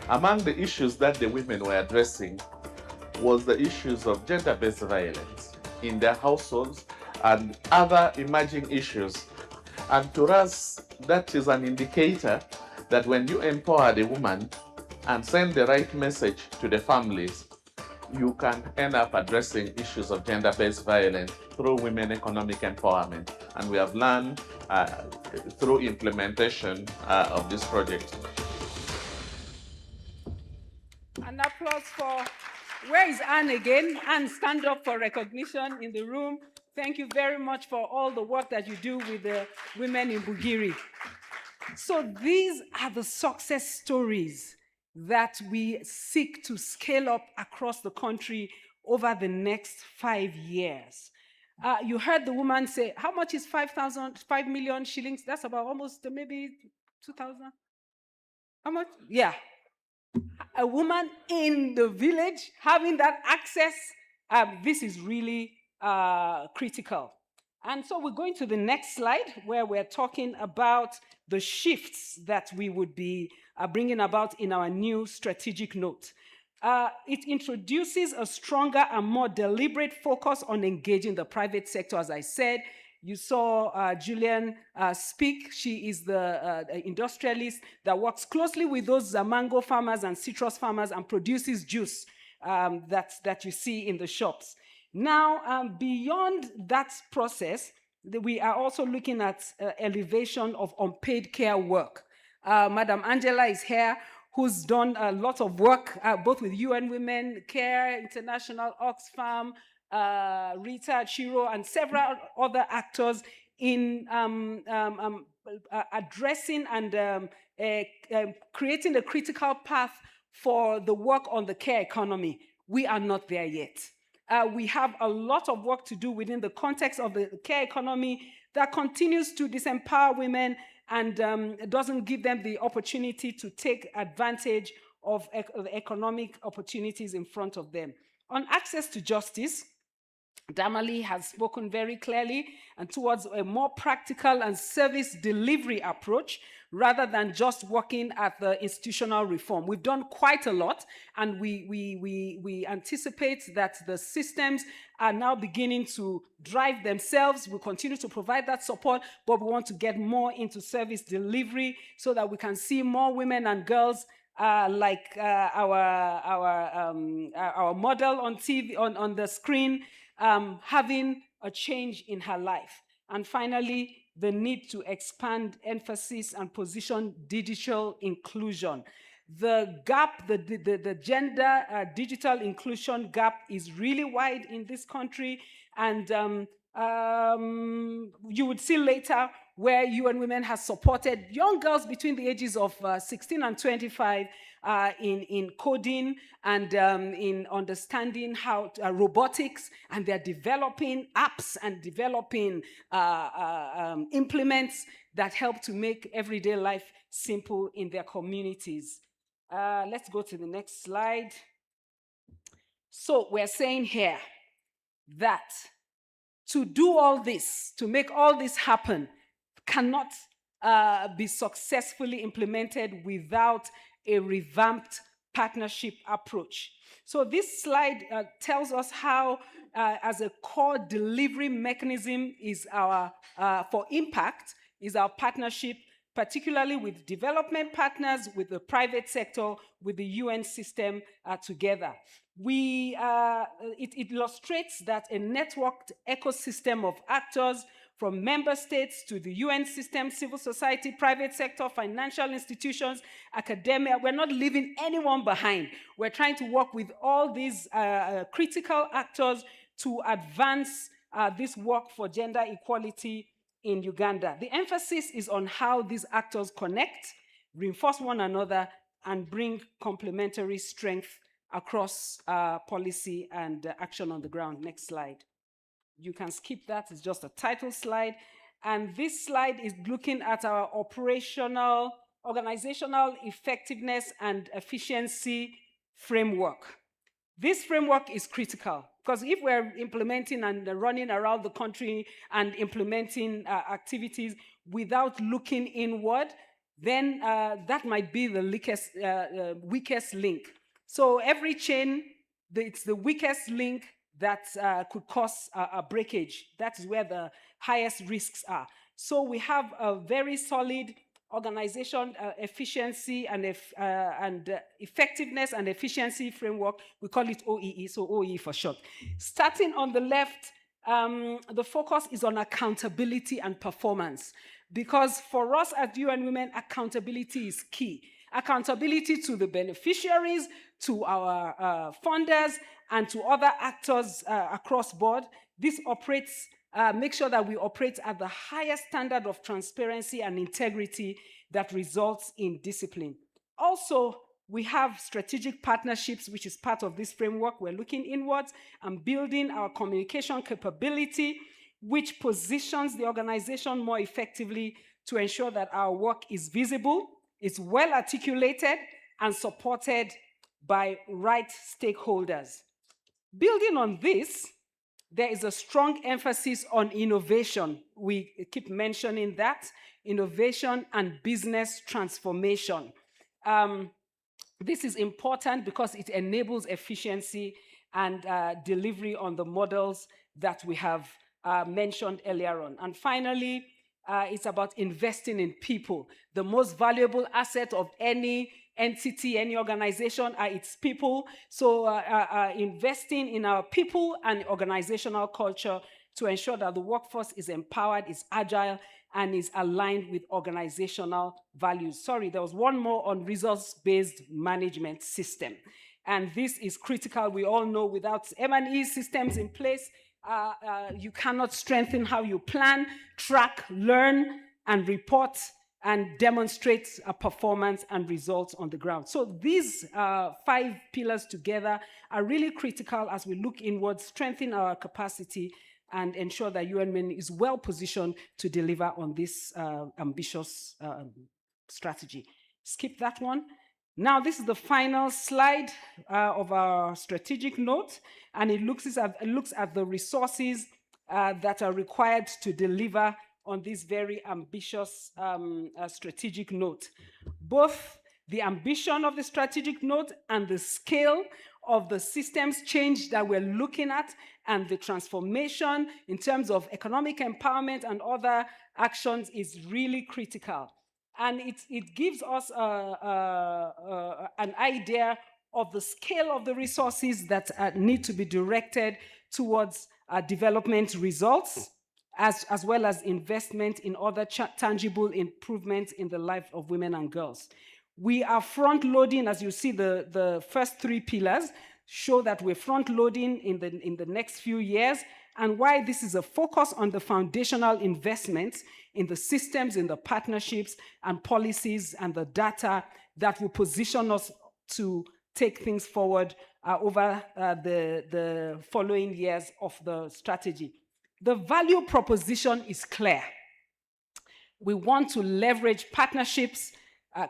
Among the issues that the women were addressing was the issues of gender-based violence in their households and other emerging issues. And to us, that is an indicator that when you empower the woman and send the right message to the families, you can end up addressing issues of gender-based violence through women economic empowerment. And we have learned through implementation of this project. An applause for, where is Anne again? Anne, stand up for recognition in the room. Thank you very much for all the work that you do with the women in Bugiri. So these are the success stories that we seek to scale up across the country over the next 5 years. You heard the woman say, how much is 5 million shillings? That's about almost maybe 2,000. How much? Yeah. A woman in the village having that access, this is really critical. And so we're going to the next slide where we're talking about the shifts that we would be bringing about in our new strategic note. It introduces a stronger and more deliberate focus on engaging the private sector, as I said. You saw Julian speak. She is the industrialist that works closely with those mango farmers and citrus farmers and produces juice that you see in the shops. Now, beyond that process, we are also looking at elevation of unpaid care work. Madam Angela is here, who's done a lot of work, both with UN Women, CARE International, Oxfam, Rita Chiro, and several other actors in addressing and creating a critical path for the work on the care economy. We are not there yet. We have a lot of work to do within the context of the care economy that continues to disempower women and doesn't give them the opportunity to take advantage of economic opportunities in front of them. On access to justice, Damali has spoken very clearly and towards a more practical and service delivery approach rather than just working at the institutional reform. We've done quite a lot, and we anticipate that the systems are now beginning to drive themselves. We'll continue to provide that support, but we want to get more into service delivery so that we can see more women and girls like our model on TV, on the screen, having a change in her life. And finally, the need to expand emphasis and position digital inclusion. The gap, the gender digital inclusion gap is really wide in this country, and you would see later where UN Women has supported young girls between the ages of 16 and 25 in coding and in understanding how robotics, and they're developing apps and developing implements that help to make everyday life simple in their communities. Let's go to the next slide. So we're saying here that to do all this, to make all this happen, cannot be successfully implemented without a revamped partnership approach. So this slide tells us how, as a core delivery mechanism, is our for impact is our partnership, particularly with development partners, with the private sector, with the UN system together. It illustrates that a networked ecosystem of actors from member states to the UN system, civil society, private sector, financial institutions, academia, we're not leaving anyone behind. We're trying to work with all these critical actors to advance this work for gender equality in Uganda. The emphasis is on how these actors connect, reinforce one another, and bring complementary strength across policy and action on the ground. Next slide. You can skip that, it's just a title slide. And this slide is looking at our organizational effectiveness and efficiency framework. This framework is critical. Because if we're implementing and running around the country and implementing activities without looking inward, then that might be the weakest link. So every chain, it's the weakest link that could cause a breakage. That is where the highest risks are. So we have a very solid organization efficiency and effectiveness and efficiency framework. We call it OEE, so OEE for short. Starting on the left, the focus is on accountability and performance, because for us at UN Women, accountability is key. Accountability to the beneficiaries, to our funders, and to other actors across board. This operates make sure that we operate at the highest standard of transparency and integrity that results in discipline. Also, we have strategic partnerships, which is part of this framework. We're looking inwards and building our communication capability, which positions the organization more effectively to ensure that our work is visible, is well articulated, and supported by right stakeholders. Building on this, there is a strong emphasis on innovation. We keep mentioning that, innovation and business transformation. This is important because it enables efficiency and delivery on the models that we have mentioned earlier on. And finally, it's about investing in people. The most valuable asset of any entity, any organization are its people. So investing in our people and organizational culture to ensure that the workforce is empowered, is agile, and is aligned with organizational values. Sorry, there was one more on results-based management system. And this is critical. We all know without M&E systems in place, you cannot strengthen how you plan, track, learn, and report and demonstrate a performance and results on the ground. So these 5 pillars together are really critical as we look inward, strengthen our capacity, and ensure that UN Women is well positioned to deliver on this ambitious strategy. Skip that one. Now, this is the final slide of our strategic note, and it looks at the resources that are required to deliver on this very ambitious strategic note. Both the ambition of the strategic note and the scale of the systems change that we're looking at and the transformation in terms of economic empowerment and other actions is really critical. And it gives us an idea of the scale of the resources that need to be directed towards development results, as well as investment in other tangible improvements in the life of women and girls. We are front-loading, as you see, the first 3 pillars show that we're front-loading in the next few years, and why this is a focus on the foundational investments in the systems, in the partnerships and policies and the data that will position us to take things forward over the following years of the strategy. The value proposition is clear. We want to leverage partnerships,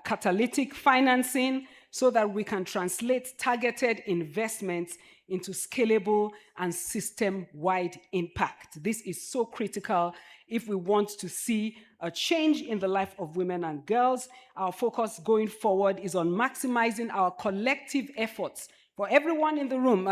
catalytic financing, so that we can translate targeted investments into scalable and system-wide impact. This is so critical if we want to see a change in the life of women and girls. Our focus going forward is on maximizing our collective efforts for everyone in the room,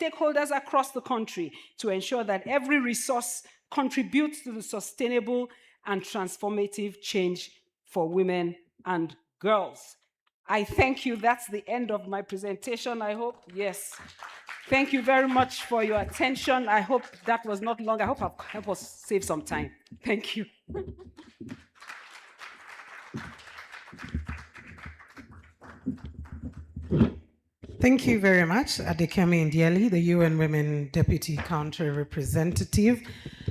stakeholders across the country, to ensure that every resource contributes to the sustainable and transformative change for women and girls. I thank you. That's the end of my presentation, I hope. Yes. Thank you very much for your attention. I hope that was not long. I hope I've helped us save some time. Thank you. Thank you very much, Adekemi Ndieli, the UN Women Deputy Country Representative.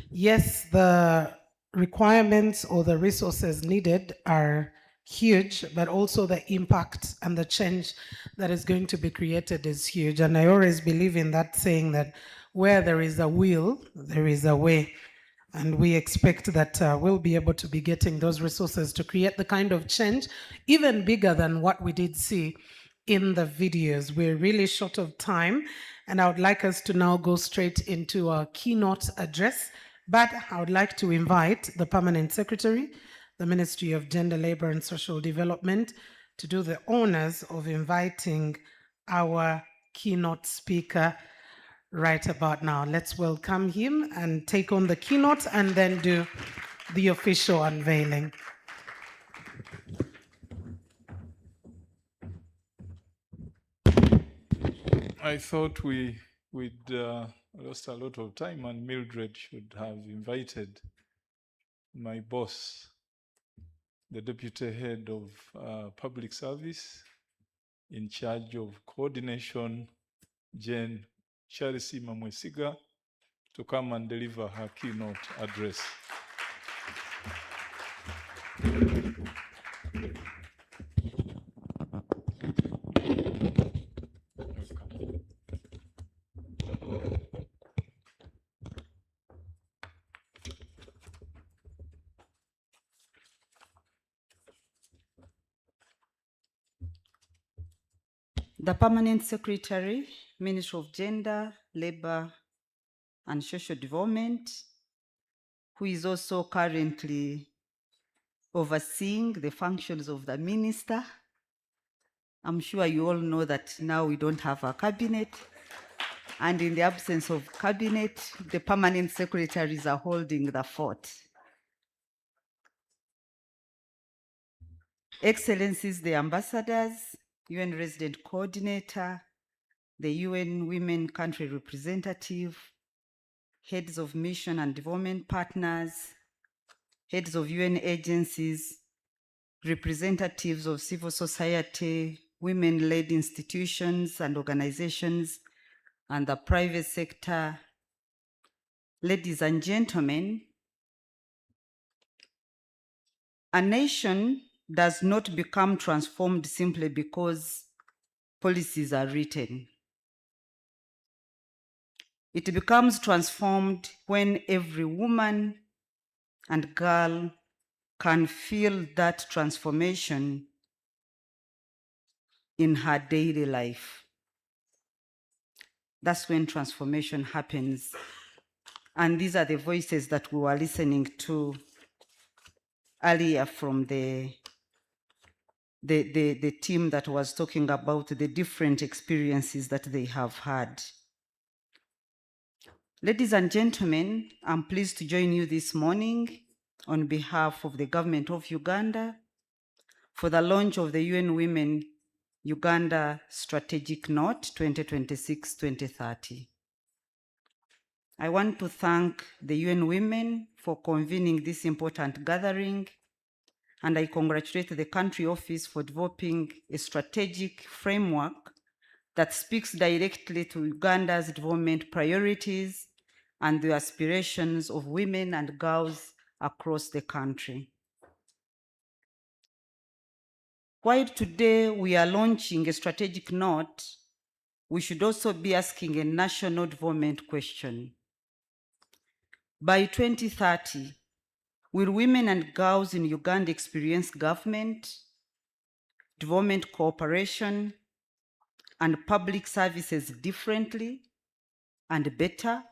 Yes, the requirements or the resources needed are huge, but also the impact and the change that is going to be created is huge. And I always believe in that saying that where there is a will, there is a way. And we expect that we'll be able to be getting those resources to create the kind of change even bigger than what we did see in the videos. We're really short of time, And I would like us to now go straight into our keynote address. But I would like to invite the Permanent Secretary, the Ministry of Gender, Labor and Social Development, to do the honors of inviting our keynote speaker right about now. Let's welcome him and take on the keynote and then do the official unveiling. I thought we'd lost a lot of time, and Mildred should have invited my boss, the deputy head of public service in charge of coordination, Jane Charisi Mamwesiga, to come and deliver her keynote address. The Permanent Secretary, Ministry of Gender, Labor and Social Development, who is also currently overseeing the functions of the minister. I'm sure you all know that now we don't have a cabinet, and in the absence of cabinet, the permanent secretaries are holding the fort. Excellencies, the ambassadors, UN resident coordinator, the UN Women Country Representative, heads of mission and development partners, heads of UN agencies, representatives of civil society, women-led institutions and organizations, and the private sector. Ladies and gentlemen, a nation does not become transformed simply because policies are written. It becomes transformed when every woman and girl can feel that transformation in her daily life. That's when transformation happens. And these are the voices that we were listening to earlier from the team that was talking about the different experiences that they have had. Ladies and gentlemen, I'm pleased to join you this morning on behalf of the government of Uganda for the launch of the UN Women Uganda Strategic Note 2026-2030. I want to thank the UN Women for convening this important gathering, and I congratulate the country office for developing a strategic framework that speaks directly to Uganda's development priorities and the aspirations of women and girls across the country. While today we are launching a strategic note, we should also be asking a national development question. By 2030, will women and girls in Uganda experience government, development cooperation, and public services differently and better?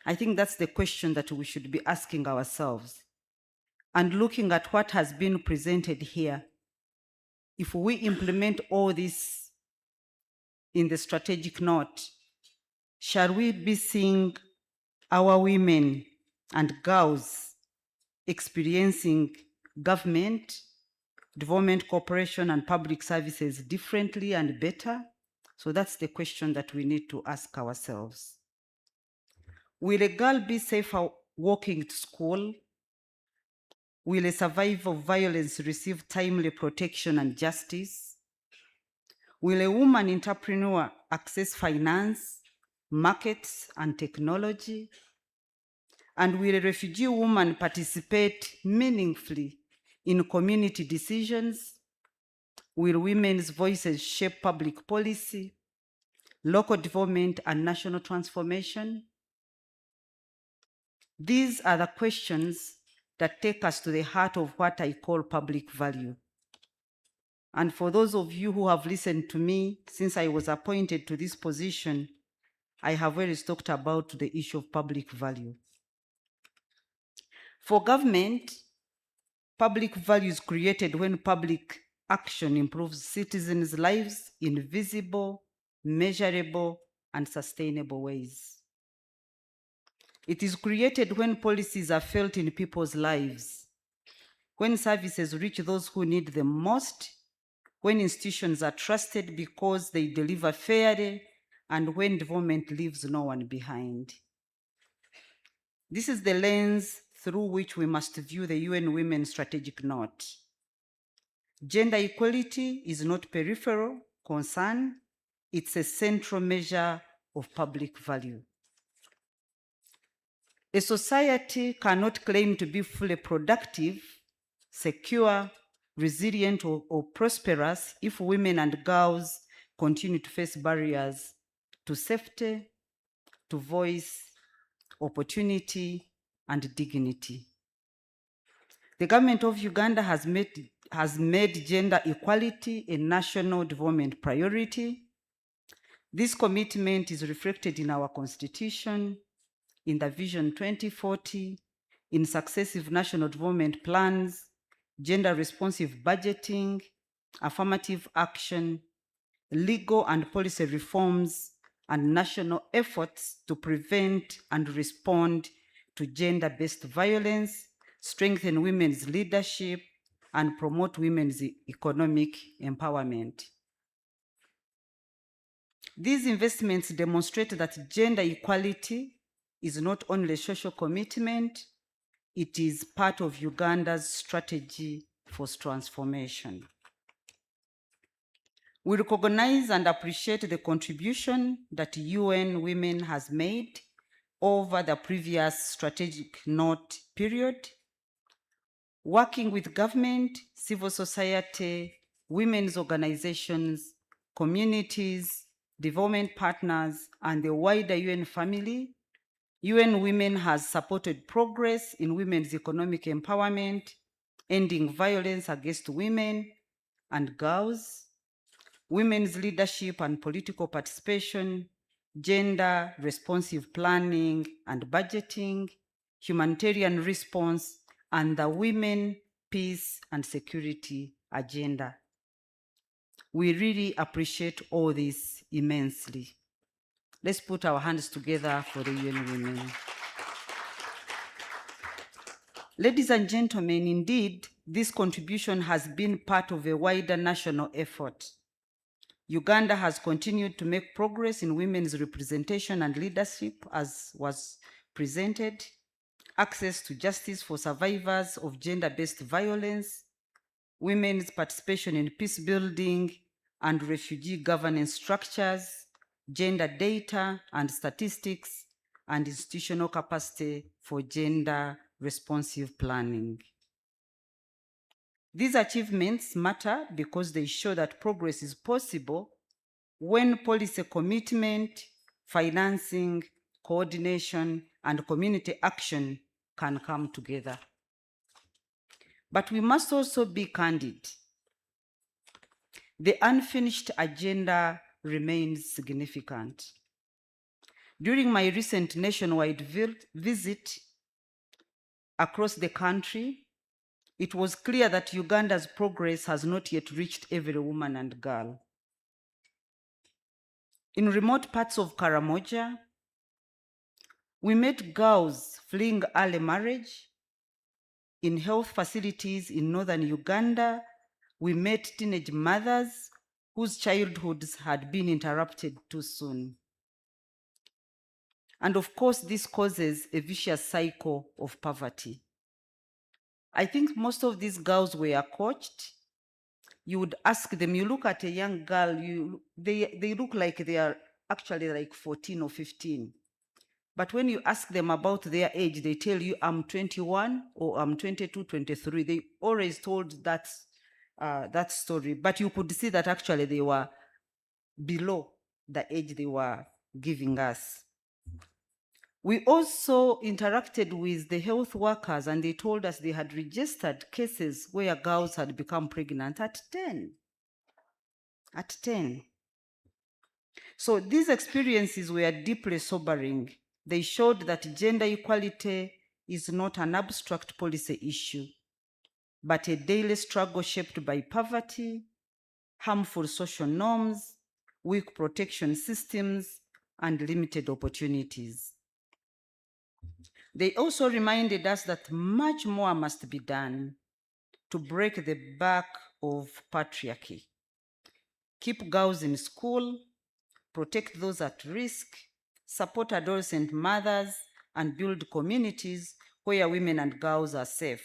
I think that's the question that we should be asking ourselves. And looking at what has been presented here, if we implement all this in the strategic note, shall we be seeing our women and girls experiencing government, development cooperation, and public services differently and better? So that's the question that we need to ask ourselves. Will a girl be safer walking to school? Will a survivor of violence receive timely protection and justice? Will a woman entrepreneur access finance, markets, and technology? And will a refugee woman participate meaningfully in community decisions? Will women's voices shape public policy, local development, and national transformation? These are the questions that take us to the heart of what I call public value. And for those of you who have listened to me since I was appointed to this position, I have always talked about the issue of public value. For government, public value is created when public action improves citizens' lives in visible, measurable, and sustainable ways. It is created when policies are felt in people's lives, when services reach those who need them most, when institutions are trusted because they deliver fairly, and when development leaves no one behind. This is the lens through which we must view the UN Women Strategic Note. Gender equality is not peripheral concern, it's a central measure of public value. A society cannot claim to be fully productive, secure, resilient, or prosperous if women and girls continue to face barriers to safety, to voice, opportunity, and dignity. The government of Uganda has made gender equality a national development priority. This commitment is reflected in our constitution, in the Vision 2040, in successive national development plans, gender responsive budgeting, affirmative action, legal and policy reforms, and national efforts to prevent and respond to gender-based violence, strengthen women's leadership, and promote women's economic empowerment. These investments demonstrate that gender equality is not only a social commitment, it is part of Uganda's strategy for transformation. We recognize and appreciate the contribution that UN Women has made over the previous strategic note period, working with government, civil society, women's organizations, communities, development partners, and the wider UN family. UN Women has supported progress in women's economic empowerment, ending violence against women and girls, women's leadership and political participation, gender responsive planning and budgeting, humanitarian response, and the women, peace, and security agenda. We really appreciate all this immensely. Let's put our hands together for the UN Women. Ladies and gentlemen, indeed, this contribution has been part of a wider national effort. Uganda has continued to make progress in women's representation and leadership, as was presented, access to justice for survivors of gender-based violence, women's participation in peace building and refugee governance structures, gender data and statistics, and institutional capacity for gender responsive planning. These achievements matter because they show that progress is possible when policy commitment, financing, coordination, and community action can come together. But we must also be candid. The unfinished agenda remains significant. During my recent nationwide visit across the country, it was clear that Uganda's progress has not yet reached every woman and girl. In remote parts of Karamoja, we met girls fleeing early marriage. In health facilities in northern Uganda, we met teenage mothers whose childhoods had been interrupted too soon. And of course, this causes a vicious cycle of poverty. I think most of these girls were coached. You would ask them, you look at a young girl, they look like they are actually like 14 or 15. But when you ask them about their age, they tell you, I'm 21 or I'm 22, 23. They always told that story. But you could see that actually they were below the age they were giving us. We also interacted with the health workers, and they told us they had registered cases where girls had become pregnant at 10. at 10. So these experiences were deeply sobering. They showed that gender equality is not an abstract policy issue, but a daily struggle shaped by poverty, harmful social norms, weak protection systems, and limited opportunities. They also reminded us that much more must be done to break the back of patriarchy, keep girls in school, protect those at risk, support adolescent mothers, and build communities where women and girls are safe,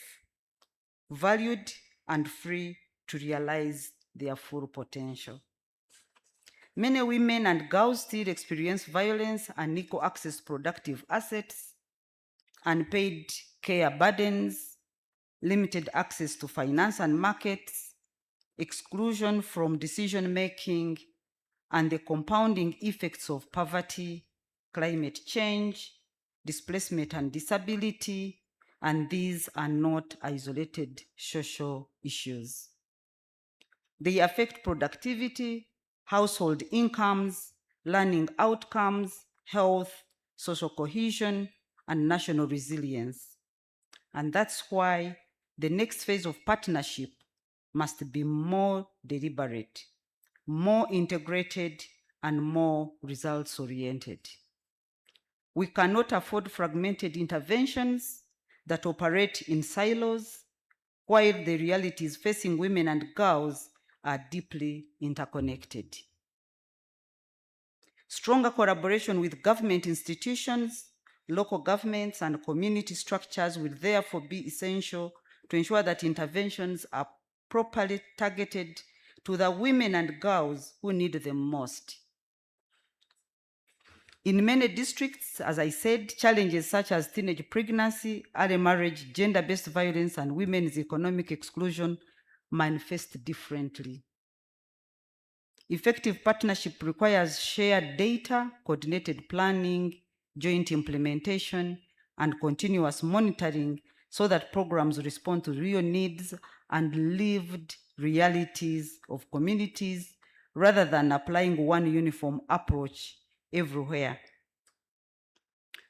valued, and free to realize their full potential. Many women and girls still experience violence, unequal access to productive assets, unpaid care burdens, limited access to finance and markets, exclusion from decision-making, and the compounding effects of poverty, climate change, displacement, and disability, and these are not isolated social issues. They affect productivity, household incomes, learning outcomes, health, social cohesion, and national resilience. And that's why the next phase of partnership must be more deliberate, more integrated, and more results-oriented. We cannot afford fragmented interventions that operate in silos, while the realities facing women and girls are deeply interconnected. Stronger collaboration with government institutions, local governments, and community structures will therefore be essential to ensure that interventions are properly targeted to the women and girls who need them most. In many districts, as I said, challenges such as teenage pregnancy, early marriage, gender-based violence, and women's economic exclusion manifest differently. Effective partnership requires shared data, coordinated planning, joint implementation, and continuous monitoring so that programs respond to real needs and lived realities of communities rather than applying one uniform approach everywhere.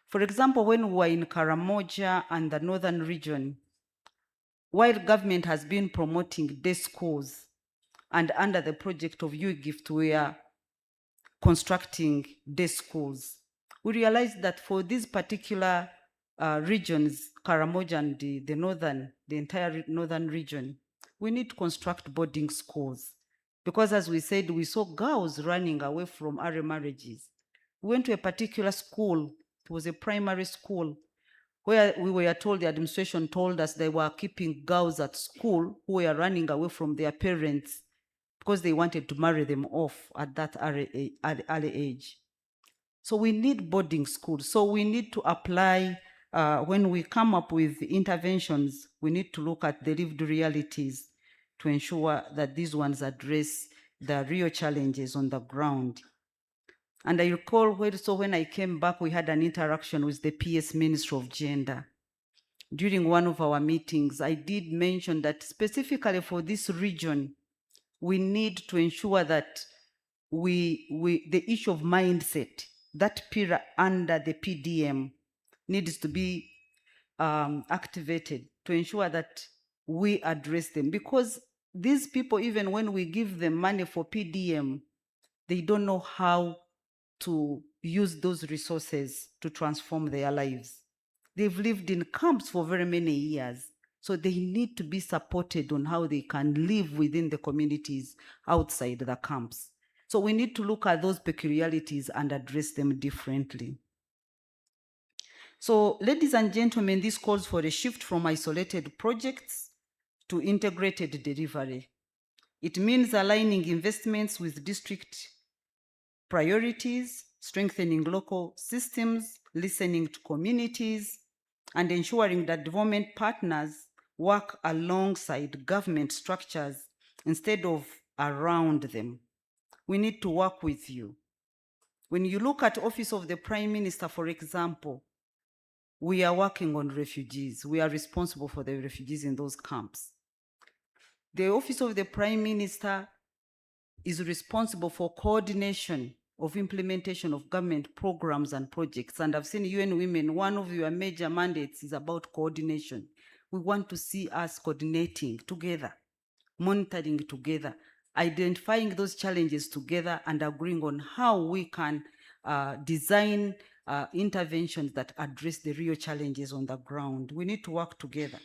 For example, when we were in Karamoja and the northern region, while government has been promoting day schools, and under the project of UGIFT, we are constructing day schools, we realized that for these particular regions, Karamoja and the entire northern region, we need to construct boarding schools. Because as we said, we saw girls running away from early marriages. We went to a particular school, it was a primary school, where we were told, the administration told us they were keeping girls at school who were running away from their parents because they wanted to marry them off at that early age. So we need boarding schools. So we need to apply, when we come up with interventions, we need to look at the lived realities to ensure that these ones address the real challenges on the ground. And I recall when I came back, we had an interaction with the PS Minister of Gender. During one of our meetings, I did mention that specifically for this region, we need to ensure that the issue of mindset, that pillar under the PDM, needs to be activated to ensure that we address them. Because these people, even when we give them money for PDM, they don't know how to use those resources to transform their lives. They've lived in camps for very many years, so they need to be supported on how they can live within the communities outside the camps. So we need to look at those peculiarities and address them differently. So, ladies and gentlemen, this calls for a shift from isolated projects to integrated delivery. It means aligning investments with district priorities, strengthening local systems, listening to communities, and ensuring that development partners work alongside government structures instead of around them. We need to work with you. When you look at Office of the Prime Minister, for example, we are working on refugees. We are responsible for the refugees in those camps. The Office of the Prime Minister is responsible for coordination of implementation of government programs and projects. And I've seen UN Women, one of your major mandates is about coordination. We want to see us coordinating together, monitoring together, identifying those challenges together, and agreeing on how we can design interventions that address the real challenges on the ground. We need to work together.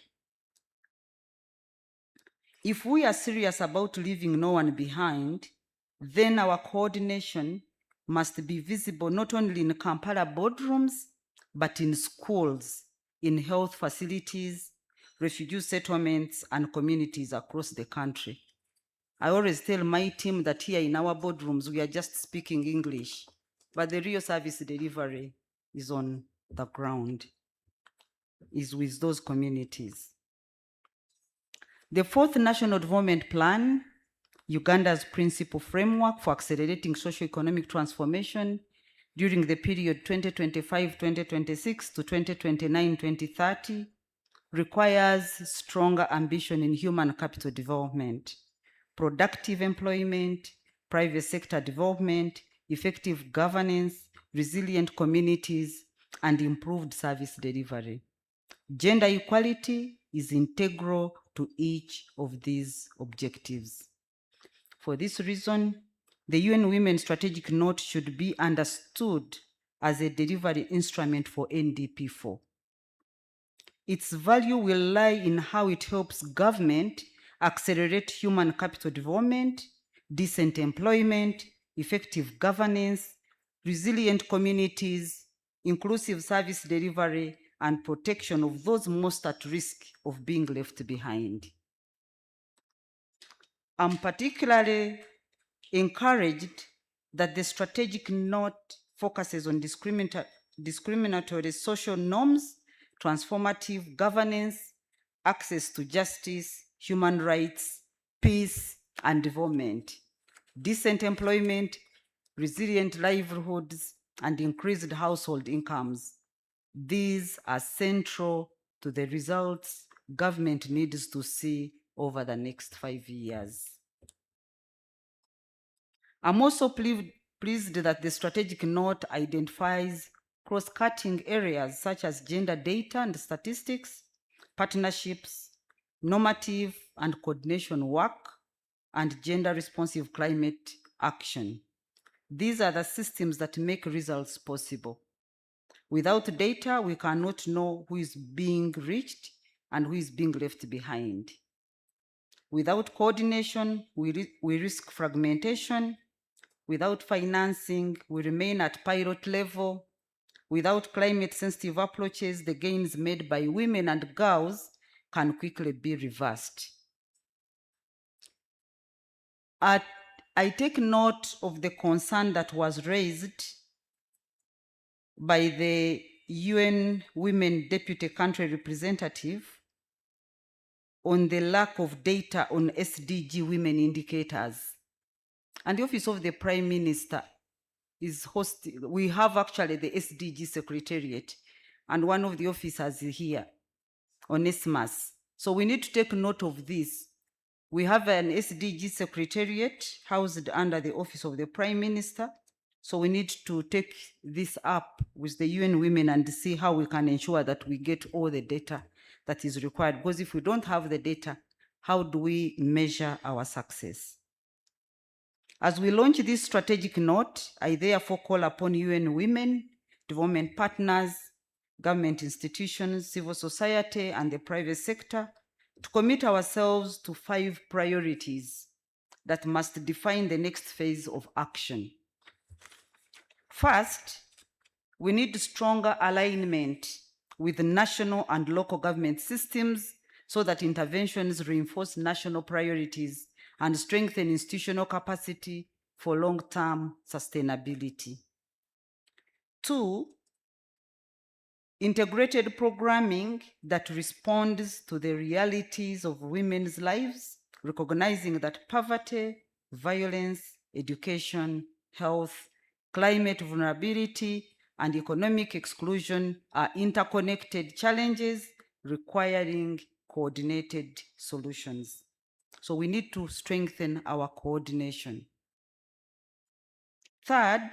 If we are serious about leaving no one behind, then our coordination must be visible not only in Kampala boardrooms, but in schools, in health facilities, refugee settlements, and communities across the country. I always tell my team that here in our boardrooms, we are just speaking English, but the real service delivery is on the ground, is with those communities. The fourth National Development Plan, Uganda's principal framework for accelerating socio-economic transformation during the period 2025-2026 to 2029-2030, requires stronger ambition in human capital development, productive employment, private sector development, effective governance, resilient communities, and improved service delivery. Gender equality is integral to each of these objectives. For this reason, the UN Women Strategic Note should be understood as a delivery instrument for NDP4. Its value will lie in how it helps government accelerate human capital development, decent employment, effective governance, resilient communities, inclusive service delivery, and protection of those most at risk of being left behind. I'm particularly encouraged that the strategic note focuses on discriminatory social norms, transformative governance, access to justice, human rights, peace, and development, decent employment, resilient livelihoods, and increased household incomes. These are central to the results government needs to see over the next 5 years. I'm also pleased that the strategic note identifies cross-cutting areas such as gender data and statistics, partnerships, normative and coordination work, and gender-responsive climate action. These are the systems that make results possible. Without data, we cannot know who is being reached and who is being left behind. Without coordination, we risk fragmentation. Without financing, we remain at pilot level. Without climate-sensitive approaches, the gains made by women and girls can quickly be reversed. I take note of the concern that was raised by the UN Women Deputy Country Representative on the lack of data on SDG women indicators. And the Office of the Prime Minister is hosting, we have actually the SDG Secretariat, and one of the officers is here, Onesimus. So we need to take note of this. We have an SDG Secretariat housed under the Office of the Prime Minister. So we need to take this up with the UN Women and see how we can ensure that we get all the data that is required. Because if we don't have the data, how do we measure our success? As we launch this strategic note, I therefore call upon UN Women, development partners, government institutions, civil society, and the private sector to commit ourselves to 5 priorities that must define the next phase of action. First, we need stronger alignment with national and local government systems so that interventions reinforce national priorities and strengthen institutional capacity for long-term sustainability. 2, integrated programming that responds to the realities of women's lives, recognizing that poverty, violence, education, health, climate vulnerability, and economic exclusion are interconnected challenges requiring coordinated solutions. So we need to strengthen our coordination. Third,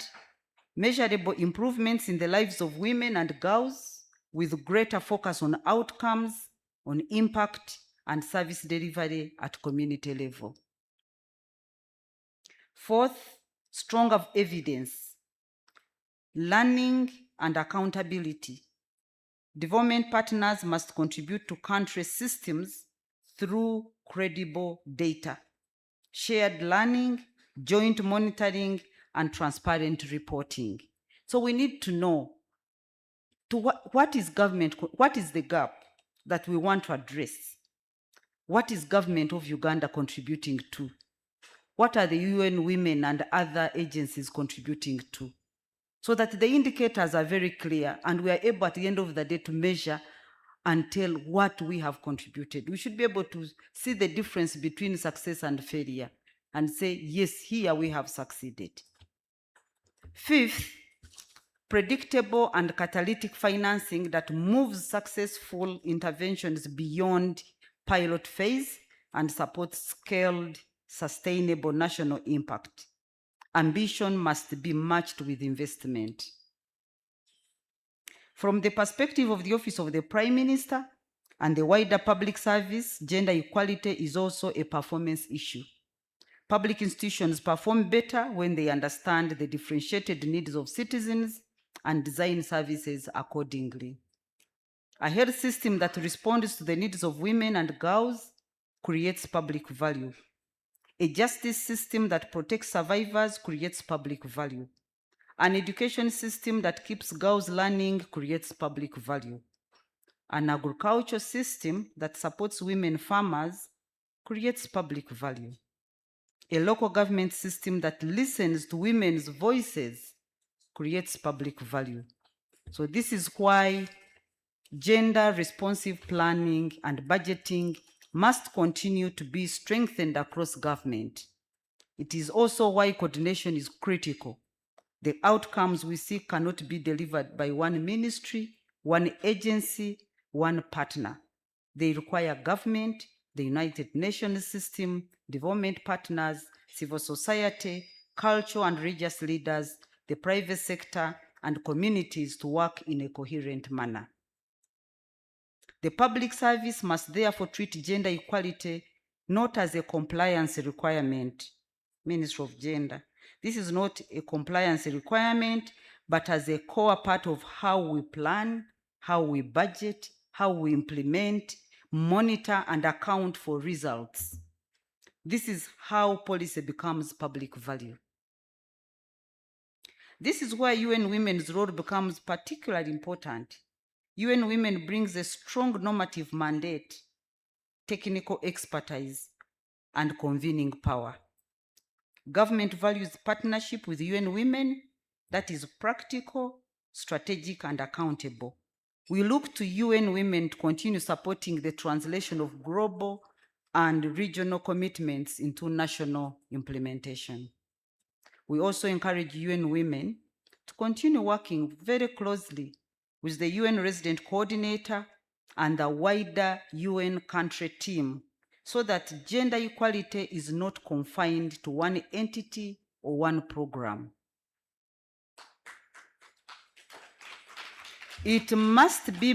measurable improvements in the lives of women and girls with greater focus on outcomes, on impact, and service delivery at community level. Fourth, stronger evidence, learning and accountability. Development partners must contribute to country systems through credible data, shared learning, joint monitoring, and transparent reporting. So we need to know what is the gap that we want to address? What is government of Uganda contributing to? What are the UN Women and other agencies contributing to? So that the indicators are very clear and we are able at the end of the day to measure and tell what we have contributed. We should be able to see the difference between success and failure and say, yes, here we have succeeded. Fifth, predictable and catalytic financing that moves successful interventions beyond pilot phase and supports scaled, sustainable national impact. Ambition must be matched with investment. From the perspective of the Office of the Prime Minister and the wider public service, gender equality is also a performance issue. Public institutions perform better when they understand the differentiated needs of citizens and design services accordingly. A health system that responds to the needs of women and girls creates public value. A justice system that protects survivors creates public value. An education system that keeps girls learning creates public value. An agriculture system that supports women farmers creates public value. A local government system that listens to women's voices creates public value. So this is why gender responsive planning and budgeting must continue to be strengthened across government. It is also why coordination is critical. The outcomes we see cannot be delivered by one ministry, one agency, one partner. They require government, the United Nations system, development partners, civil society, cultural and religious leaders, the private sector, and communities to work in a coherent manner. The public service must therefore treat gender equality not as a compliance requirement, Ministry of Gender. This is not a compliance requirement, but as a core part of how we plan, how we budget, how we implement, monitor, and account for results. This is how policy becomes public value. This is where UN Women's role becomes particularly important. UN Women brings a strong normative mandate, technical expertise, and convening power. Government values partnership with UN Women that is practical, strategic, and accountable. We look to UN Women to continue supporting the translation of global and regional commitments into national implementation. We also encourage UN Women to continue working very closely with the UN Resident Coordinator and the wider UN country team so that gender equality is not confined to one entity or one program. It must be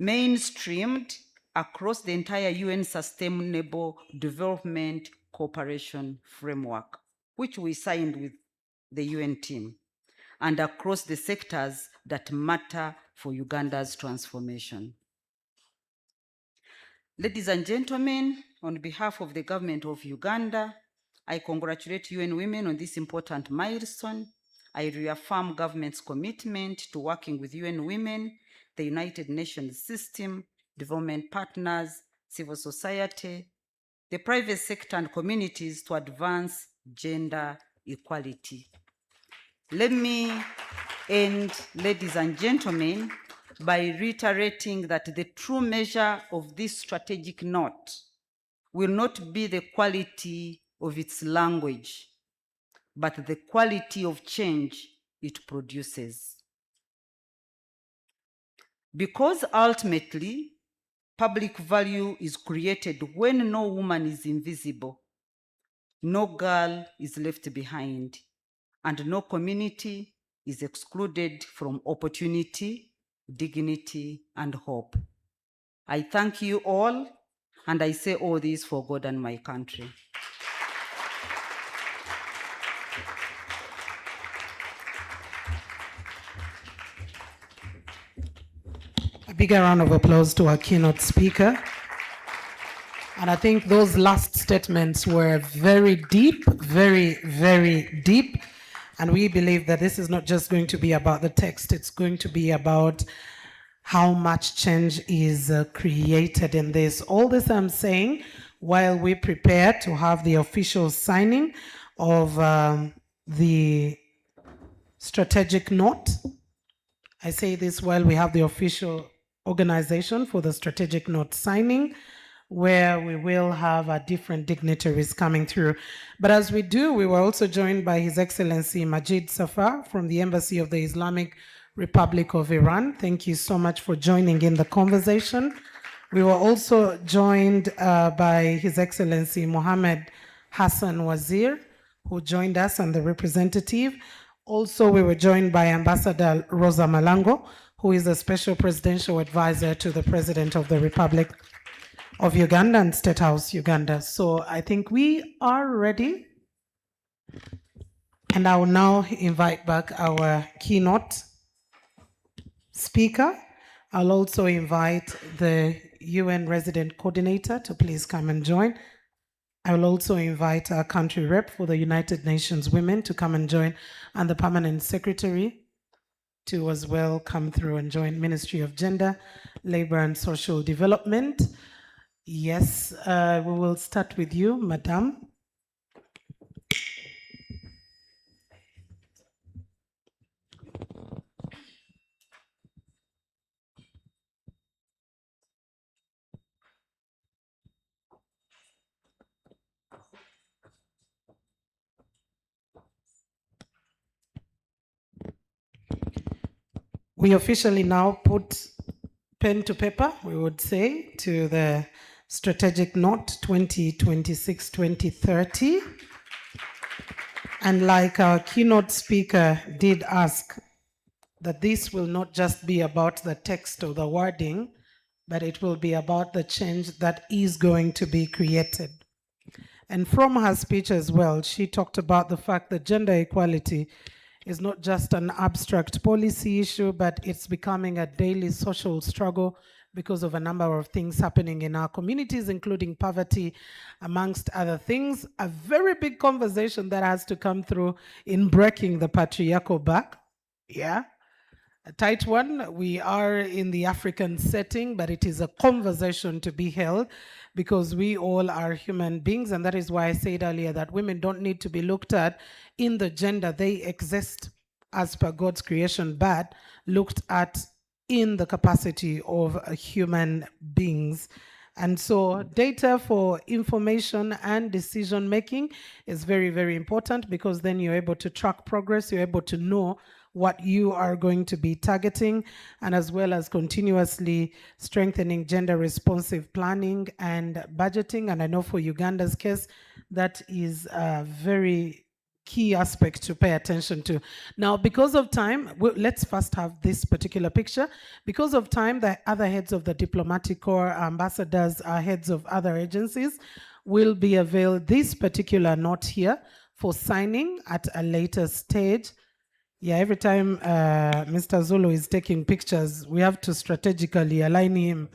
mainstreamed across the entire UN Sustainable Development Cooperation Framework, which we signed with the UN team, and across the sectors that matter for Uganda's transformation. Ladies and gentlemen, on behalf of the government of Uganda, I congratulate UN Women on this important milestone. I reaffirm government's commitment to working with UN Women, the United Nations system, development partners, civil society, the private sector, and communities to advance gender equality. Let me end, ladies and gentlemen, by reiterating that the true measure of this strategic note will not be the quality of its language, but the quality of change it produces. Because ultimately, public value is created when no woman is invisible, no girl is left behind, and no community is excluded from opportunity, dignity, and hope. I thank you all, and I say all this for God and my country. A bigger round of applause to our keynote speaker. And I think those last statements were very deep, very, very deep. And we believe that this is not just going to be about the text, it's going to be about how much change is created in this. All this I'm saying while we prepare to have the official signing of the strategic note. I say this while we have the official organization for the strategic note signing, where we will have different dignitaries coming through. But as we do, we were also joined by His Excellency Majid Safar from the Embassy of the Islamic Republic of Iran. Thank you so much for joining in the conversation. We were also joined by His Excellency Mohammed Hassan Wazir, who joined us, and the representative. Also, we were joined by Ambassador Rosa Malango, who is a special presidential advisor to the President of the Republic of Uganda and State House, Uganda. So I think we are ready. And I will now invite back our keynote speaker. I'll also invite the UN resident coordinator to please come and join. I will also invite our country rep for the United Nations Women to come and join, and the permanent secretary to as well come through and join. Ministry of Gender, Labor and Social Development. Yes, we will start with you, Madam. We officially now put pen to paper, we would say, to the strategic note 2026-2030. And like our keynote speaker did ask, that this will not just be about the text or the wording, but it will be about the change that is going to be created. And from her speech as well, she talked about the fact that gender equality is not just an abstract policy issue, but it's becoming a daily social struggle because of a number of things happening in our communities, including poverty, amongst other things. A very big conversation that has to come through in breaking the patriarchal back. Yeah. A tight one. We are in the African setting, but it is a conversation to be held because we all are human beings. And that is why I said earlier that women don't need to be looked at in the gender they exist as per God's creation, but looked at in the capacity of human beings. And so data for information and decision making is very, very important, because then you're able to track progress, you're able to know what you are going to be targeting, and as well as continuously strengthening gender responsive planning and budgeting. And I know for Uganda's case, that is a very key aspect to pay attention to. Now, because of time, let's first have this particular picture. Because of time, the other heads of the diplomatic corps, ambassadors, heads of other agencies will be availed this particular note here for signing at a later stage. Yeah, every time Mr. Zulu is taking pictures, we have to strategically align him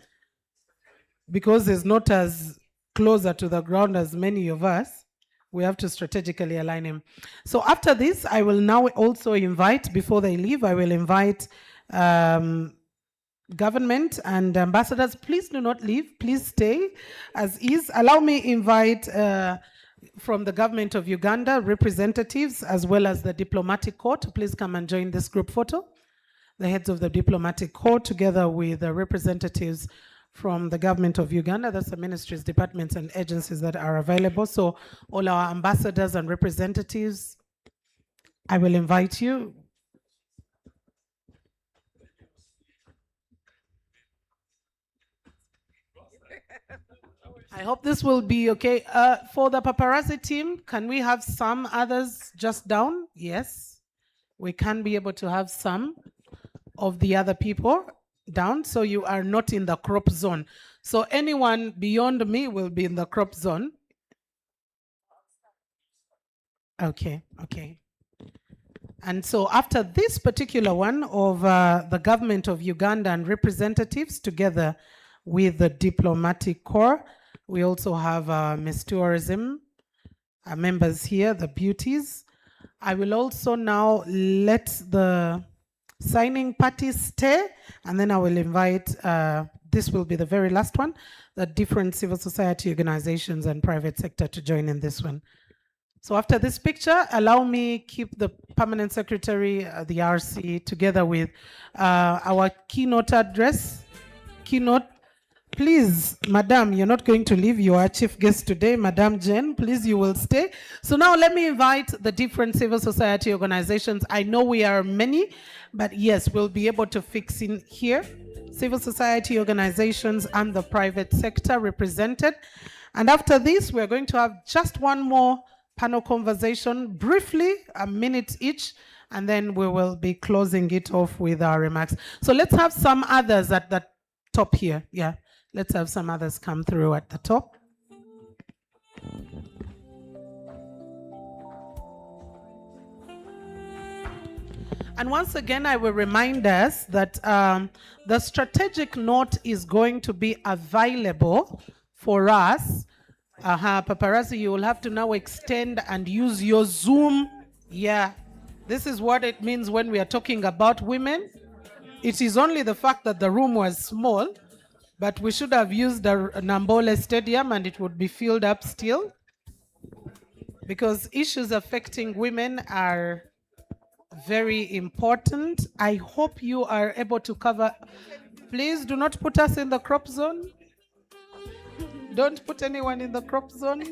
because he's not as closer to the ground as many of us. We have to strategically align him. So after this, I will now also invite, before they leave, I will invite government and ambassadors. Please do not leave. Please stay as is. Allow me invite from the government of Uganda, representatives, as well as the diplomatic corps, to please come and join this group photo. The heads of the diplomatic corps, together with the representatives from the government of Uganda, that's the ministries, departments, and agencies that are available. So all our ambassadors and representatives, I will invite you. I hope this will be okay. For the paparazzi team, can we have some others just down? Yes. We can be able to have some of the other people down, so you are not in the crop zone. So anyone beyond me will be in the crop zone. Okay, okay. And so after this particular one of the government of Uganda and representatives together with the diplomatic corps, we also have Miss Tourism members here, the beauties. I will also now let the signing parties stay, and then I will invite, this will be the very last one, the different civil society organizations and private sector to join in this one. So after this picture, allow me keep the permanent secretary, the RC, together with our keynote address. Keynote, please, Madam, you're not going to leave. You are chief guest today, Madam Jen. Please, you will stay. So now let me invite the different civil society organizations. I know we are many, but yes, we'll be able to fix in here. Civil society organizations and the private sector represented. And after this, we're going to have just one more panel conversation, briefly, a minute each, and then we will be closing it off with our remarks. So let's have some others at the top here. Yeah, let's have some others come through at the top. And once again, I will remind us that the strategic note is going to be available for us. Paparazzi, you will have to now extend and use your Zoom. Yeah, this is what it means when we are talking about women. It is only the fact that the room was small, but we should have used the Nambole Stadium and it would be filled up still, because issues affecting women are very important. I hope you are able to cover. Please do not put us in the crop zone. Don't put anyone in the crop zone.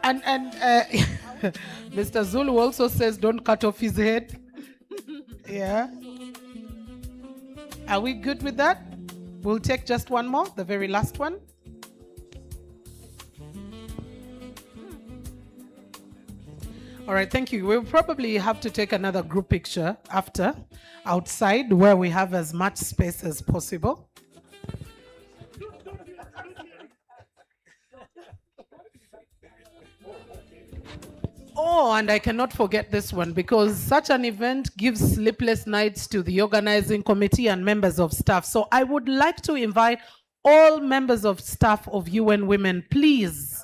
And Mr. Zulu also says don't cut off his head. Yeah. Are we good with that? We'll take just one more, the very last one. All right, thank you. We'll probably have to take another group picture after, outside, where we have as much space as possible. Oh, and I cannot forget this one, because such an event gives sleepless nights to the organizing committee and members of staff. So I would like to invite all members of staff of UN Women, please.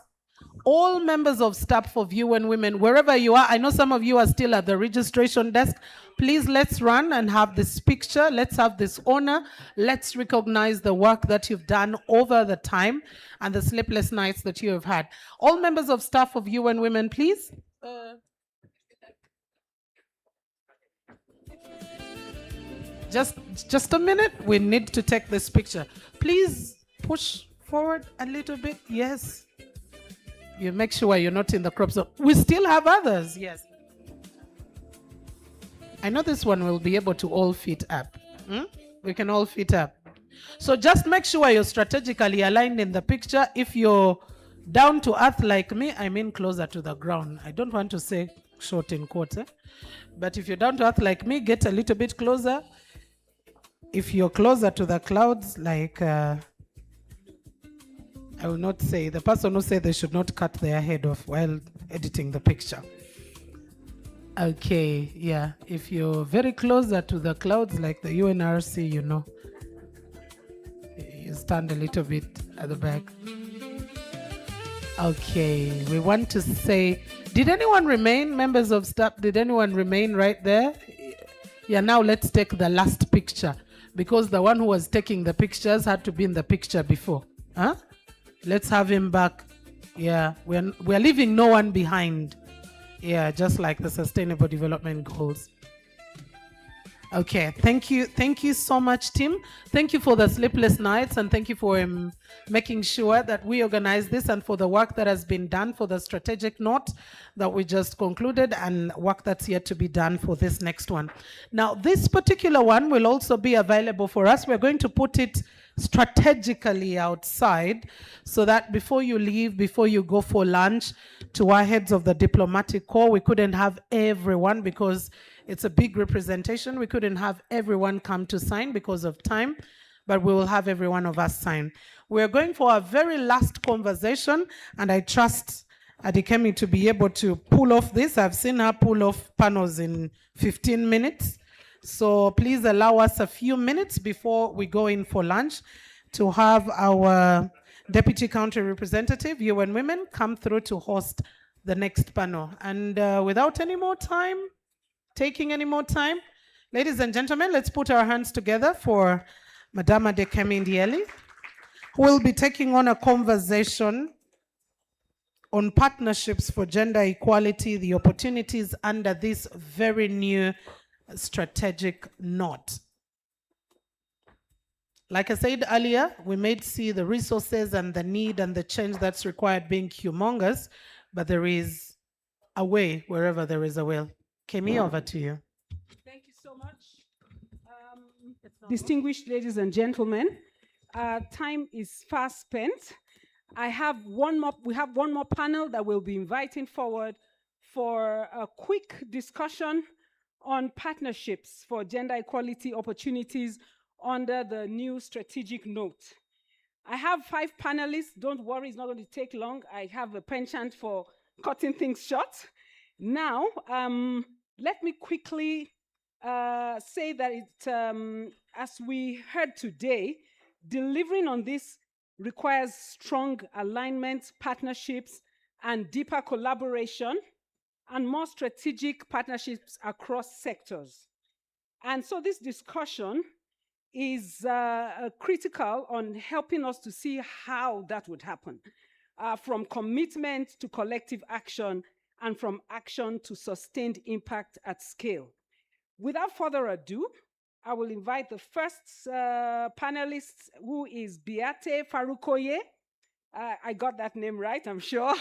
All members of staff of UN Women, wherever you are, I know some of you are still at the registration desk. Please, let's run and have this picture. Let's have this honor. Let's recognize the work that you've done over the time and the sleepless nights that you have had. All members of staff of UN Women, please. Just a minute. We need to take this picture. Please push forward a little bit. Yes. You make sure you're not in the crop zone. We still have others, yes. I know this one will be able to all fit up. We can all fit up. So just make sure you're strategically aligned in the picture. If you're down to earth like me, I mean closer to the ground. I don't want to say short in quotes, but if you're down to earth like me, get a little bit closer. If you're closer to the clouds, like I will not say, the person who said they should not cut their head off while editing the picture. Okay, yeah. If you're very closer to the clouds like the UNRC, you know, you stand a little bit at the back. Okay, we want to say, did anyone remain, members of staff, did anyone remain right there? Yeah, now let's take the last picture, because the one who was taking the pictures had to be in the picture before. Huh? Let's have him back. Yeah, we're leaving no one behind. Yeah, just like the Sustainable Development Goals. Okay, thank you so much, Tim. Thank you for the sleepless nights, and thank you for making sure that we organize this, and for the work that has been done for the strategic note that we just concluded, and work that's yet to be done for this next one. Now, this particular one will also be available for us. We're going to put it strategically outside so that before you leave, before you go for lunch, to our heads of the diplomatic corps, we couldn't have everyone because it's a big representation. We couldn't have everyone come to sign because of time, but we will have every one of us sign. We're going for our very last conversation, and I trust Adikemi to be able to pull off this. I've seen her pull off panels in 15 minutes. So please allow us a few minutes before we go in for lunch to have our Deputy Country Representative, UN Women, come through to host the next panel. And without any more time, taking any more time, ladies and gentlemen, let's put our hands together for Madame Adekemi Ndieli, who will be taking on a conversation on partnerships for gender equality, the opportunities under this very new strategic note. Like I said earlier, we may see the resources and the need and the change that's required being humongous, but there is a way wherever there is a will. Kemi, over to you. Thank you so much. Distinguished ladies and gentlemen, time is fast spent. We have one more panel that we'll be inviting forward for a quick discussion on partnerships for gender equality opportunities under the new strategic note. I have 5 panelists. Don't worry, it's not going to take long. I have a penchant for cutting things short. Now, let me quickly say that as we heard today, delivering on this requires strong alignment, partnerships, and deeper collaboration, and more strategic partnerships across sectors. And so this discussion is critical on helping us to see how that would happen, from commitment to collective action, and from action to sustained impact at scale. Without further ado, I will invite the first panelist, who is Beate Farukoye. I got that name right, I'm sure.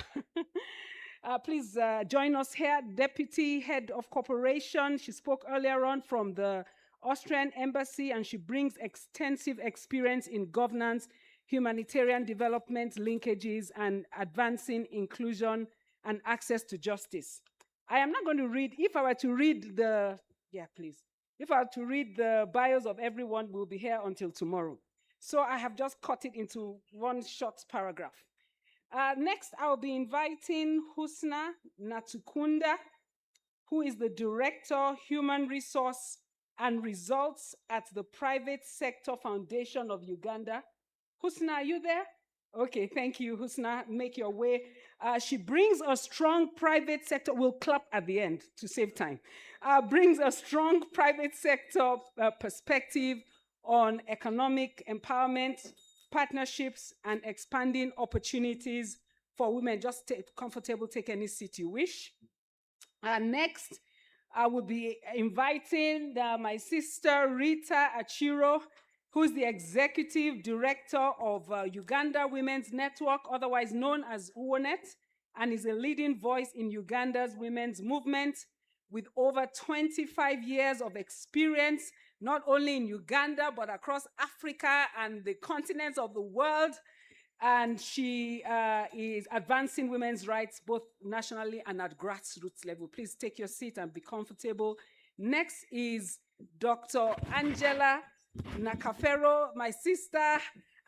Please join us here, Deputy Head of Cooperation. She spoke earlier on from the Austrian Embassy, and she brings extensive experience in governance, humanitarian development linkages, and advancing inclusion and access to justice. I am not going to read, if I were to read the bios of everyone, we'll be here until tomorrow. So I have just cut it into one short paragraph. Next, I'll be inviting Husna Natukunda, who is the Director, Human Resource and Results at the Private Sector Foundation of Uganda. Husna, are you there? Okay, thank you, Husna. Make your way. She brings a strong private sector, we'll clap at the end to save time, brings a strong private sector perspective on economic empowerment, partnerships, and expanding opportunities for women. Just comfortable, take any seat you wish. Next, I will be inviting my sister Rita Achiro, who is the Executive Director of Uganda Women's Network, otherwise known as UONET, and is a leading voice in Uganda's women's movement with over 25 years of experience, not only in Uganda, but across Africa and the continents of the world. And she is advancing women's rights both nationally and at grassroots level. Please take your seat and be comfortable. Next is Dr. Angela Nakafero, my sister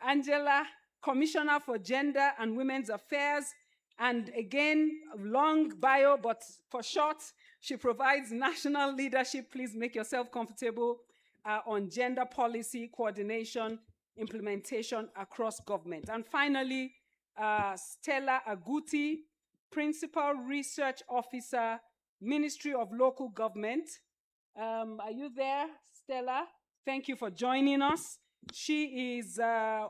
Angela, Commissioner for Gender and Women's Affairs. And again, long bio, but for short, she provides national leadership. Please make yourself comfortable on gender policy, coordination, implementation across government. And finally, Stella Aguti, Principal Research Officer, Ministry of Local Government. Are you there, Stella? Thank you for joining us. She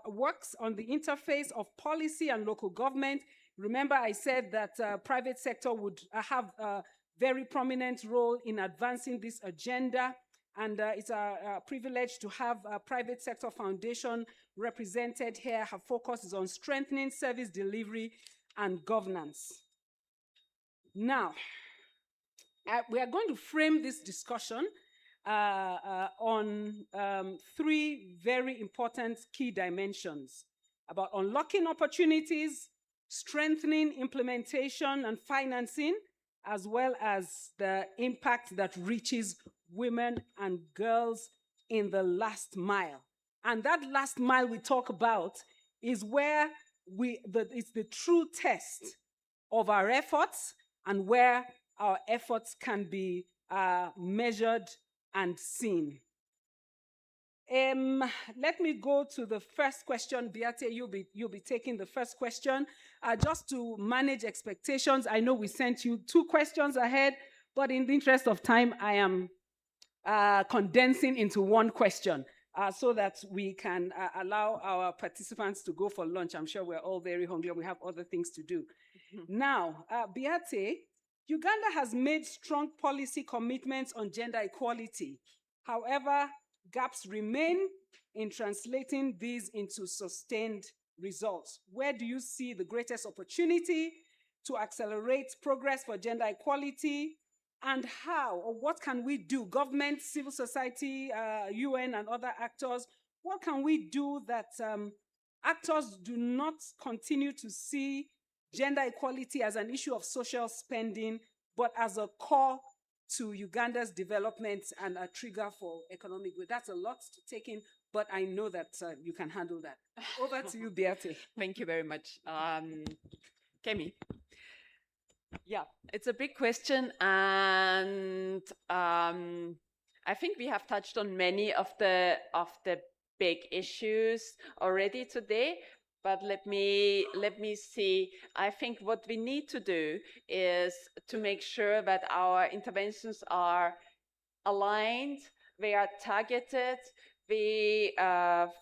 works on the interface of policy and local government. Remember, I said that private sector would have a very prominent role in advancing this agenda, And it's a privilege to have a private sector foundation represented here. Her focus is on strengthening service delivery and governance. Now, we are going to frame this discussion on three very important key dimensions about unlocking opportunities, strengthening implementation and financing, as well as the impact that reaches women and girls in the last mile. And that last mile we talk about is where it's the true test of our efforts and where our efforts can be measured and seen. Let me go to the first question. Beate, you'll be taking the first question. Just to manage expectations, I know we sent you 2 questions ahead, but in the interest of time, I am condensing into 1 question so that we can allow our participants to go for lunch. I'm sure we're all very hungry. We have other things to do. Now, Beate, Uganda has made strong policy commitments on gender equality. However, gaps remain in translating these into sustained results. Where do you see the greatest opportunity to accelerate progress for gender equality? And how, or what can we do, government, civil society, UN and other actors, what can we do that actors do not continue to see gender equality as an issue of social spending, but as a core to Uganda's development and a trigger for economic growth? That's a lot to take in, but I know that you can handle that. Over to you, Beate. Thank you very much. Kemi. Yeah, it's a big question, and I think we have touched on many of the big issues already today. But let me see. I think what we need to do is to make sure that our interventions are aligned, they are targeted, we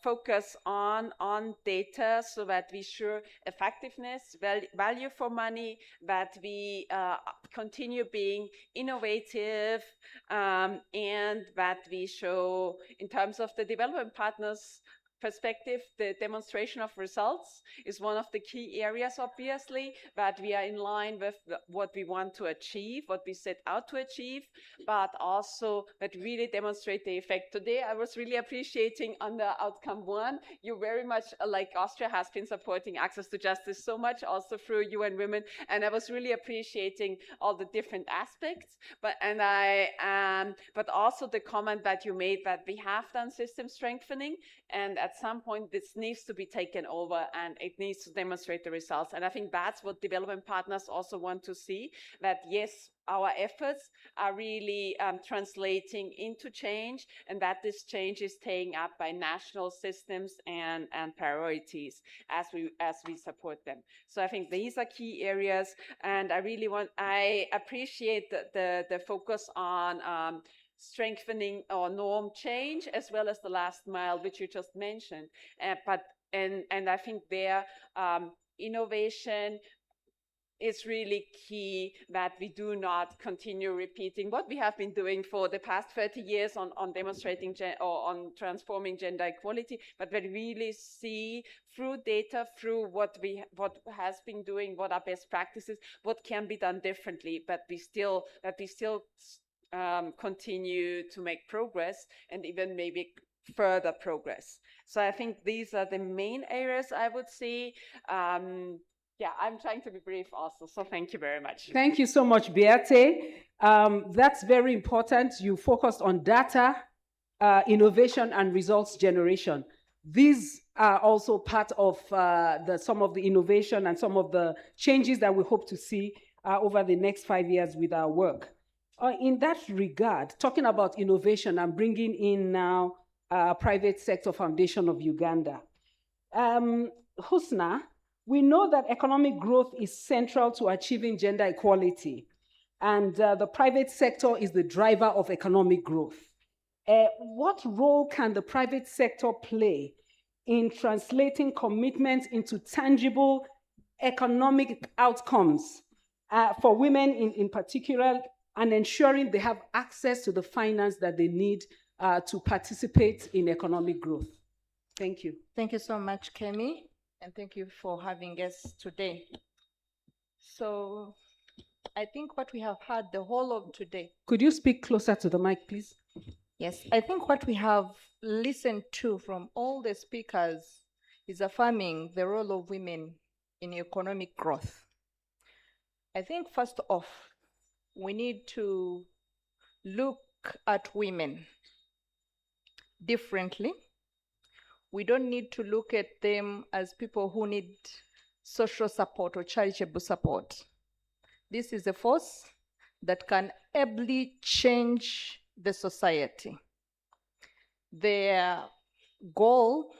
focus on data so that we ensure effectiveness, value for money, that we continue being innovative, and that we show, in terms of the development partners' perspective, the demonstration of results is one of the key areas, obviously, that we are in line with what we want to achieve, what we set out to achieve, but also that really demonstrate the effect. Today, I was really appreciating on the outcome 1, you very much, like Austria has been supporting access to justice so much, also through UN Women, and I was really appreciating all the different aspects, but also the comment that you made that we have done system strengthening, and at some point this needs to be taken over and it needs to demonstrate the results. And I think that's what development partners also want to see, that yes, our efforts are really translating into change, and that this change is taken up by national systems and priorities as we support them. So I think these are key areas, and I appreciate the focus on strengthening our norm change, as well as the last mile, which you just mentioned. And I think there, innovation is really key, that we do not continue repeating what we have been doing for the past 30 years on demonstrating or on transforming gender equality, but we really see through data, through what has been doing, what are best practices, what can be done differently, but we still continue to make progress, and even maybe further progress. So I think these are the main areas I would see. Yeah, I'm trying to be brief also, so thank you very much. Thank you so much, Beate. That's very important. You focused on data, innovation, and results generation. These are also part of some of the innovation and some of the changes that we hope to see over the next 5 years with our work. In that regard, talking about innovation and bringing in now Private Sector Foundation of Uganda. Husna, we know that economic growth is central to achieving gender equality, and the private sector is the driver of economic growth. What role can the private sector play in translating commitments into tangible economic outcomes for women in particular, and ensuring they have access to the finance that they need to participate in economic growth. Thank you. Thank you so much, Kemi, and thank you for having us today. So I think what we have heard the whole of today. Could you speak closer to the mic, please? Yes, I think what we have listened to from all the speakers is affirming the role of women in economic growth. I think first off, we need to look at women differently. We don't need to look at them as people who need social support or charitable support. This is a force that can ably change the society. Their goal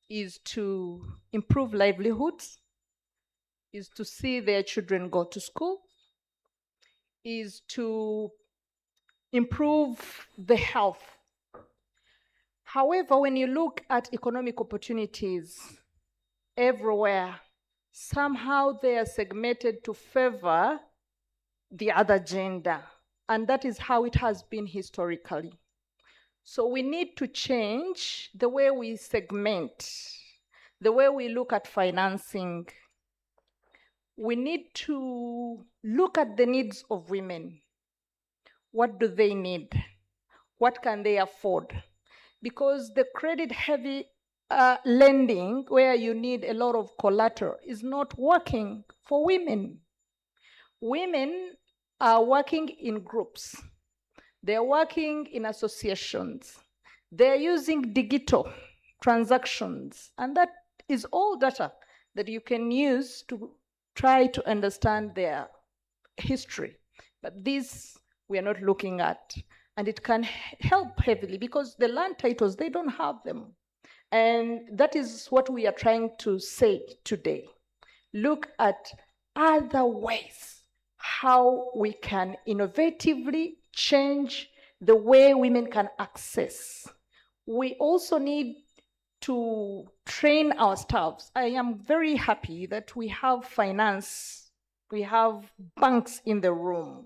is to improve livelihoods, is to see their children go to school, is to improve the health. However, when you look at economic opportunities everywhere, somehow they are segmented to favor the other gender. And that is how it has been historically. So we need to change the way we segment, the way we look at financing. We need to look at the needs of women. What do they need? What can they afford? Because the credit-heavy lending, where you need a lot of collateral, is not working for women. Women are working in groups. They're working in associations. They're using digital transactions. And that is all data that you can use to try to understand their history. But this we are not looking at. And it can help heavily because the land titles, they don't have them. And that is what we are trying to say today. Look at other ways how we can innovatively change the way women can access. We also need to train our staffs. I am very happy that we have finance, we have banks in the room.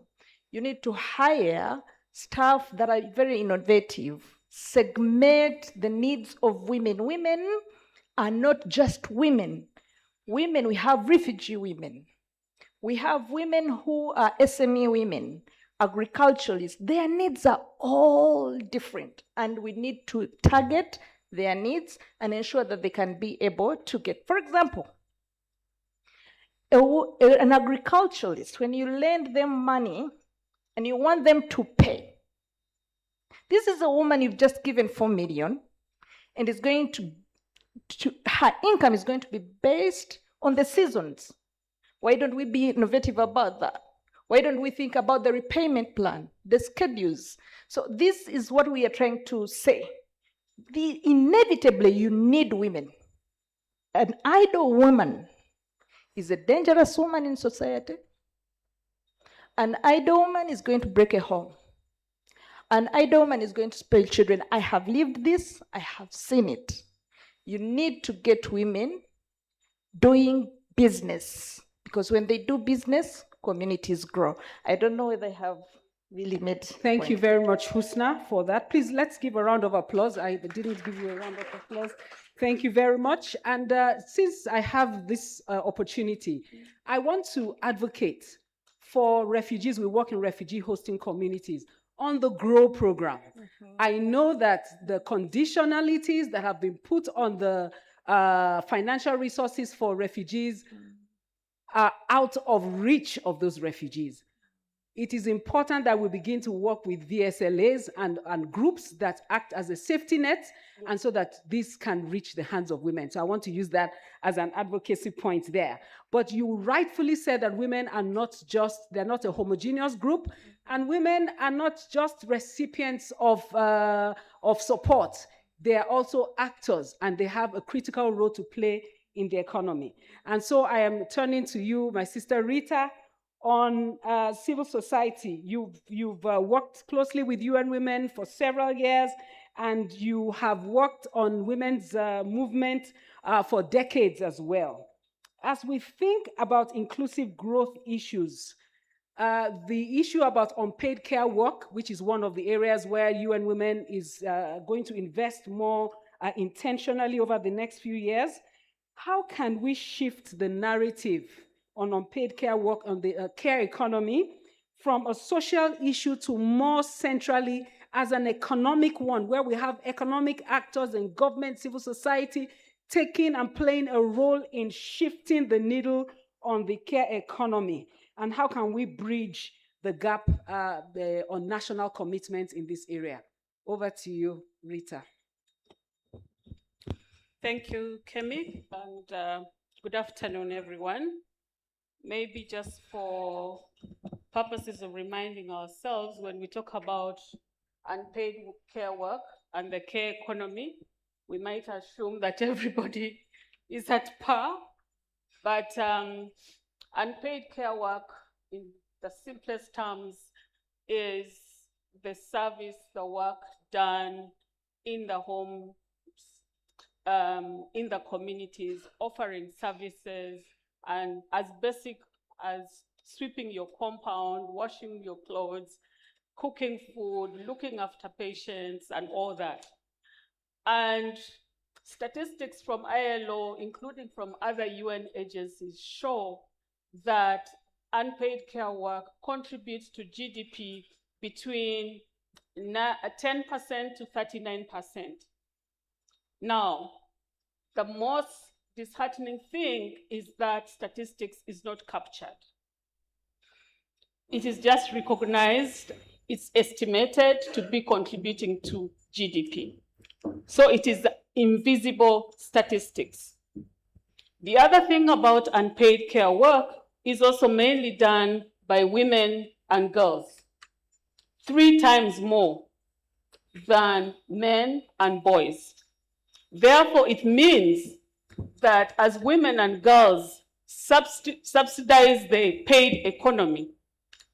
You need to hire staff that are very innovative, segment the needs of women. Women are not just women. Women, we have refugee women. We have women who are SME women, agriculturalists. Their needs are all different, and we need to target their needs and ensure that they can be able to get, for example, an agriculturalist, when you lend them money and you want them to pay, this is a woman you've just given 4 million, and is going to her income is going to be based on the seasons. Why don't we be innovative about that? Why don't we think about the repayment plan, the schedules? So this is what we are trying to say. Inevitably, you need women. An idle woman is a dangerous woman in society. An idle woman is going to break a home. An idle woman is going to spoil children. I have lived this, I have seen it. You need to get women doing business, because when they do business, communities grow. I don't know whether I have really made. Thank you very much, Husna, for that. Please, let's give a round of applause. I didn't give you a round of applause. Thank you very much. And since I have this opportunity, I want to advocate for refugees. We work in refugee hosting communities on the GROW program. I know that the conditionalities that have been put on the financial resources for refugees are out of reach of those refugees. It is important that we begin to work with VSLAs and groups that act as a safety net, and so that this can reach the hands of women. So I want to use that as an advocacy point there. But you rightfully said that women are not just, they're not a homogeneous group, and women are not just recipients of support. They are also actors, and they have a critical role to play in the economy. And so I am turning to you, my sister Rita, on civil society. You've worked closely with UN Women for several years, and you have worked on women's movement for decades as well. As we think about inclusive growth issues, The issue about unpaid care work, which is one of the areas where UN Women is going to invest more intentionally over the next few years. How can we shift the narrative on unpaid care work, on the care economy, from a social issue to more centrally as an economic one, where we have economic actors and government, civil society, taking and playing a role in shifting the needle on the care economy? And how can we bridge the gap on national commitments in this area? Over to you, Rita. Thank you, Kemi, and good afternoon, everyone. Maybe just for purposes of reminding ourselves, when we talk about unpaid care work and the care economy, we might assume that everybody is at par, but unpaid care work, in the simplest terms, is the service, the work done in the home, in the communities, offering services, and as basic as sweeping your compound, washing your clothes, cooking food, looking after patients, and all that. And statistics from ILO, including from other UN agencies, show that unpaid care work contributes to GDP between 10% to 39%. Now, the most disheartening thing is that statistics is not captured. It is just recognized, it's estimated to be contributing to GDP. So it is invisible statistics. The other thing about unpaid care work is also mainly done by women and girls, 3 times more than men and boys. Therefore, it means that as women and girls subsidize the paid economy,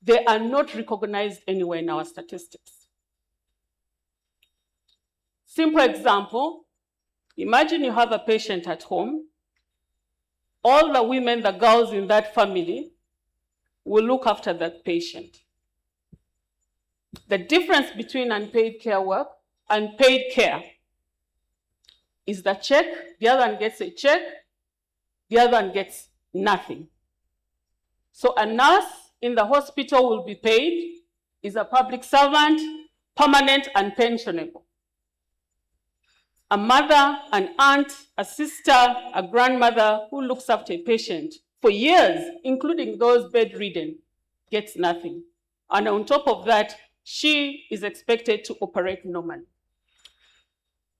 they are not recognized anywhere in our statistics. Simple example, imagine you have a patient at home. All the women, the girls in that family will look after that patient. The difference between unpaid care work and paid care is the check. The other one gets a check, the other one gets nothing. So a nurse in the hospital will be paid, is a public servant, permanent and pensionable. A mother, an aunt, a sister, a grandmother who looks after a patient for years, including those bedridden, gets nothing. And on top of that, she is expected to operate normally.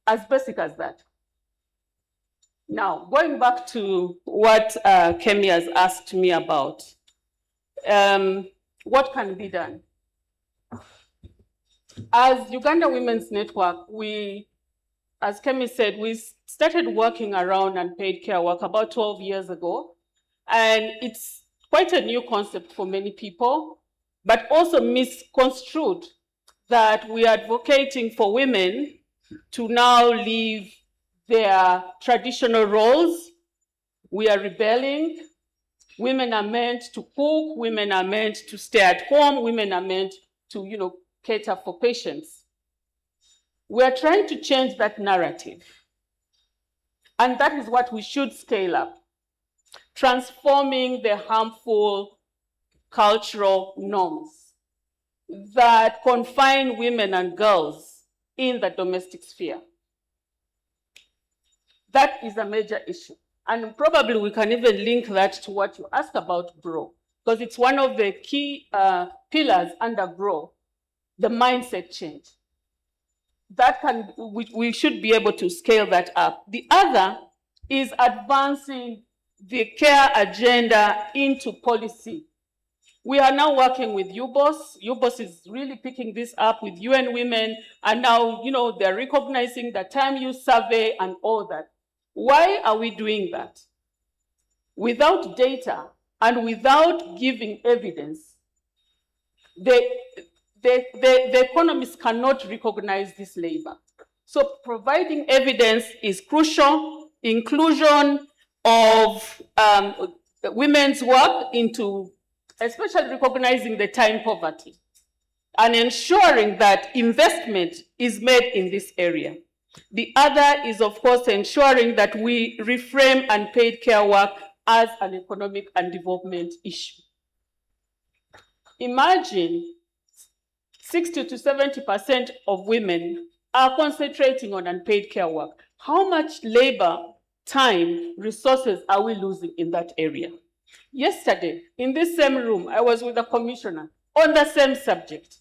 As basic as that. Now, going back to what Kemi has asked me about, what can be done? As Uganda Women's Network, as Kemi said, we started working around unpaid care work about 12 years ago. And it's quite a new concept for many people, but also misconstrued, that we are advocating for women to now leave their traditional roles. We are rebelling. Women are meant to cook. Women are meant to stay at home. Women are meant to, cater for patients. We are trying to change that narrative. And that is what we should scale up. Transforming the harmful cultural norms that confine women and girls in the domestic sphere. That is a major issue. And probably we can even link that to what you asked about GROW, because it's one of the key pillars under GROW, the mindset change. That we should be able to scale that up. The other is advancing the care agenda into policy. We are now working with UBOS. UBOS is really picking this up with UN Women, and now, they're recognizing the time use survey and all that. Why are we doing that? Without data and without giving evidence, the economists cannot recognize this labor. So providing evidence is crucial. Inclusion of women's work into especially recognizing the time poverty and ensuring that investment is made in this area. The other is, of course, ensuring that we reframe unpaid care work as an economic and development issue. Imagine 60 to 70% of women are concentrating on unpaid care work. How much labor, time, resources are we losing in that area? Yesterday, in this same room, I was with the commissioner on the same subject.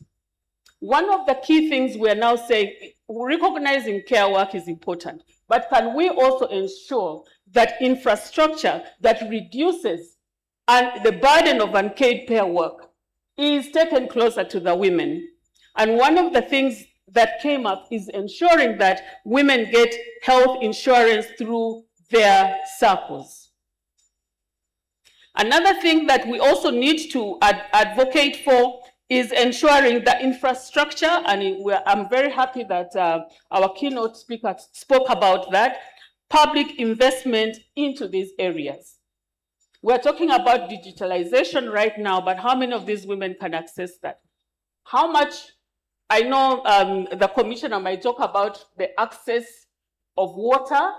One of the key things we are now saying, recognizing care work is important, but can we also ensure that infrastructure that reduces the burden of unpaid care work is taken closer to the women? And one of the things that came up is ensuring that women get health insurance through their circles. Another thing that we also need to advocate for is ensuring the infrastructure, and I'm very happy that our keynote speaker spoke about that, public investment into these areas. We're talking about digitalization right now, but how many of these women can access that? How much, I know the commissioner might talk about the access of water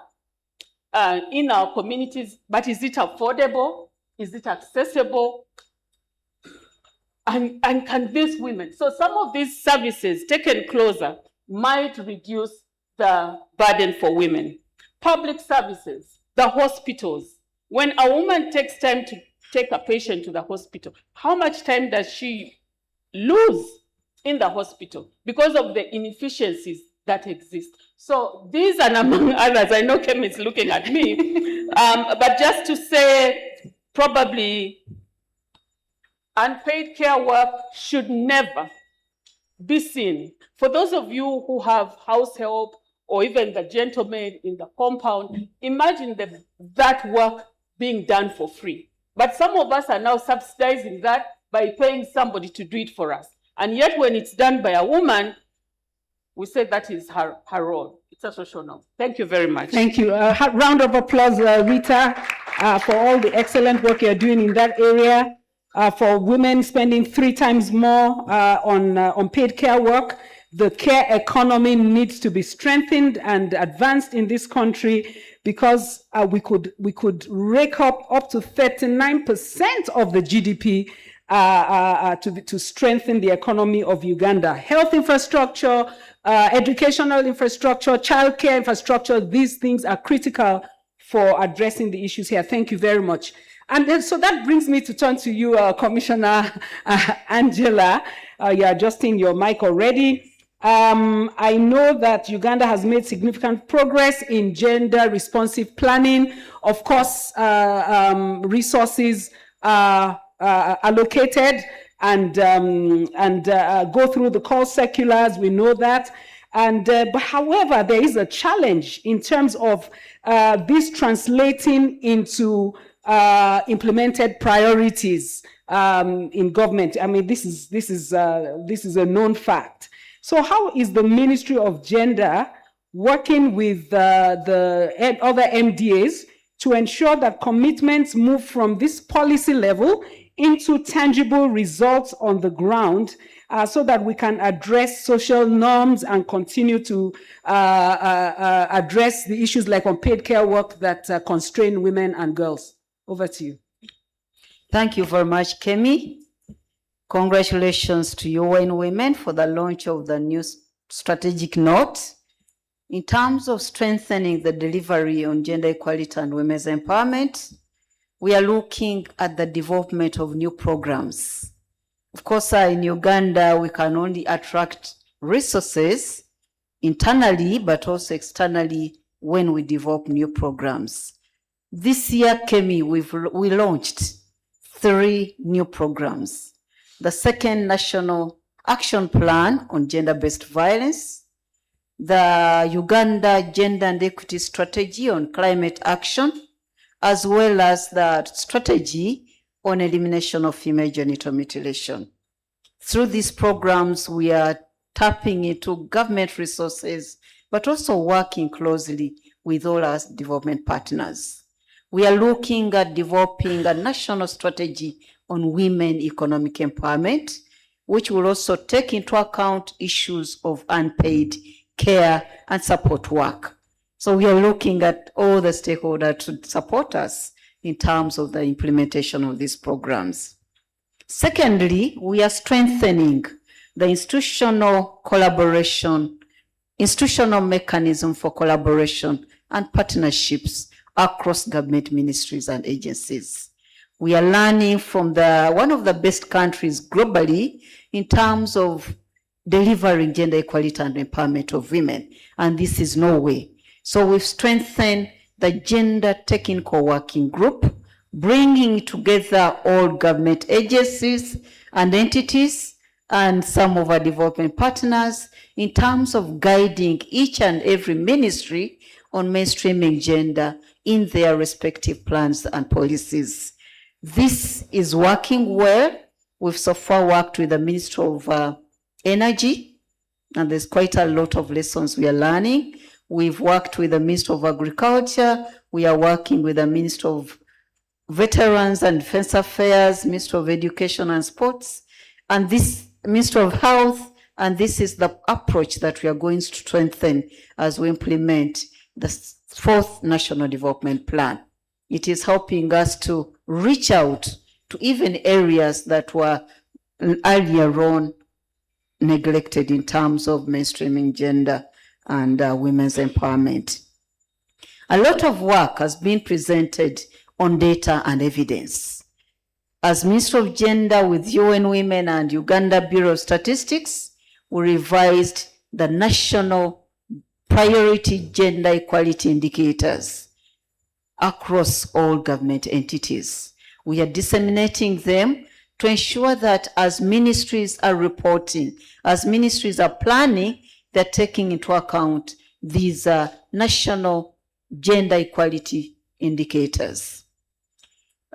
in our communities, but is it affordable? Is it accessible? And can these women, so some of these services taken closer might reduce the burden for women. Public services, the hospitals. When a woman takes time to take a patient to the hospital, how much time does she lose in the hospital because of the inefficiencies that exist? So these and among others, I know Kemi is looking at me, but just to say, probably unpaid care work should never be seen. For those of you who have house help or even the gentleman in the compound, imagine that work being done for free. But some of us are now subsidizing that by paying somebody to do it for us. And yet when it's done by a woman, we say that is her role. It's a social norm. Thank you very much. Thank you. Round of applause, Rita, for all the excellent work you're doing in that area. For women spending 3 times more on paid care work. The care economy needs to be strengthened and advanced in this country because we could rake up to 39% of the GDP to strengthen the economy of Uganda. Health infrastructure, educational infrastructure, childcare infrastructure, these things are critical for addressing the issues here. Thank you very much. And then, so that brings me to turn to you, Commissioner Angela. You're adjusting your mic already. I know that Uganda has made significant progress in gender responsive planning. Of course, resources are allocated and go through the call circulars. We know that. And but however, there is a challenge in terms of this translating into implemented priorities in government. I mean, this is a known fact. So how is the Ministry of Gender working with the other MDAs to ensure that commitments move from this policy level into tangible results on the ground, so that we can address social norms and continue to address the issues like unpaid care work that constrain women and girls? Over to you. Thank you very much, Kemi. Congratulations to UN Women for the launch of the new strategic note. In terms of strengthening the delivery on gender equality and women's empowerment, we are looking at the development of new programs. Of course, in Uganda, we can only attract resources internally, but also externally when we develop new programs. This year, Kemi, we launched 3 new programs. The second National Action Plan on Gender-Based Violence, the Uganda Gender and Equity Strategy on Climate Action, as well as the strategy on elimination of female genital mutilation. Through these programs, we are tapping into government resources, but also working closely with all our development partners. We are looking at developing a national strategy on women economic empowerment, which will also take into account issues of unpaid care and support work. So we are looking at all the stakeholders to support us in terms of the implementation of these programs. Secondly, we are strengthening the institutional mechanism for collaboration and partnerships across government ministries and agencies. We are learning from one of the best countries globally in terms of delivering gender equality and empowerment of women, and this is Norway. So we've strengthened the Gender Technical Working Group, bringing together all government agencies and entities and some of our development partners in terms of guiding each and every ministry on mainstreaming gender in their respective plans and policies. This is working well. We've so far worked with the Ministry of Energy, and there's quite a lot of lessons we are learning. We've worked with the Ministry of Agriculture. We are working with the Ministry of Veterans and Defense Affairs, Ministry of Education and Sports, and this Ministry of Health, and this is the approach that we are going to strengthen as we implement the 4th National Development Plan. It is helping us to reach out to even areas that were earlier on neglected in terms of mainstreaming gender and women's empowerment. A lot of work has been presented on data and evidence. As Minister of Gender with UN Women and Uganda Bureau of Statistics, we revised the national priority gender equality indicators across all government entities. We are disseminating them to ensure that as ministries are reporting, as ministries are planning, they're taking into account these national gender equality indicators.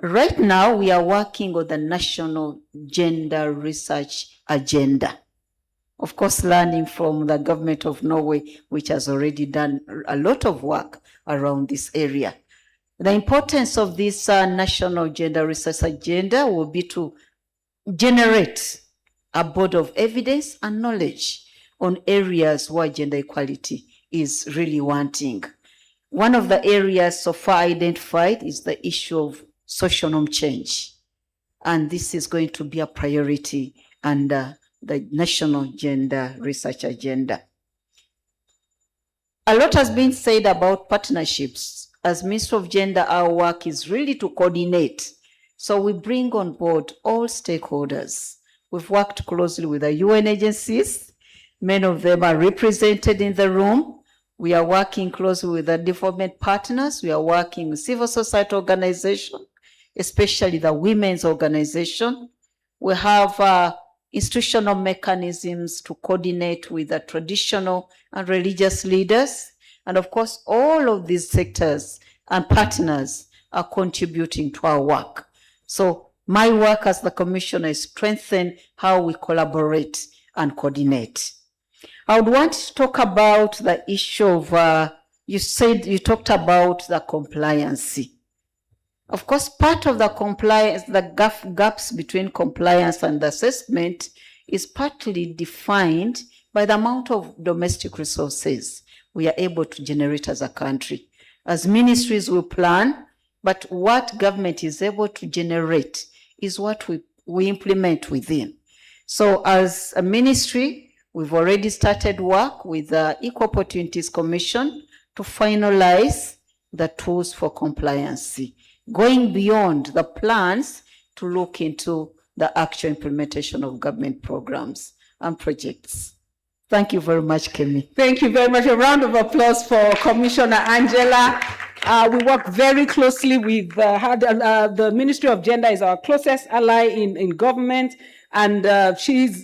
Right now, we are working on the National Gender Research Agenda. Of course, learning from the government of Norway, which has already done a lot of work around this area. The importance of this National Gender Research Agenda will be to generate a board of evidence and knowledge on areas where gender equality is really wanting. One of the areas so far identified is the issue of social norm change. And this is going to be a priority under the National Gender Research Agenda. A lot has been said about partnerships. As Minister of Gender, our work is really to coordinate. So we bring on board all stakeholders. We've worked closely with the UN agencies. Many of them are represented in the room. We are working closely with the development partners. We are working with civil society organizations, especially the women's organization. We have institutional mechanisms to coordinate with the traditional and religious leaders. And of course, all of these sectors and partners are contributing to our work. So my work as the commissioner is strengthen how we collaborate and coordinate. I would want to talk about the issue of, you talked about the compliance. Of course, part of the compliance, the gaps between compliance and assessment is partly defined by the amount of domestic resources we are able to generate as a country. As ministries we plan, but what government is able to generate is what we implement within. So as a ministry, we've already started work with the Equal Opportunities Commission to finalize the tools for compliance, going beyond the plans to look into the actual implementation of government programs and projects. Thank you very much, Kemi. Thank you very much. A round of applause for Commissioner Angela. We work very closely with the Ministry of Gender is our closest ally in government, and she's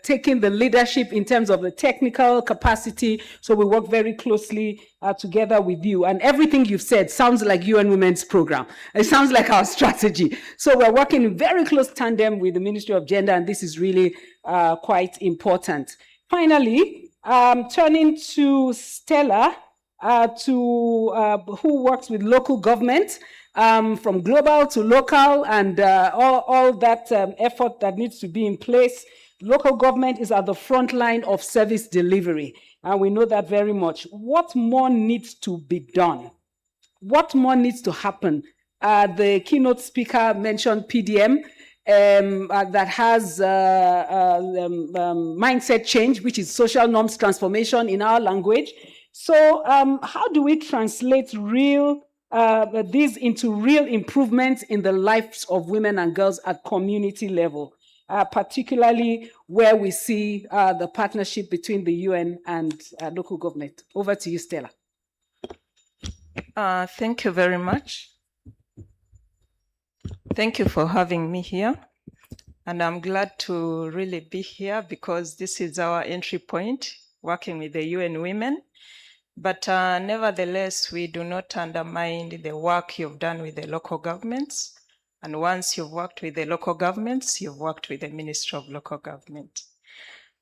taking the leadership in terms of the technical capacity. So we work very closely together with you. And everything you've said sounds like UN Women's program. It sounds like our strategy. So we're working in very close tandem with the Ministry of Gender, and this is really quite important. Finally, turning to Stella, who works with local government. from global to local, and all that effort that needs to be in place. Local government is at the front line of service delivery, and we know that very much. What more needs to be done? What more needs to happen? The keynote speaker mentioned PDM, that has mindset change, which is social norms transformation in our language. So how do we translate these into real improvements in the lives of women and girls at community level, particularly where we see the partnership between the UN and local government? Over to you, Stella. Thank you very much. Thank you for having me here. And I'm glad to really be here because this is our entry point, working with the UN Women. But nevertheless, we do not undermine the work you've done with the local governments. And once you've worked with the local governments, you've worked with the Ministry of Local Government.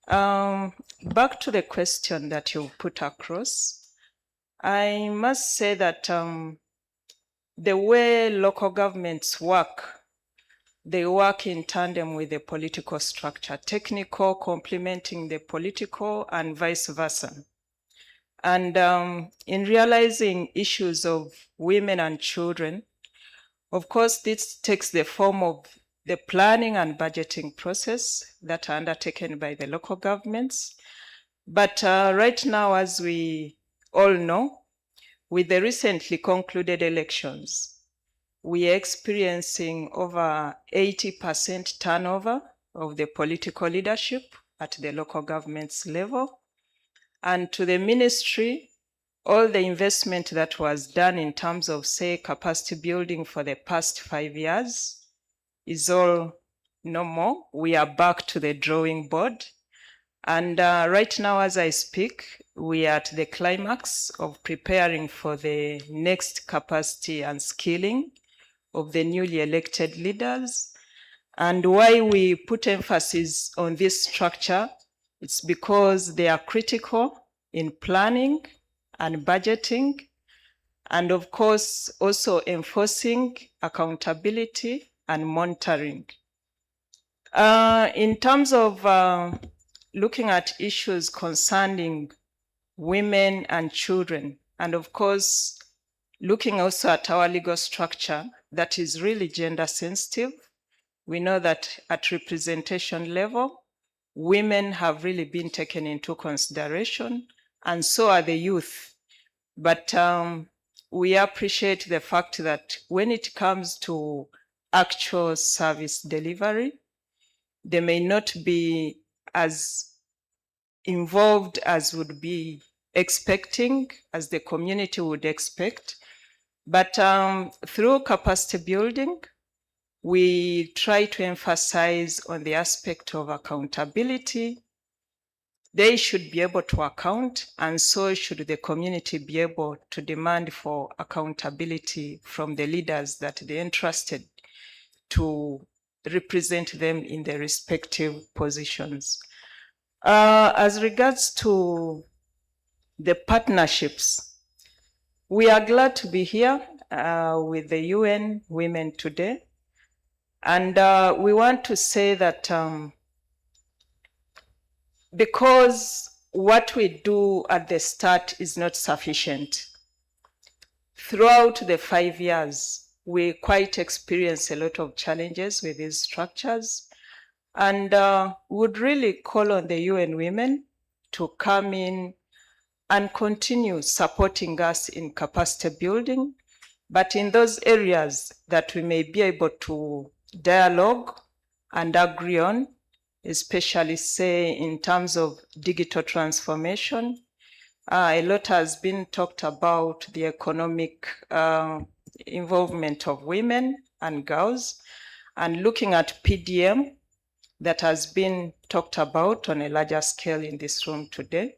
Back to the question that you put across, I must say that the way local governments work, they work in tandem with the political structure, technical complementing the political and vice versa. And in realizing issues of women and children, of course, this takes the form of the planning and budgeting process that are undertaken by the local governments. But right now, as we all know, with the recently concluded elections, we are experiencing over 80% turnover of the political leadership at the local government's level. And to the ministry, all the investment that was done in terms of, say, capacity building for the past 5 years is all no more. We are back to the drawing board. And right now, as I speak, we are at the climax of preparing for the next capacity and skilling of the newly elected leaders. And why we put emphasis on this structure, it's because they are critical in planning and budgeting, and of course, also enforcing accountability and monitoring. In terms of looking at issues concerning women and children, and of course, looking also at our legal structure that is really gender sensitive. We know that at representation level, women have really been taken into consideration, and so are the youth. But we appreciate the fact that when it comes to actual service delivery, they may not be as involved as would be expecting, as the community would expect. But through capacity building, we try to emphasize on the aspect of accountability. They should be able to account, and so should the community be able to demand for accountability from the leaders that they entrusted to represent them in their respective positions. As regards to the partnerships, we are glad to be here with the UN Women today. And we want to say that because what we do at the start is not sufficient, throughout the 5 years, we quite experience a lot of challenges with these structures, and would really call on the UN Women to come in and continue supporting us in capacity building, but in those areas that we may be able to dialogue and agree on, especially say in terms of digital transformation. A lot has been talked about the economic involvement of women and girls, and looking at PDM that has been talked about on a larger scale in this room today.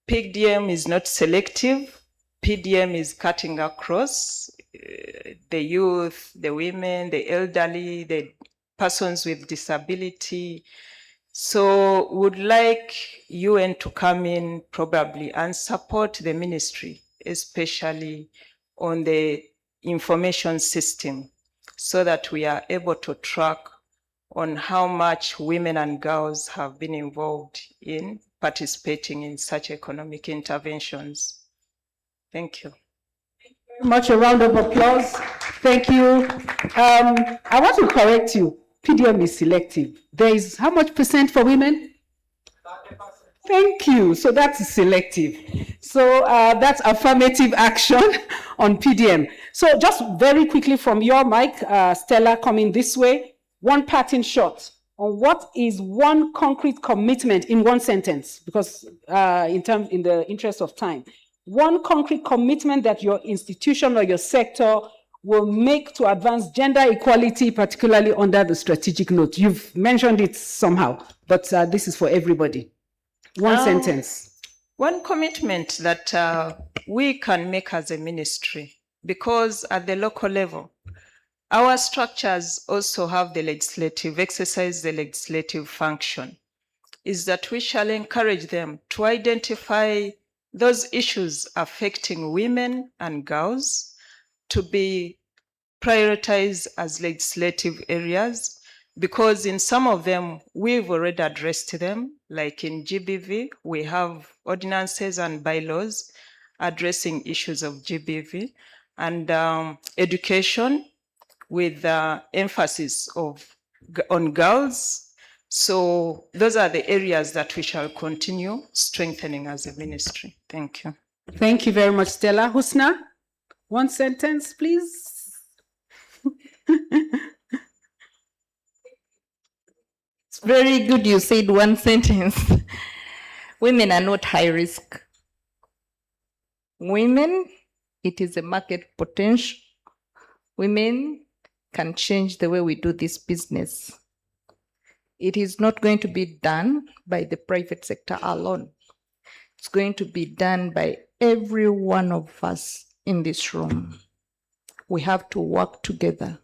PDM is not selective. PDM is cutting across the youth, the women, the elderly, the persons with disability. So would like UN to come in probably and support the ministry, especially on the information system so that we are able to track on how much women and girls have been involved in participating in such economic interventions. Thank you. Much a round of applause. Thank you. I want to correct you. PDM is selective. There is how much percent for women? 30%. Thank you. So that's selective. So that's affirmative action on PDM. So just very quickly from your mic, Stella, coming this way, one parting shot on what is one concrete commitment in one sentence, because in the interest of time, one concrete commitment that your institution or your sector will make to advance gender equality, particularly under the strategic note. You've mentioned it somehow, but this is for everybody. One sentence. One commitment that we can make as a ministry, because at the local level, our structures also have exercise the legislative function, is that we shall encourage them to identify those issues affecting women and girls to be prioritized as legislative areas, because in some of them, we've already addressed them, like in GBV, we have ordinances and bylaws addressing issues of GBV, and education with emphasis on girls. So those are the areas that we shall continue strengthening as a ministry. Thank you. Thank you very much, Stella. Husna, one sentence, please. It's very good you said one sentence. Women are not high risk. Women, it is a market potential. Women can change the way we do this business. It is not going to be done by the private sector alone. It's going to be done by every one of us in this room. We have to work together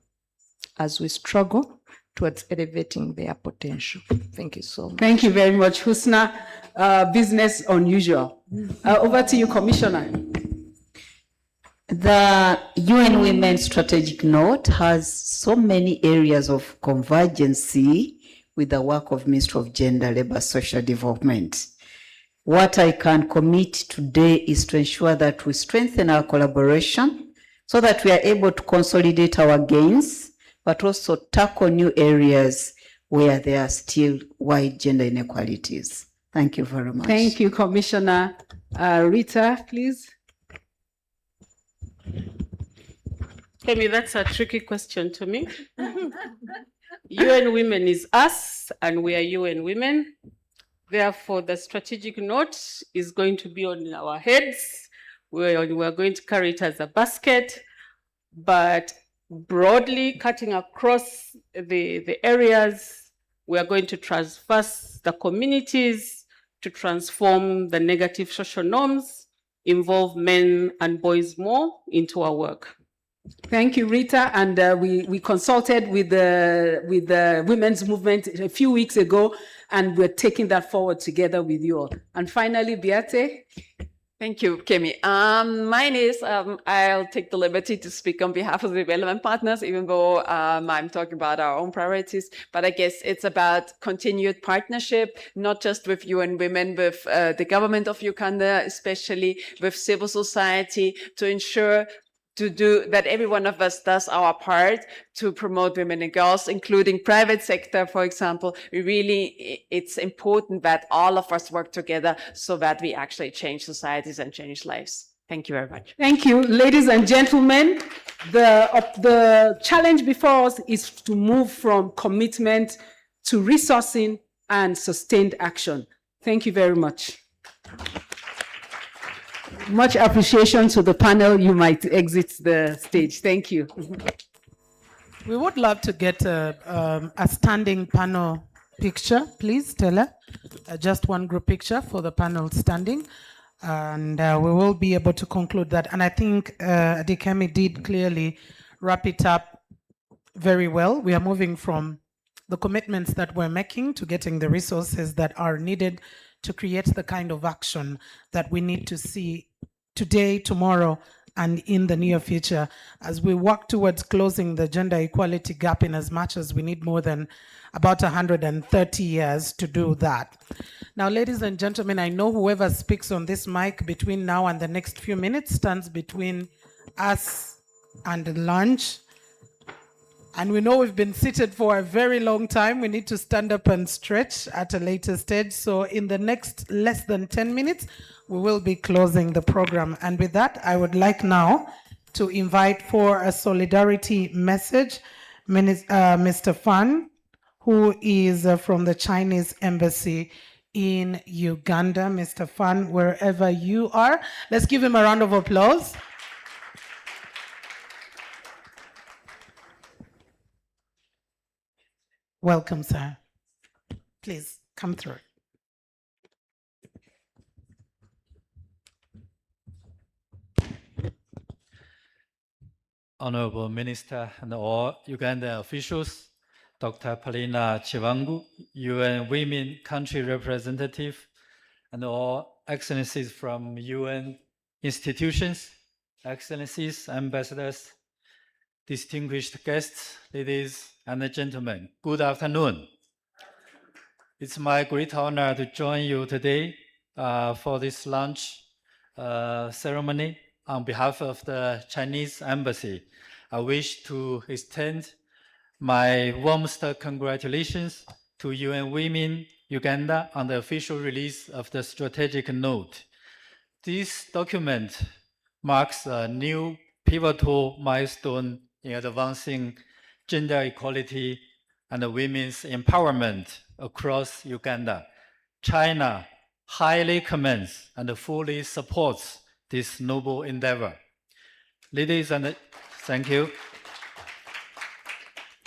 as we struggle towards elevating their potential. Thank you so much. Thank you very much, Husna. Business unusual. Over to you, Commissioner. The UN Women Strategic Note has so many areas of convergence with the work of Ministry of Gender, Labour, Social Development. What I can commit today is to ensure that we strengthen our collaboration so that we are able to consolidate our gains, but also tackle new areas where there are still wide gender inequalities. Thank you very much. Thank you, Commissioner. Rita, please. Kemi, that's a tricky question to me. UN Women is us, and we are UN Women. Therefore, the strategic note is going to be on our heads. We're going to carry it as a basket, but broadly cutting across the areas, we are going to traverse the communities to transform the negative social norms, involve men and boys more into our work. Thank you, Rita. And we consulted with the women's movement a few weeks ago, and we're taking that forward together with you all. And finally, Beate. Thank you, Kemi. Mine is, I'll take the liberty to speak on behalf of the relevant partners, even though I'm talking about our own priorities. But I guess it's about continued partnership, not just with UN Women, with the government of Uganda, especially with civil society, to ensure that every one of us does our part to promote women and girls, including private sector, for example. It's important that all of us work together so that we actually change societies and change lives. Thank you very much. Thank you, ladies and gentlemen. The challenge before us is to move from commitment to resourcing and sustained action. Thank you very much. Much appreciation to the panel. You might exit the stage. Thank you. We would love to get a standing panel picture, please, Stella. Just one group picture for the panel standing. And we will be able to conclude that. And I think Adikemi did clearly wrap it up very well. We are moving from the commitments that we're making to getting the resources that are needed to create the kind of action that we need to see today, tomorrow, and in the near future as we work towards closing the gender equality gap, in as much as we need more than about 130 years to do that. Now, ladies and gentlemen, I know whoever speaks on this mic between now and the next few minutes stands between us and lunch. And we know we've been seated for a very long time. We need to stand up and stretch at a later stage. So in the next less than 10 minutes, we will be closing the program. And with that, I would like now to invite for a solidarity message, Mr. Fan, who is from the Chinese Embassy in Uganda. Mr. Fan, wherever you are, let's give him a round of applause. Welcome, sir. Please come through. Honorable Minister and all Ugandan officials, Dr. Palina Chivangu, UN Women Country Representative, and all excellencies from UN institutions, excellencies, ambassadors, distinguished guests, ladies and gentlemen, good afternoon. It's my great honor to join you today for this launch ceremony. On behalf of the Chinese Embassy, I wish to extend my warmest congratulations to UN Women Uganda on the official release of the strategic note. This document marks a new pivotal milestone in advancing gender equality and women's empowerment across Uganda. China highly commends and fully supports this noble endeavor. Thank you.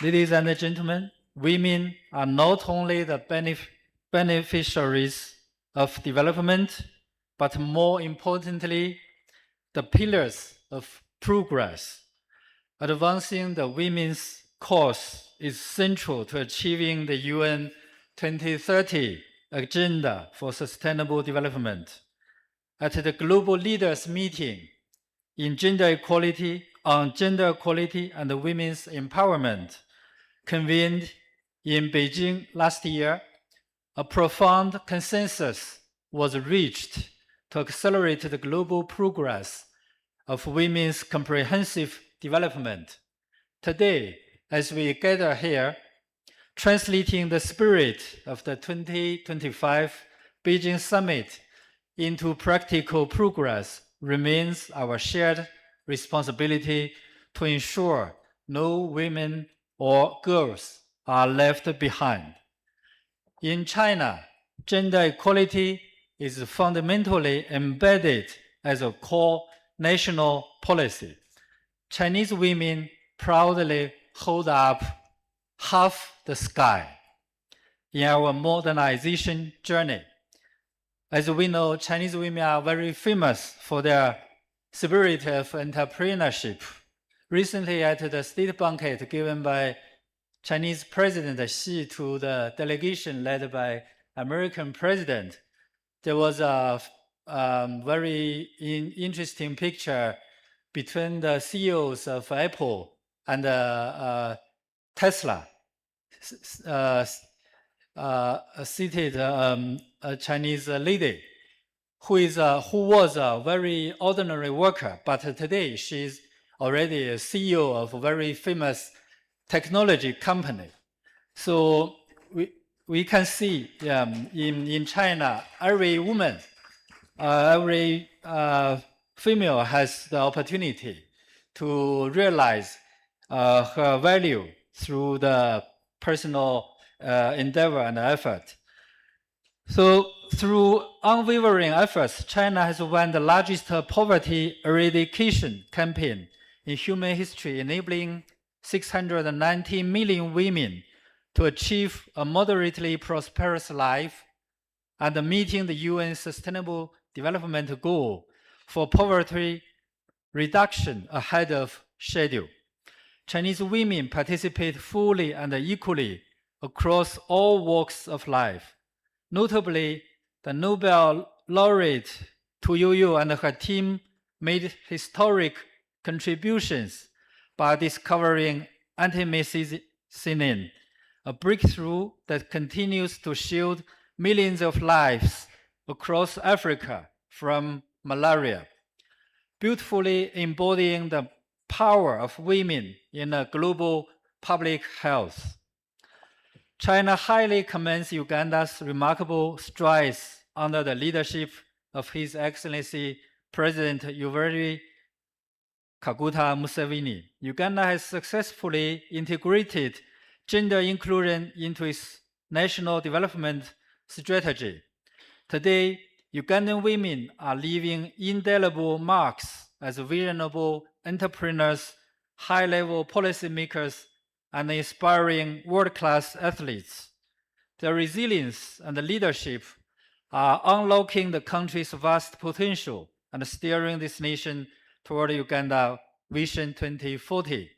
Ladies and gentlemen, women are not only the beneficiaries of development, but more importantly, the pillars of progress. Advancing the women's cause is central to achieving the UN 2030 Agenda for Sustainable Development. At the Global Leaders Meeting on gender equality and women's empowerment, convened in Beijing last year, a profound consensus was reached to accelerate the global progress of women's comprehensive development. Today, as we gather here, translating the spirit of the 2025 Beijing Summit into practical progress remains our shared responsibility to ensure no women or girls are left behind. In China, gender equality is fundamentally embedded as a core national policy. Chinese women proudly hold up half the sky in our modernization journey. As we know, Chinese women are very famous for their spirit of entrepreneurship. Recently, at the state banquet given by Chinese President Xi to the delegation led by American President, there was a very interesting picture between the CEOs of Apple and Tesla, seated a Chinese lady who was a very ordinary worker, but today she's already a CEO of a very famous technology company. So we can see in China, every woman, every female has the opportunity to realize her value through the personal endeavor and effort. So through unwavering efforts, China has won the largest poverty eradication campaign in human history, enabling 690 million women to achieve a moderately prosperous life and meeting the UN Sustainable Development Goal for poverty reduction ahead of schedule. Chinese women participate fully and equally across all walks of life. Notably, the Nobel laureate Tu Youyou and her team made historic contributions by discovering antimethicillin, a breakthrough that continues to shield millions of lives across Africa from malaria, beautifully embodying the power of women in a global public health. China highly commends Uganda's remarkable strides under the leadership of His Excellency President Yoweri Kaguta Museveni. Uganda has successfully integrated gender inclusion into its national development strategy. Today, Ugandan women are leaving indelible marks as visionary entrepreneurs, high-level policymakers, and inspiring world-class athletes. Their resilience and leadership are unlocking the country's vast potential and steering this nation toward Uganda Vision 2040.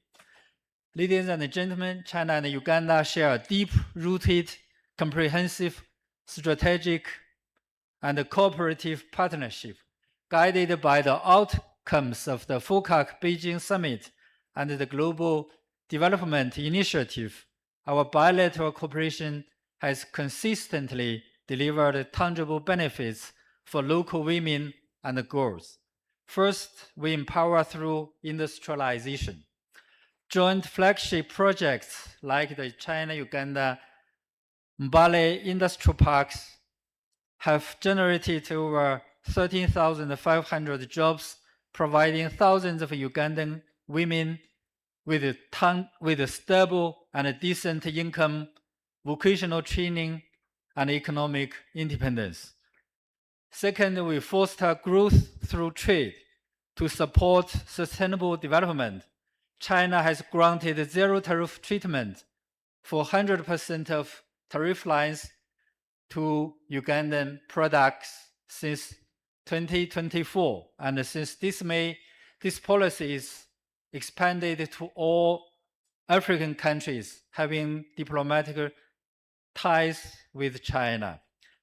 Ladies and gentlemen, China and Uganda share a deep-rooted, comprehensive, strategic, and cooperative partnership, guided by the outcomes of the FOCAC Beijing Summit and the Global Development Initiative. Our bilateral cooperation has consistently delivered tangible benefits for local women and girls. First, we empower through industrialization. Joint flagship projects like the China-Uganda Mbale Industrial Parks have generated over 13,500 jobs, providing thousands of Ugandan women with a stable and decent income, vocational training, and economic independence. Second, we foster growth through trade. To support sustainable development, China has granted zero tariff treatment for 100% of tariff lines to Ugandan products since 2024. And since this May, this policy is expanded to all African countries having diplomatic ties with China.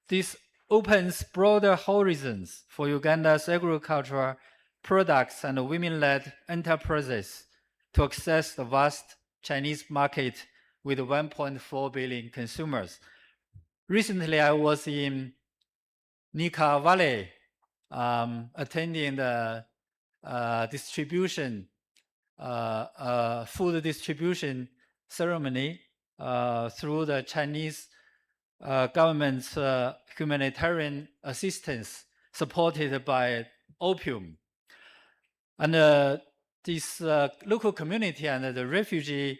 This opens broader horizons for Uganda's agricultural products and women-led enterprises to access the vast Chinese market with 1.4 billion consumers. Recently, I was in Nika Valley attending the food distribution ceremony through the Chinese government's humanitarian assistance supported by opium. And this local community and the refugees,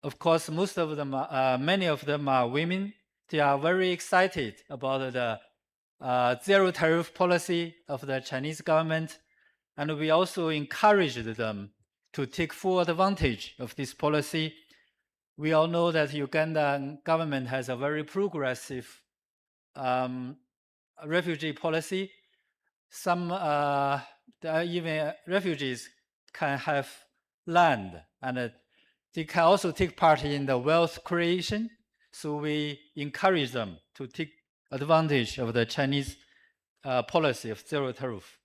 of course, many of them are women. They are very excited about the zero tariff policy of the Chinese government. And we also encouraged them to take full advantage of this policy. We all know that Ugandan government has a very progressive refugee policy. Some even refugees can have land, and they can also take part in the wealth creation. So we encourage them to take advantage of the Chinese policy of zero tariff.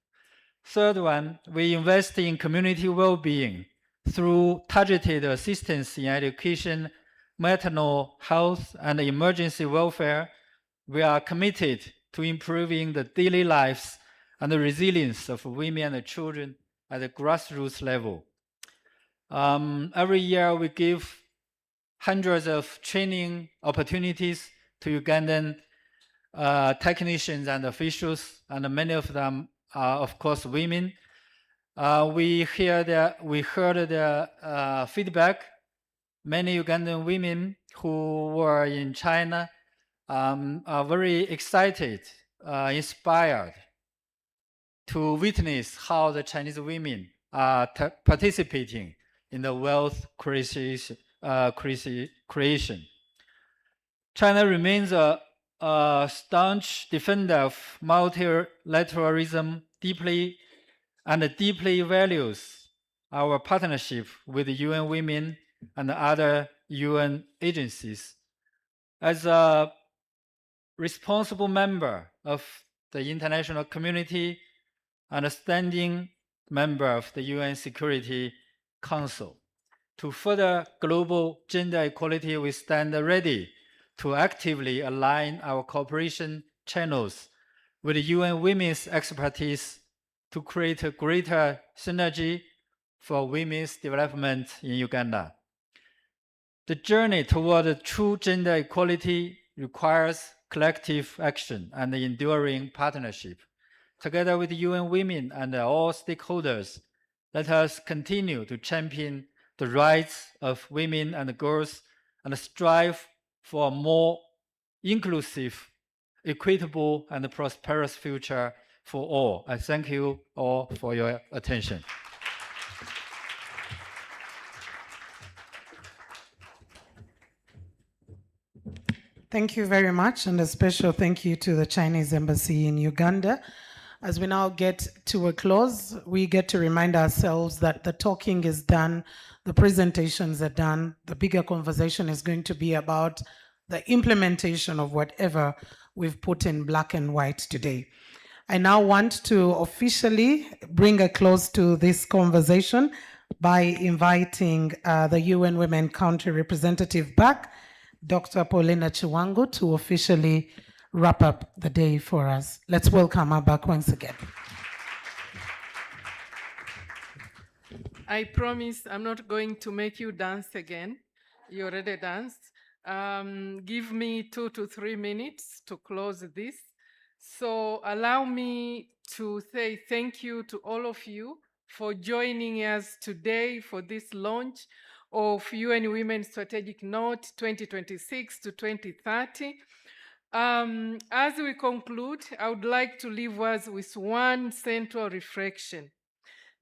Third one, we invest in community well-being through targeted assistance in education, maternal health, and emergency welfare. We are committed to improving the daily lives and the resilience of women and children at the grassroots level. Every year, we give hundreds of training opportunities to Ugandan technicians and officials, and many of them are, of course, women. We heard their feedback. Many Ugandan women who were in China are very excited, inspired to witness how the Chinese women are participating in the wealth creation. China remains a staunch defender of multilateralism, deeply values our partnership with UN Women and other UN agencies. As a responsible member of the international community and a standing member of the UN Security Council. To further global gender equality, we stand ready to actively align our cooperation channels with UN Women's expertise to create a greater synergy for women's development in Uganda. The journey toward true gender equality requires collective action and enduring partnership. Together with UN Women and all stakeholders, let us continue to champion the rights of women and girls and strive for a more inclusive, equitable, and prosperous future for all. I thank you all for your attention. Thank you very much, and a special thank you to the Chinese Embassy in Uganda. As we now get to a close, we get to remind ourselves that the talking is done, the presentations are done, the bigger conversation is going to be about the implementation of whatever we've put in black and white today. I now want to officially bring a close to this conversation by inviting the UN Women Country Representative back, Dr. Paulina Chiwangu, to officially wrap up the day for us. Let's welcome her back once again. I promise I'm not going to make you dance again. You already danced. Give me 2 to 3 minutes to close this. So allow me to say thank you to all of you for joining us today for this launch of UN Women Strategic Note 2026 to 2030. As we conclude, I would like to leave us with one central reflection.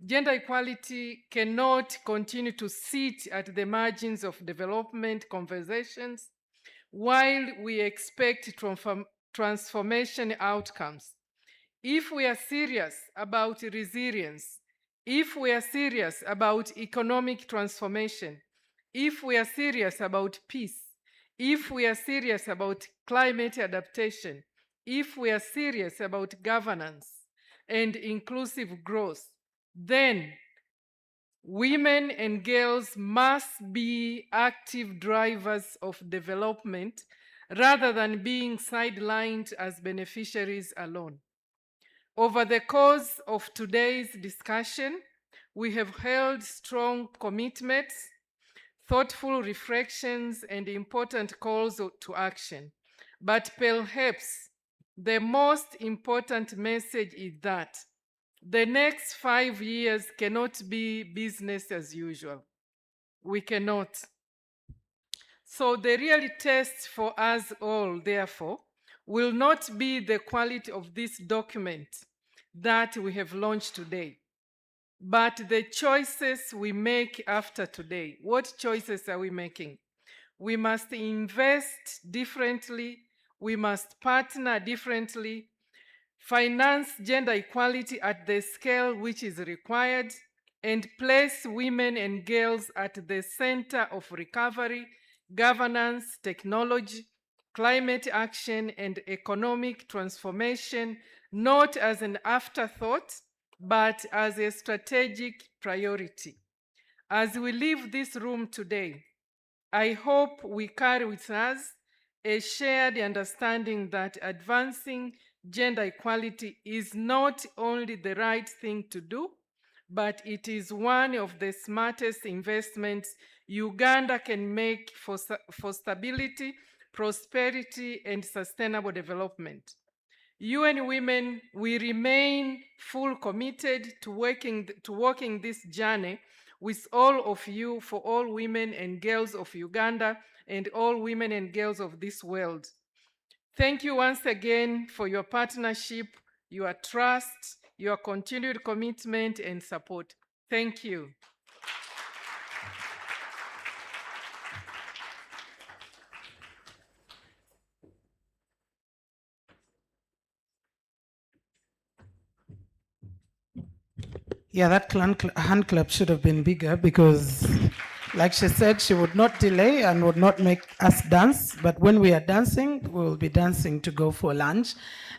Gender equality cannot continue to sit at the margins of development conversations while we expect transformation outcomes. If we are serious about resilience, if we are serious about economic transformation, if we are serious about peace, if we are serious about climate adaptation, if we are serious about governance and inclusive growth, then women and girls must be active drivers of development rather than being sidelined as beneficiaries alone. Over the course of today's discussion, we have held strong commitments, thoughtful reflections, and important calls to action. But perhaps the most important message is that the next 5 years cannot be business as usual. We cannot. So the real test for us all, therefore, will not be the quality of this document that we have launched today, but the choices we make after today. What choices are we making? We must invest differently, we must partner differently, finance gender equality at the scale which is required, and place women and girls at the center of recovery, governance, technology, climate action, and economic transformation, not as an afterthought, but as a strategic priority. As we leave this room today, I hope we carry with us a shared understanding that advancing gender equality is not only the right thing to do, but it is one of the smartest investments Uganda can make for stability, prosperity, and sustainable development. UN Women, we remain full committed to walking this journey with all of you, for all women and girls of Uganda and all women and girls of this world. Thank you once again for your partnership, your trust, your continued commitment and support. Thank you. Yeah, that hand clap should have been bigger because, like she said, she would not delay and would not make us dance. But when we are dancing, we will be dancing to go for lunch.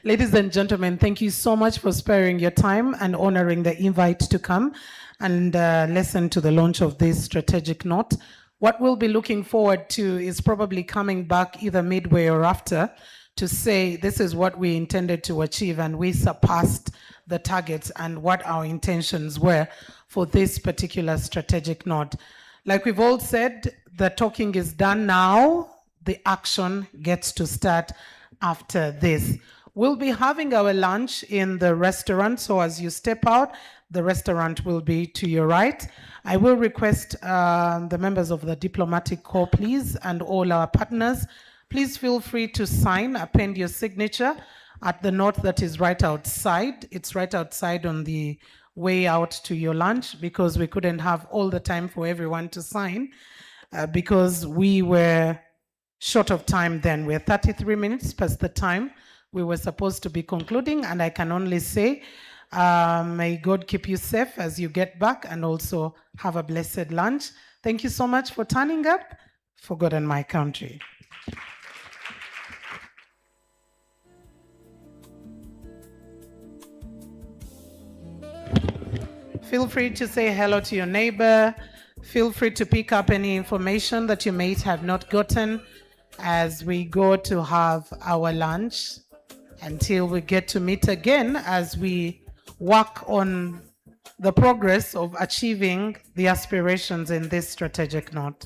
Ladies and gentlemen, thank you so much for sparing your time and honoring the invite to come and listen to the launch of this strategic note. What we'll be looking forward to is probably coming back either midway or after to say this is what we intended to achieve and we surpassed the targets and what our intentions were for this particular strategic note. Like we've all said, the talking is done now, the action gets to start after this. We'll be having our lunch in the restaurant, so as you step out, the restaurant will be to your right. I will request the members of the Diplomatic Corps, please, and all our partners, please feel free to sign, append your signature at the note that is right outside. It's right outside on the way out to your lunch, because we couldn't have all the time for everyone to sign because we were short of time then. We're 33 minutes past the time we were supposed to be concluding, and I can only say, may God keep you safe as you get back, and also have a blessed lunch. Thank you so much for turning up for God and my country. Feel free to say hello to your neighbor. Feel free to pick up any information that you may have not gotten as we go to have our lunch, until we get to meet again as we work on the progress of achieving the aspirations in this strategic note.